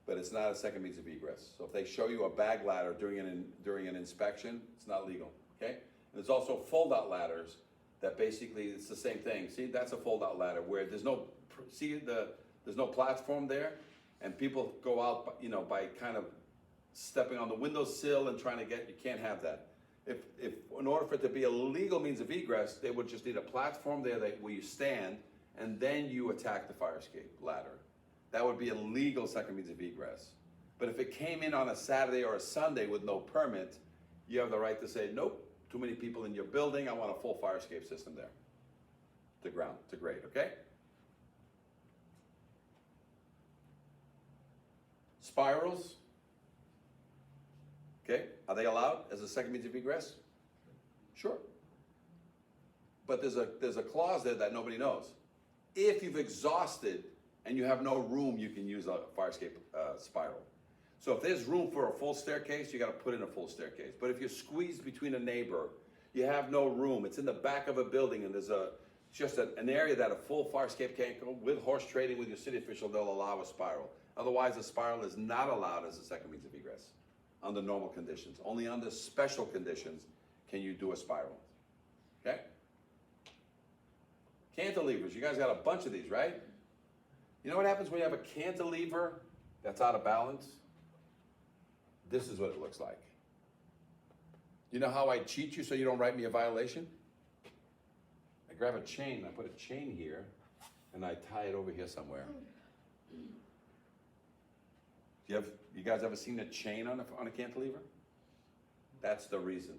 But it's not a second means of egress. So if they show you a bag ladder during an inspection, it's not legal, okay? And there's also fold-out ladders that basically, it's the same thing. See, that's a fold-out ladder where there's no platform there, and people go out, by kind of stepping on the windowsill and trying to you can't have that. If in order for it to be a legal means of egress, they would just need a platform there where you stand, and then you attack the fire escape ladder. That would be a legal second means of egress. But if it came in on a Saturday or a Sunday with no permit, you have the right to say, nope, too many people in your building, I want a full fire escape system there. To grade, okay? Spirals, okay, are they allowed as a second means of egress? Sure. But there's a clause there that nobody knows. If you've exhausted and you have no room, you can use a fire escape spiral. So if there's room for a full staircase, you got to put in a full staircase. But if you're squeezed between a neighbor, you have no room, it's in the back of a building and there's just an area that a full fire escape can't go, with horse trading with your city official, they'll allow a spiral. Otherwise, a spiral is not allowed as a second means of egress under normal conditions. Only under special conditions can you do a spiral, okay? Cantilevers, you guys got a bunch of these, right? You know what happens when you have a cantilever that's out of balance? This is what it looks like. You know how I cheat you so you don't write me a violation? I grab a chain, I put a chain here, and I tie it over here somewhere. You guys ever seen a chain on a cantilever? That's the reason.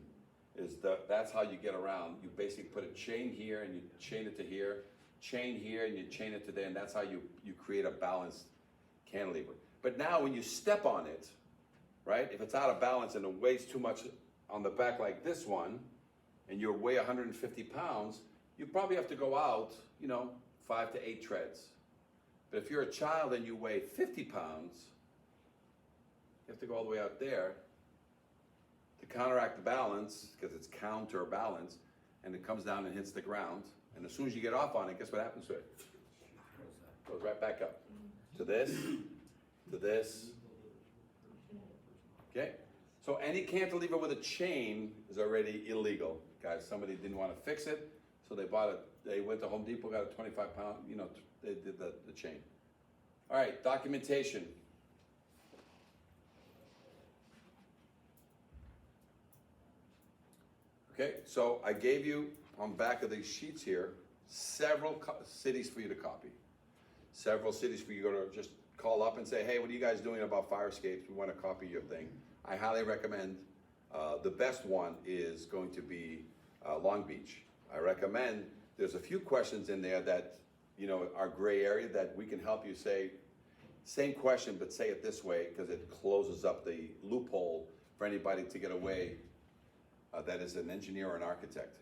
That's how you get around. You basically put a chain here and you chain it to here, chain here and you chain it to there, and that's how you create a balanced cantilever. But now when you step on it, right, if it's out of balance and it weighs too much on the back like this one, and you weigh 150 pounds, you probably have to go out, 5 to 8 treads. But if you're a child and you weigh 50 pounds, you have to go all the way out there to counteract the balance, because it's counterbalance, and it comes down and hits the ground. And as soon as you get off on it, guess what happens to it? Goes right back up. to this, to this. Okay? So any cantilever with a chain is already illegal. Guys, somebody didn't want to fix it, so they went to Home Depot, got a 25-pound, they did the chain. All right, documentation. Okay, so I gave you on back of these sheets here several cities for you to copy. Several cities for you to just call up and say, hey, what are you guys doing about fire escapes? We want to copy your thing. I highly recommend, the best one is going to be Long Beach. I recommend, there's a few questions in there that, are gray area that we can help you say, same question, but say it this way, because it closes up the loophole for anybody to get away that is an engineer or an architect.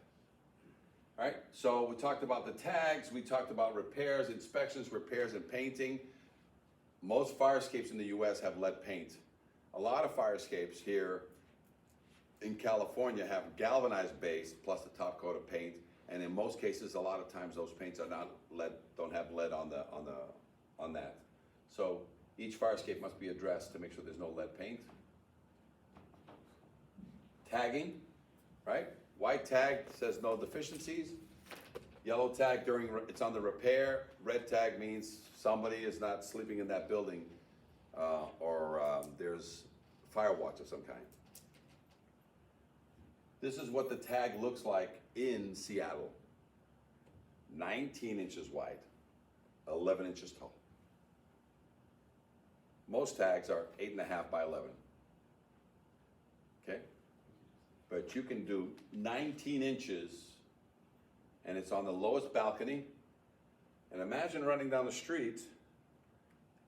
All right, so we talked about the tags, we talked about repairs, inspections, repairs, and painting. Most fire escapes in the US have lead paint. A lot of fire escapes here in California have galvanized base plus the top coat of paint, and in most cases, a lot of times those paints are not lead, don't have lead on that. So each fire escape must be addressed to make sure there's no lead paint. Tagging, right? White tag says no deficiencies. Yellow tag it's on the repair. Red tag means somebody is not sleeping in that building or there's fire watch of some kind. This is what the tag looks like in Seattle. 19 inches wide, 11 inches tall. Most tags are 8.5 by 11. Okay? But you can do 19 inches and it's on the lowest balcony. And imagine running down the street,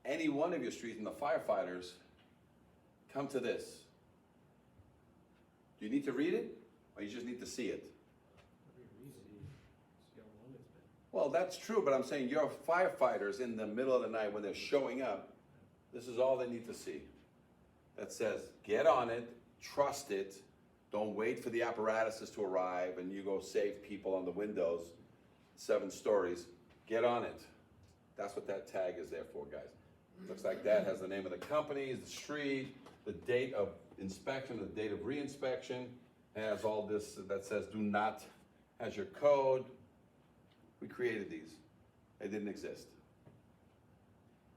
any one of your streets, and the firefighters come to this. Do you need to read it or you just need to see it? Well, that's true, but I'm saying your firefighters in the middle of the night when they're showing up, this is all they need to see. That says, get on it, trust it, don't wait for the apparatuses to arrive and you go save people on the windows, 7 stories. Get on it. That's what that tag is there for, guys. Looks like that has the name of the company, the street, the date of inspection, the date of re-inspection. Has all this that says do not, has your code. We created these. They didn't exist.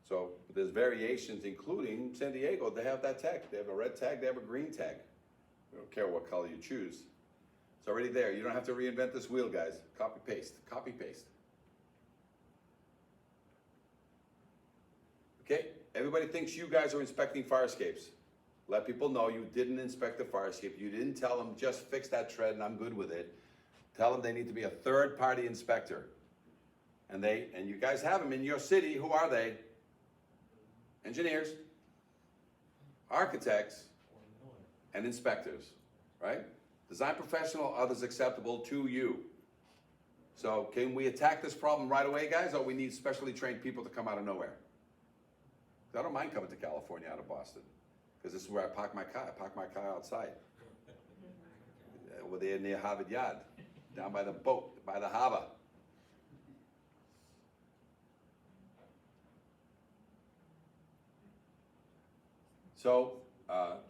So there's variations, including San Diego. They have that tag. They have a red tag, they have a green tag. We don't care what color you choose. It's already there. You don't have to reinvent this wheel, guys. Copy, paste, copy, paste. Okay, everybody thinks you guys are inspecting fire escapes. Let people know you didn't inspect the fire escape. You didn't tell them just fix that tread and I'm good with it. Tell them they need to be a third-party inspector. And you guys have them in your city. Who are they? Engineers, architects, and inspectors, right? Design professional, others acceptable to you. So can we attack this problem right away, guys, or we need specially trained people to come out of nowhere? I don't mind coming to California out of Boston, because this is where I park my car. I park my car outside. Over there near Harvard Yard, down by the boat, by the harbor. So,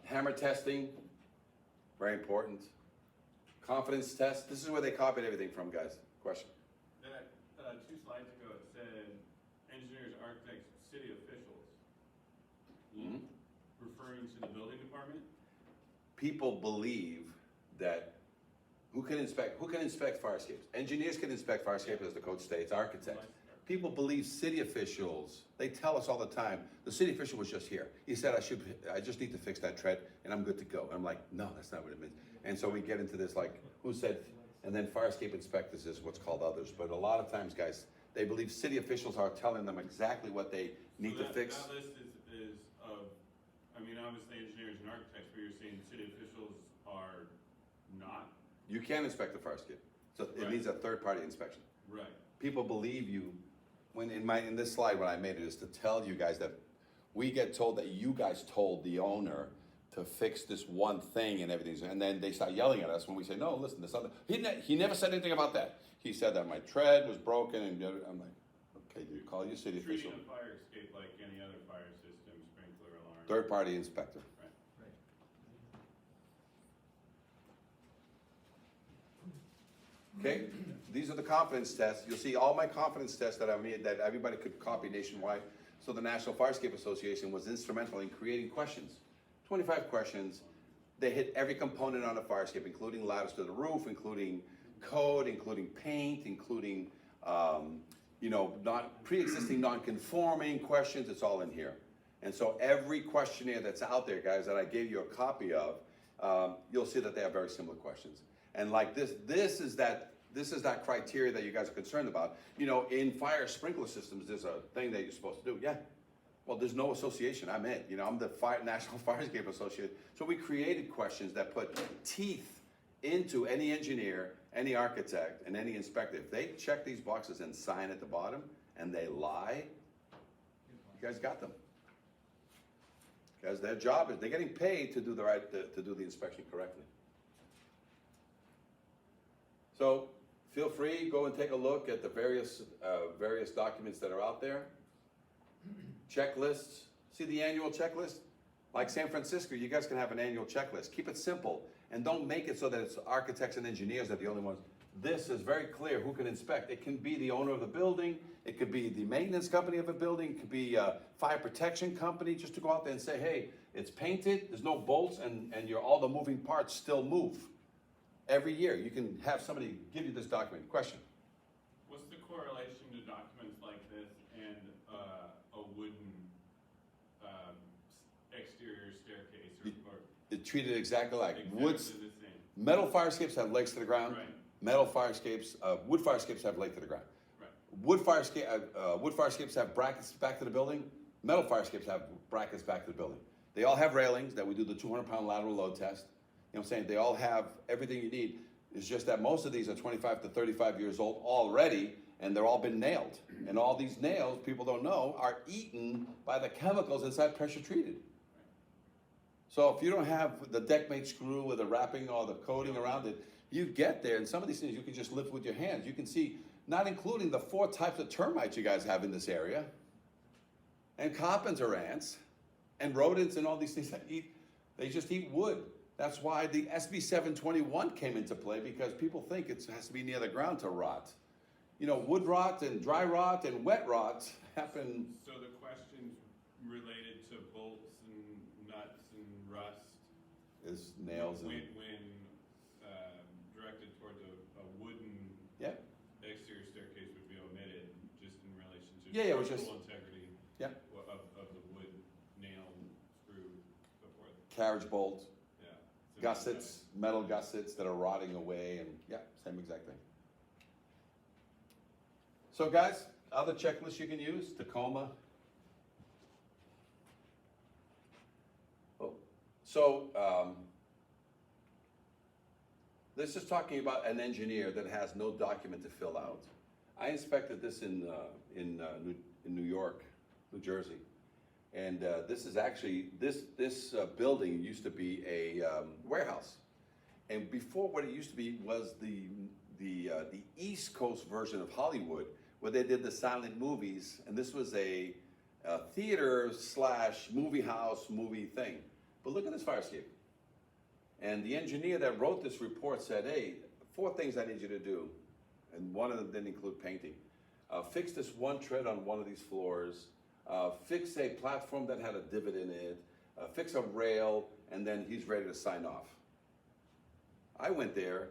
hammer testing, very important. Confidence test, this is where they copied everything from, guys. Question? That, 2 slides ago, it said engineers, architects, city officials. Mm-hmm. Referring to the building department? People believe that who can inspect fire escapes? Engineers can inspect fire escapes, as the code states, architects. People believe city officials, they tell us all the time, the city official was just here. He said, I just need to fix that tread and I'm good to go. I'm like, no, that's not what it means. And so we get into this like, who said, and then fire escape inspectors is what's called others. But a lot of times, guys, they believe city officials are telling them exactly what they need to fix. That list is of, I mean, obviously engineers and architects, but you're saying city officials are not? You can inspect the fire escape. So it needs a third-party inspection. Right. People believe you. When in this slide, what I made it is to tell you guys that we get told that you guys told the owner to fix this one thing and everything, and then they start yelling at us when we say, no, listen, this other. He never said anything about that. He said that my tread was broken, and I'm like, okay, you call your city official. Treating a fire escape like any Third-party inspector. Okay, these are the confidence tests. You'll see all my confidence tests that I made that everybody could copy nationwide. So the National Firescape Association was instrumental in creating questions. 25 questions. They hit every component on a firescape, including ladders to the roof, including code, including paint, including not pre-existing non-conforming questions. It's all in here. And so every questionnaire that's out there, guys, that I gave you a copy of, you'll see that they have very similar questions. And like this is that criteria that you guys are concerned about. You know, in fire sprinkler systems, there's a thing that you're supposed to do. Yeah. Well, there's no association. I'm it. You know, I'm the National Firescape Association. So we created questions that put teeth into any engineer, any architect, and any inspector. If they check these boxes and sign at the bottom, and they lie, you guys got them. Because their job is, they're getting paid to do to do the inspection correctly. So feel free, go and take a look at the various documents that are out there. Checklists. See the annual checklist? Like San Francisco, you guys can have an annual checklist. Keep it simple and don't make it so that it's architects and engineers that are the only ones. This is very clear who can inspect. It can be the owner of the building. It could be the maintenance company of a building. It could be a fire protection company, just to go out there and say, hey, it's painted, there's no bolts, and all the moving parts still move. Every year, you can have somebody give you this document. Question? What's the correlation to documents like this and a wooden exterior staircase? It's treated exactly like exactly wood. the same. Metal firescapes have legs to the ground. Right. Metal firescapes, wood firescapes have legs to the ground. Right. Wood firescapes have brackets back to the building. Metal firescapes have brackets back to the building. They all have railings that we do the 200-pound lateral load test. You know what I'm saying? They all have everything you need. It's just that most of these are 25 to 35 years old already, and they're all been nailed. And all these nails, people don't know, are eaten by the chemicals inside pressure treated. So if you don't have the deck mate screw with the wrapping or the coating around it, you get there, and some of these things you can just lift with your hands. You can see, not including the 4 types of termites you guys have in this area, and carpenter ants, and rodents, and all these things that they just eat wood. That's why the SB 721 came into play, because people think it has to be near the ground to rot. You know, wood rot and dry rot and wet rot happen. So the questions related to bolts and nuts and rust Is nails and... when directed towards a wooden exterior staircase would be omitted, just in relation to it was just integrity of the wood nail screw so forth. carriage bolt. Yeah. So Gussets, metal gussets that are rotting away, and same exact thing. So guys, other checklists you can use, Tacoma. This is talking about an engineer that has no document to fill out. I inspected this in New York, New Jersey. And this is actually, this building used to be a warehouse. And before, what it used to be was the East Coast version of Hollywood, where they did the silent movies. And this was a theater / movie house movie thing. But look at this firescape. And the engineer that wrote this report said, hey, 4 things I need you to do. And one of them didn't include painting. Fix this one tread on one of these floors. Fix a platform that had a divot in it. Fix a rail, and then he's ready to sign off. I went there,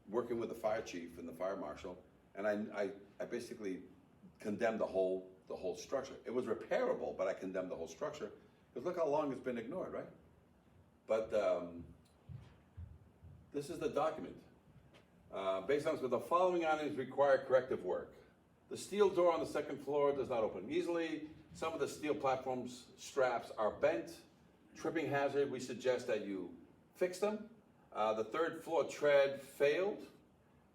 working with the fire chief and the fire marshal, and I basically condemned the whole structure. It was repairable, but I condemned the whole structure, because look how long it's been ignored, right? But this is the document. Based on the following items require corrective work. The steel door on the 2nd floor does not open easily. Some of the steel platforms straps are bent. Tripping hazard, we suggest that you fix them. The 3rd floor tread failed,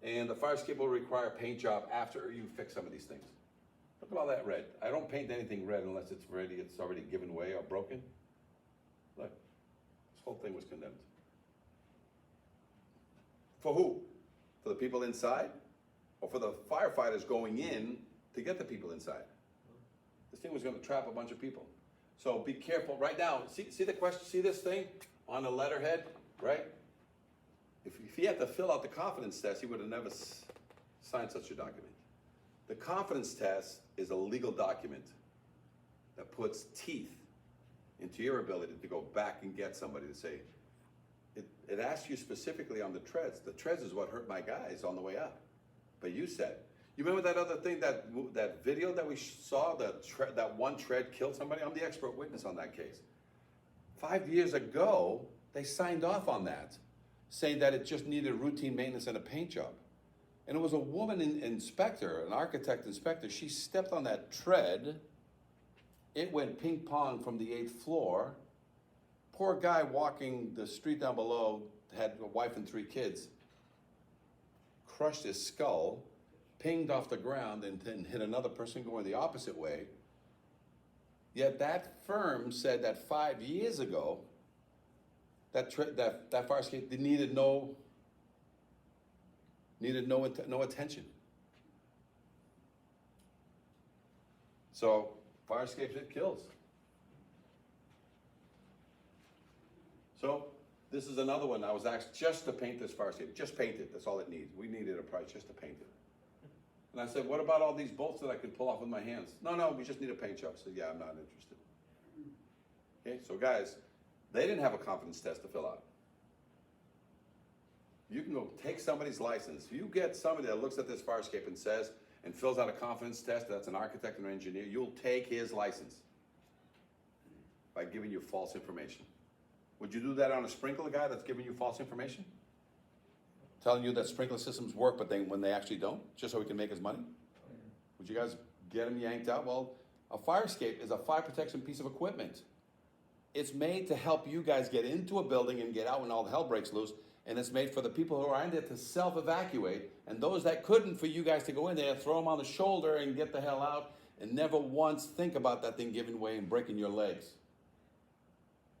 and the fire escape will require a paint job after you fix some of these things. Look at all that red. I don't paint anything red unless it's already given way or broken. Look, this whole thing was condemned. For who? For the people inside? Or for the firefighters going in to get the people inside? This thing was going to trap a bunch of people. So be careful. Right now, see the question, see this thing on the letterhead, right? If he had to fill out the confidence test, he would have never signed such a document. The confidence test is a legal document that puts teeth into your ability to go back and get somebody to say, it asks you specifically on the treads. The treads is what hurt my guys on the way up. But you said, you remember that other thing, that video that we saw, that one tread killed somebody? I'm the expert witness on that case. 5 years ago, they signed off on that, saying that it just needed routine maintenance and a paint job. And it was a woman inspector, an architect inspector. She stepped on that tread. It went ping pong from the 8th floor. Poor guy walking the street down below, had a wife and 3 kids, crushed his skull, pinged off the ground, and then hit another person going the opposite way. Yet that firm said that 5 years ago, that fire escape needed no attention. So fire escapes, it kills. So this is another one. I was asked just to paint this fire escape. Just paint it. That's all it needs. We needed a price just to paint it. And I said, what about all these bolts that I could pull off with my hands? No, we just need a paint job. I said, yeah, I'm not interested. Okay, so guys, they didn't have a confidence test to fill out. You can go take somebody's license. If you get somebody that looks at this fire escape and says, and fills out a confidence test, that's an architect or an engineer, you'll take his license by giving you false information. Would you do that on a sprinkler guy that's giving you false information? Telling you that sprinkler systems work, but when they actually don't, just so he can make his money? Would you guys get him yanked out? Well, a fire escape is a fire protection piece of equipment. It's made to help you guys get into a building and get out when all the hell breaks loose, and it's made for the people who are in there to self-evacuate, and those that couldn't, for you guys to go in there, throw them on the shoulder and get the hell out, and never once think about that thing giving way and breaking your legs.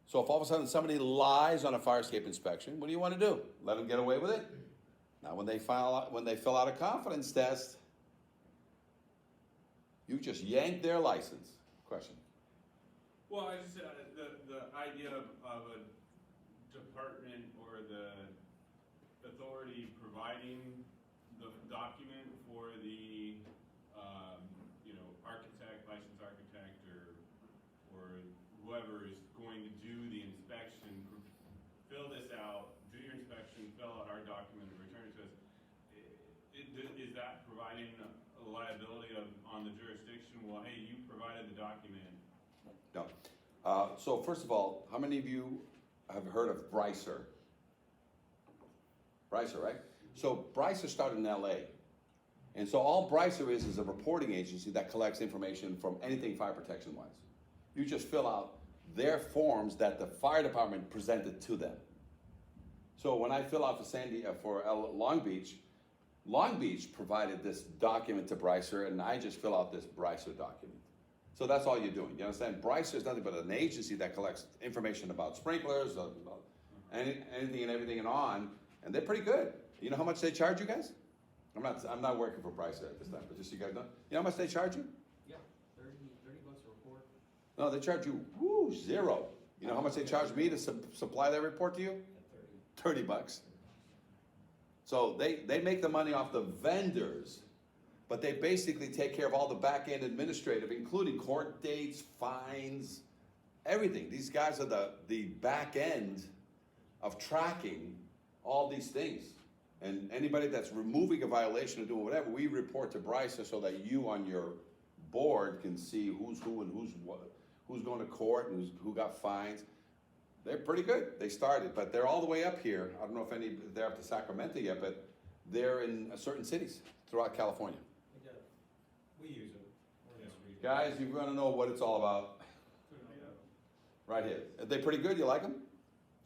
So if all of a sudden somebody lies on a fire escape inspection, what do you want to do? Let them get away with it? Now when they fill out a confidence test, you just yank their license. Question? Well, I just, the idea of a department or the authority providing the document for the, architect, licensed architect, or whoever is going to do the inspection, fill this out, do your inspection, fill out our document, and return it to us. Is that providing a liability on the jurisdiction? Well, hey, you provided the document. No. So first of all, how many of you have heard of Brycer? Brycer, right? So Brycer started in LA. And so all Brycer is a reporting agency that collects information from anything fire protection wise. You just fill out their forms that the fire department presented to them. So when I fill out for Long Beach provided this document to Brycer, and I just fill out this Brycer document. So that's all you're doing. You understand? Brycer is nothing but an agency that collects information about sprinklers, anything and everything and they're pretty good. You know how much they charge you guys? I'm not working for Brycer at this time, but just so you guys know. You know how much they charge you? Yeah, 30 bucks a report. No, they charge you, zero. You know how much they charge me to supply that report to you? 30 bucks. So they make the money off the vendors, but they basically take care of all the back-end administrative, including court dates, fines, everything. These guys are the back end of tracking all these things. And anybody that's removing a violation or doing whatever, we report to Brycer so that you on your board can see who's who and who's going to court and who got fines. They're pretty good. They started, but they're all the way up here. I don't know if they're up to Sacramento yet, but they're in certain cities throughout California. We use it. Guys, you want to know what it's all about? Right here. Are they pretty good? You like them?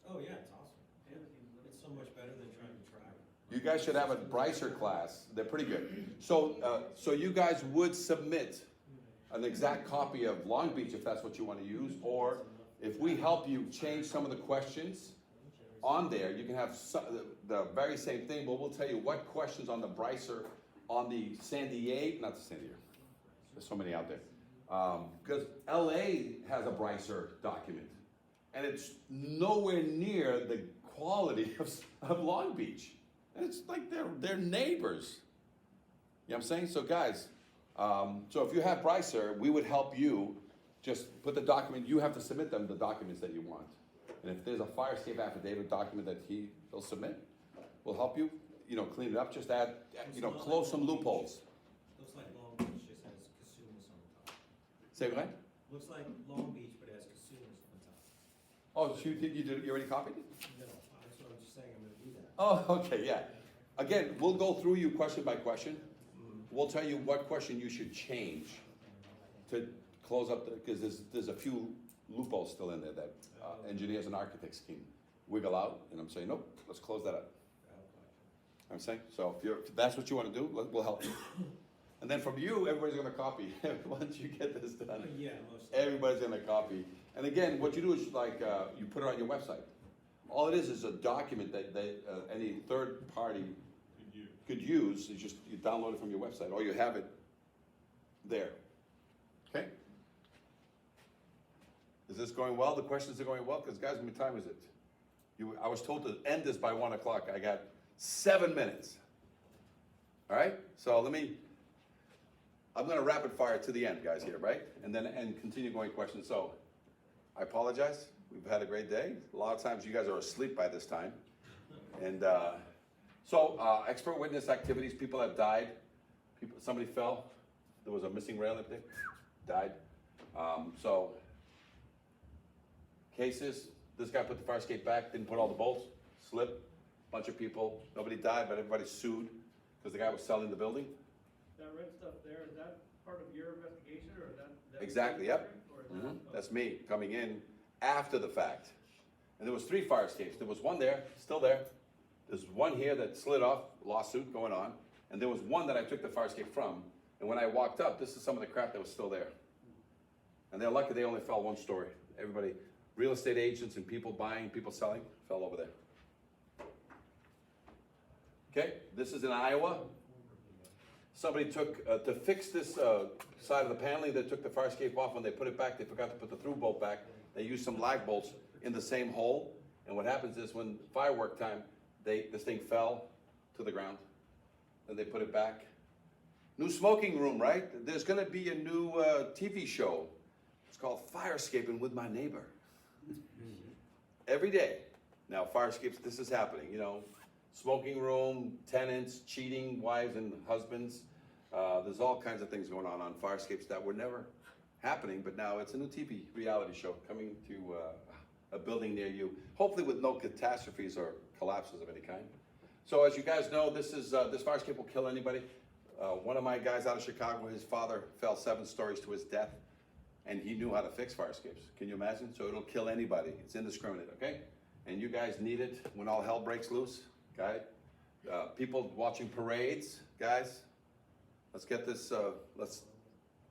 Oh yeah, it's awesome. It's so much better than trying to track. You guys should have a Brycer class. They're pretty good. So you guys would submit an exact copy of Long Beach if that's what you want to use, or if we help you change some of the questions on there, you can have the very same thing, but we'll tell you what questions on the Brycer, on the San Diego, not the San Diego, there's so many out there. Because LA has a Brycer document, and it's nowhere near the quality of Long Beach. And it's like they're neighbors. You know what I'm saying? So guys, so if you have Brycer, we would help you just put the document, you have to submit them the documents that you want. And if there's a fire escape affidavit document that he'll submit, we'll help you, clean it up, just add, close some loopholes. Looks like Long Beach just has casinos on the top. Say what? Looks like Long Beach, but it has casinos on the top. Oh, so you already copied it? No, that's what I'm just saying, I'm gonna do that. Oh, okay, yeah. Again, we'll go through you question by question. We'll tell you what question you should change to close up, because there's a few loopholes still in there that engineers and architects can wiggle out, and I'm saying, nope, let's close that up. I'm saying, so if that's what you want to do, we'll help you. And then from you, everybody's gonna copy. Once you get this done, Yeah, most. everybody's gonna copy. And again, what you do is like, you put it on your website. All it is a document that any third party could use. It's just, you download it from your website, or you have it there. Okay? Is this going well? The questions are going well? Because guys, how many time is it? I was told to end this by 1 o'clock. I got 7 minutes. All right? So I'm gonna rapid fire to the end, guys, here, right? And continue going questions. So, I apologize. We've had a great day. A lot of times you guys are asleep by this time. And expert witness activities, people have died. Somebody fell. There was a missing rail up there. Died. Cases, this guy put the fire escape back, didn't put all the bolts, slipped, bunch of people, nobody died, but everybody sued because the guy was selling the building. That red stuff there, is that part of your investigation, or is that? Exactly, yep. Or is that- That's me coming in after the fact. And there was 3 fire escapes. There was one there, still there. There's one here that slid off, lawsuit going on. And there was one that I took the fire escape from. And when I walked up, this is some of the crap that was still there. And they're lucky they only fell 1 story. Everybody, real estate agents and people buying, people selling, fell over there. Okay, this is in Iowa. Somebody took, to fix this side of the paneling, they took the fire escape off. When they put it back, they forgot to put the through bolt back. They used some lag bolts in the same hole. And what happens is when firework time, this thing fell to the ground. Then they put it back. New smoking room, right? There's gonna be a new TV show. It's called Fire Escaping with My Neighbor. Every day. Now, fire escapes, this is happening, smoking room, tenants, cheating wives and husbands. There's all kinds of things going on fire escapes that were never happening, but now it's a new TV reality show coming to a building near you, hopefully with no catastrophes or collapses of any kind. So as you guys know, this fire escape will kill anybody. One of my guys out of Chicago, his father fell 7 stories to his death, and he knew how to fix fire escapes. Can you imagine? So it'll kill anybody. It's indiscriminate, okay? And you guys need it when all hell breaks loose, okay? People watching parades, guys, let's get this, it's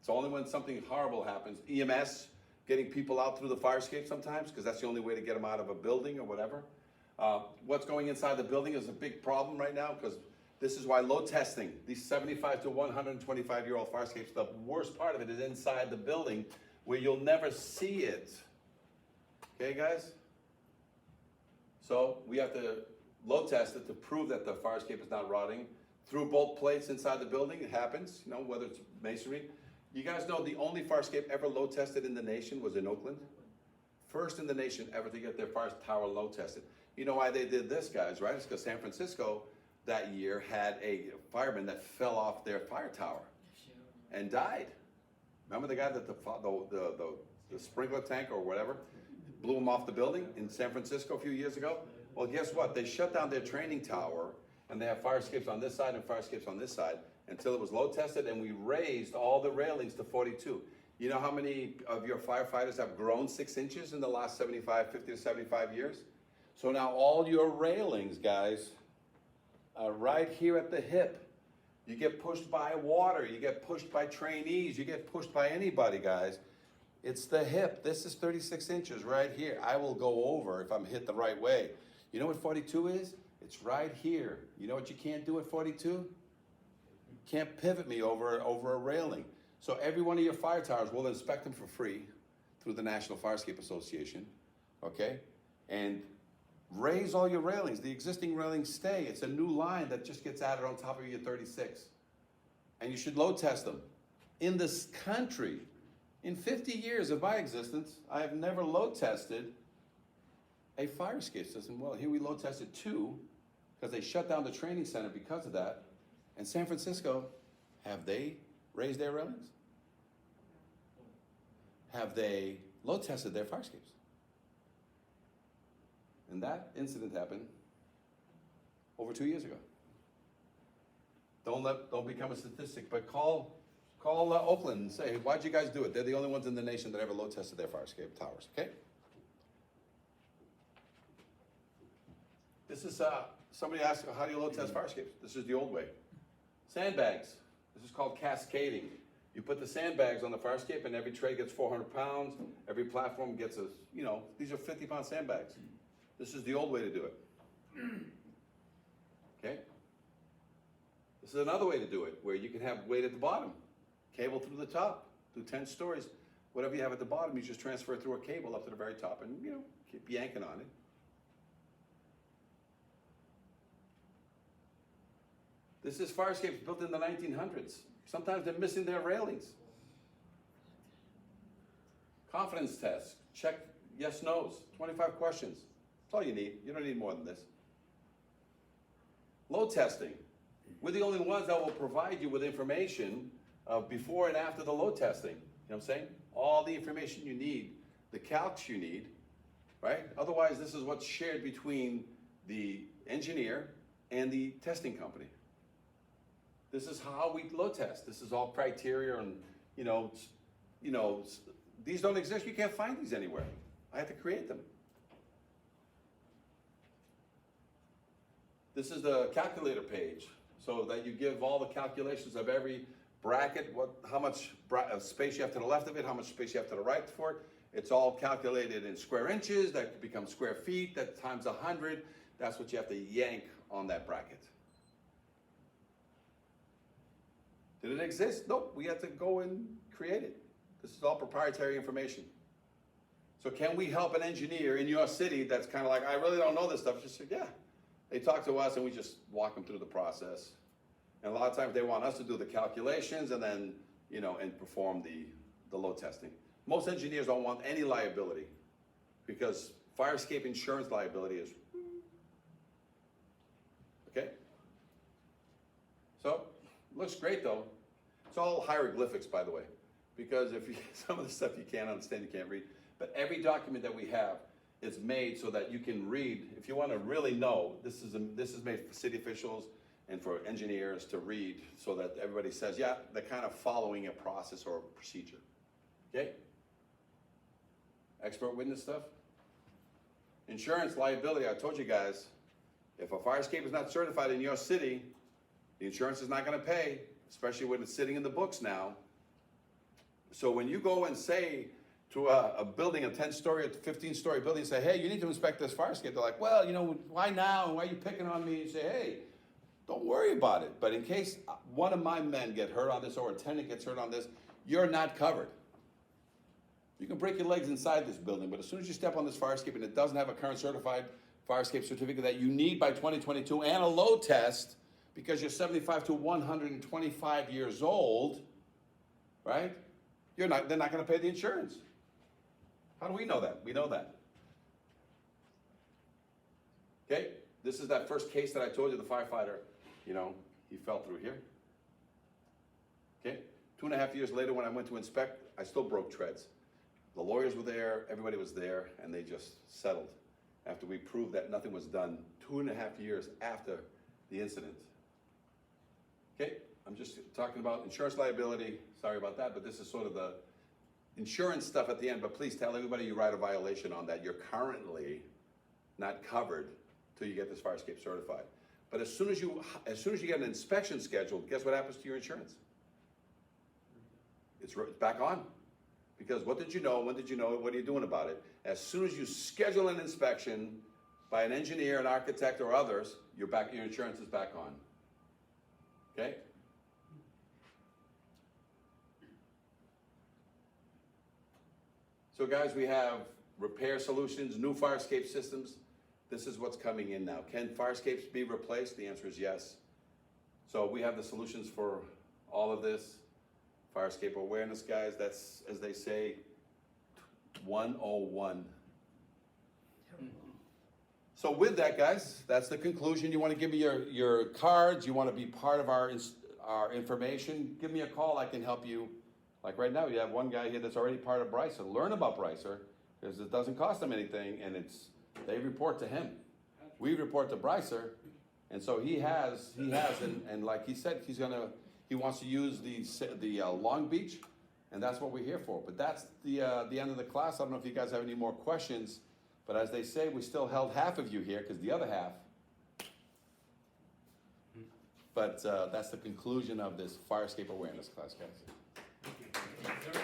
only when something horrible happens. EMS, getting people out through the fire escape sometimes, because that's the only way to get them out of a building or whatever. What's going inside the building is a big problem right now, because this is why load testing, these 75 to 125-year-old fire escapes, the worst part of it is inside the building where you'll never see it. Okay, guys? So we have to load test it to prove that the fire escape is not rotting. Through bolt plates inside the building, it happens, whether it's masonry. You guys know the only fire escape ever load tested in the nation was in Oakland. First in the nation ever to get their fire tower load tested. You know why they did this, guys, right? It's because San Francisco that year had a fireman that fell off their fire tower and died. Remember the guy that the sprinkler tank or whatever blew him off the building in San Francisco a few years ago? Well, guess what? They shut down their training tower, and they have fire escapes on this side and fire escapes on this side until it was load tested, and we raised all the railings to 42. You know how many of your firefighters have grown 6 inches in the last 50 to 75 years? So now all your railings, guys, are right here at the hip. You get pushed by water, you get pushed by trainees, you get pushed by anybody, guys. It's the hip. This is 36 inches right here. I will go over if I'm hit the right way. You know what 42 is? It's right here. You know what you can't do at 42? You can't pivot me over a railing. So every one of your fire towers, we'll inspect them for free through the National Firescape Association, okay? And raise all your railings. The existing railings stay. It's a new line that just gets added on top of your 36. And you should load test them. In this country, in 50 years of my existence, I have never load tested a fire escape system. Well, here we load tested 2 because they shut down the training center because of that. And San Francisco, have they raised their railings? Have they load tested their fire escapes? And that incident happened over 2 years ago. Don't become a statistic, but call Oakland and say, why'd you guys do it? They're the only ones in the nation that ever load tested their fire escape towers, okay? This is, somebody asked, how do you load test fire escapes? This is the old way. Sandbags. This is called cascading. You put the sandbags on the fire escape and every tray gets 400 pounds. Every platform gets these are 50-pound sandbags. This is the old way to do it. Okay? This is another way to do it, where you can have weight at the bottom, cable through the top, through 10 stories. Whatever you have at the bottom, you just transfer it through a cable up to the very top and, keep yanking on it. This is fire escapes built in the 1900s. Sometimes they're missing their railings. Confidence tests. Check yes, no's. 25 questions. That's all you need. You don't need more than this. Load testing. We're the only ones that will provide you with information of before and after the load testing. You know what I'm saying? All the information you need, the calcs you need, right? Otherwise, this is what's shared between the engineer and the testing company. This is how we load test. This is all criteria and, these don't exist. You can't find these anywhere. I have to create them. This is the calculator page, so that you give all the calculations of every bracket, how much space you have to the left of it, how much space you have to the right for it. It's all calculated in square inches, that becomes square feet, that times 100. That's what you have to yank on that bracket. Did it exist? Nope, we had to go and create it. This is all proprietary information. So can we help an engineer in your city that's kind of like, I really don't know this stuff? Just say, yeah. They talk to us and we just walk them through the process. And a lot of times they want us to do the calculations and then, and perform the load testing. Most engineers don't want any liability because fire escape insurance liability is, okay? So, looks great though. It's all hieroglyphics, by the way, because some of the stuff you can't understand, you can't read. But every document that we have is made so that you can read. If you want to really know, this is made for city officials and for engineers to read, so that everybody says, yeah, they're kind of following a process or a procedure. Okay? Expert witness stuff. Insurance liability. I told you guys, if a fire escape is not certified in your city, the insurance is not going to pay, especially when it's sitting in the books now. So when you go and say to a building, a 10-story or 15-story building, say, hey, you need to inspect this fire escape. They're like, well, why now? Why are you picking on me? You say, hey, don't worry about it. But in case one of my men get hurt on this or a tenant gets hurt on this, you're not covered. You can break your legs inside this building, but as soon as you step on this fire escape and it doesn't have a current certified fire escape certificate that you need by 2022 and a load test, because you're 75 to 125 years old, right? They're not going to pay the insurance. How do we know that? We know that. Okay, this is that first case that I told you, the firefighter, he fell through here. Okay, 2.5 years later when I went to inspect, I still broke treads. The lawyers were there, everybody was there, and they just settled after we proved that nothing was done 2.5 years after the incident. Okay, I'm just talking about insurance liability. Sorry about that, but this is sort of the insurance stuff at the end. But please tell everybody you write a violation on that. You're currently not covered till you get this fire escape certified. But as soon as you get an inspection scheduled, guess what happens to your insurance? It's back on. Because what did you know? When did you know it? What are you doing about it? As soon as you schedule an inspection by an engineer, an architect, or others, your insurance is back on. Okay? So guys, we have repair solutions, new fire escape systems. This is what's coming in now. Can fire escapes be replaced? The answer is yes. So we have the solutions for all of this. Fire escape awareness, guys, that's, as they say, 101. So with that, guys, that's the conclusion. You want to give me your cards, you want to be part of our information, give me a call, I can help you. Like right now, you have one guy here that's already part of Brycer. Learn about Brycer, because it doesn't cost them anything, and they report to him. We report to Brycer, and so he has, and like he said, he wants to use the Long Beach, and that's what we're here for. But that's the end of the class. I don't know if you guys have any more questions, but as they say, we still held half of you here, because the other half. But that's the conclusion of this fire escape awareness class, guys. Thank you, sir.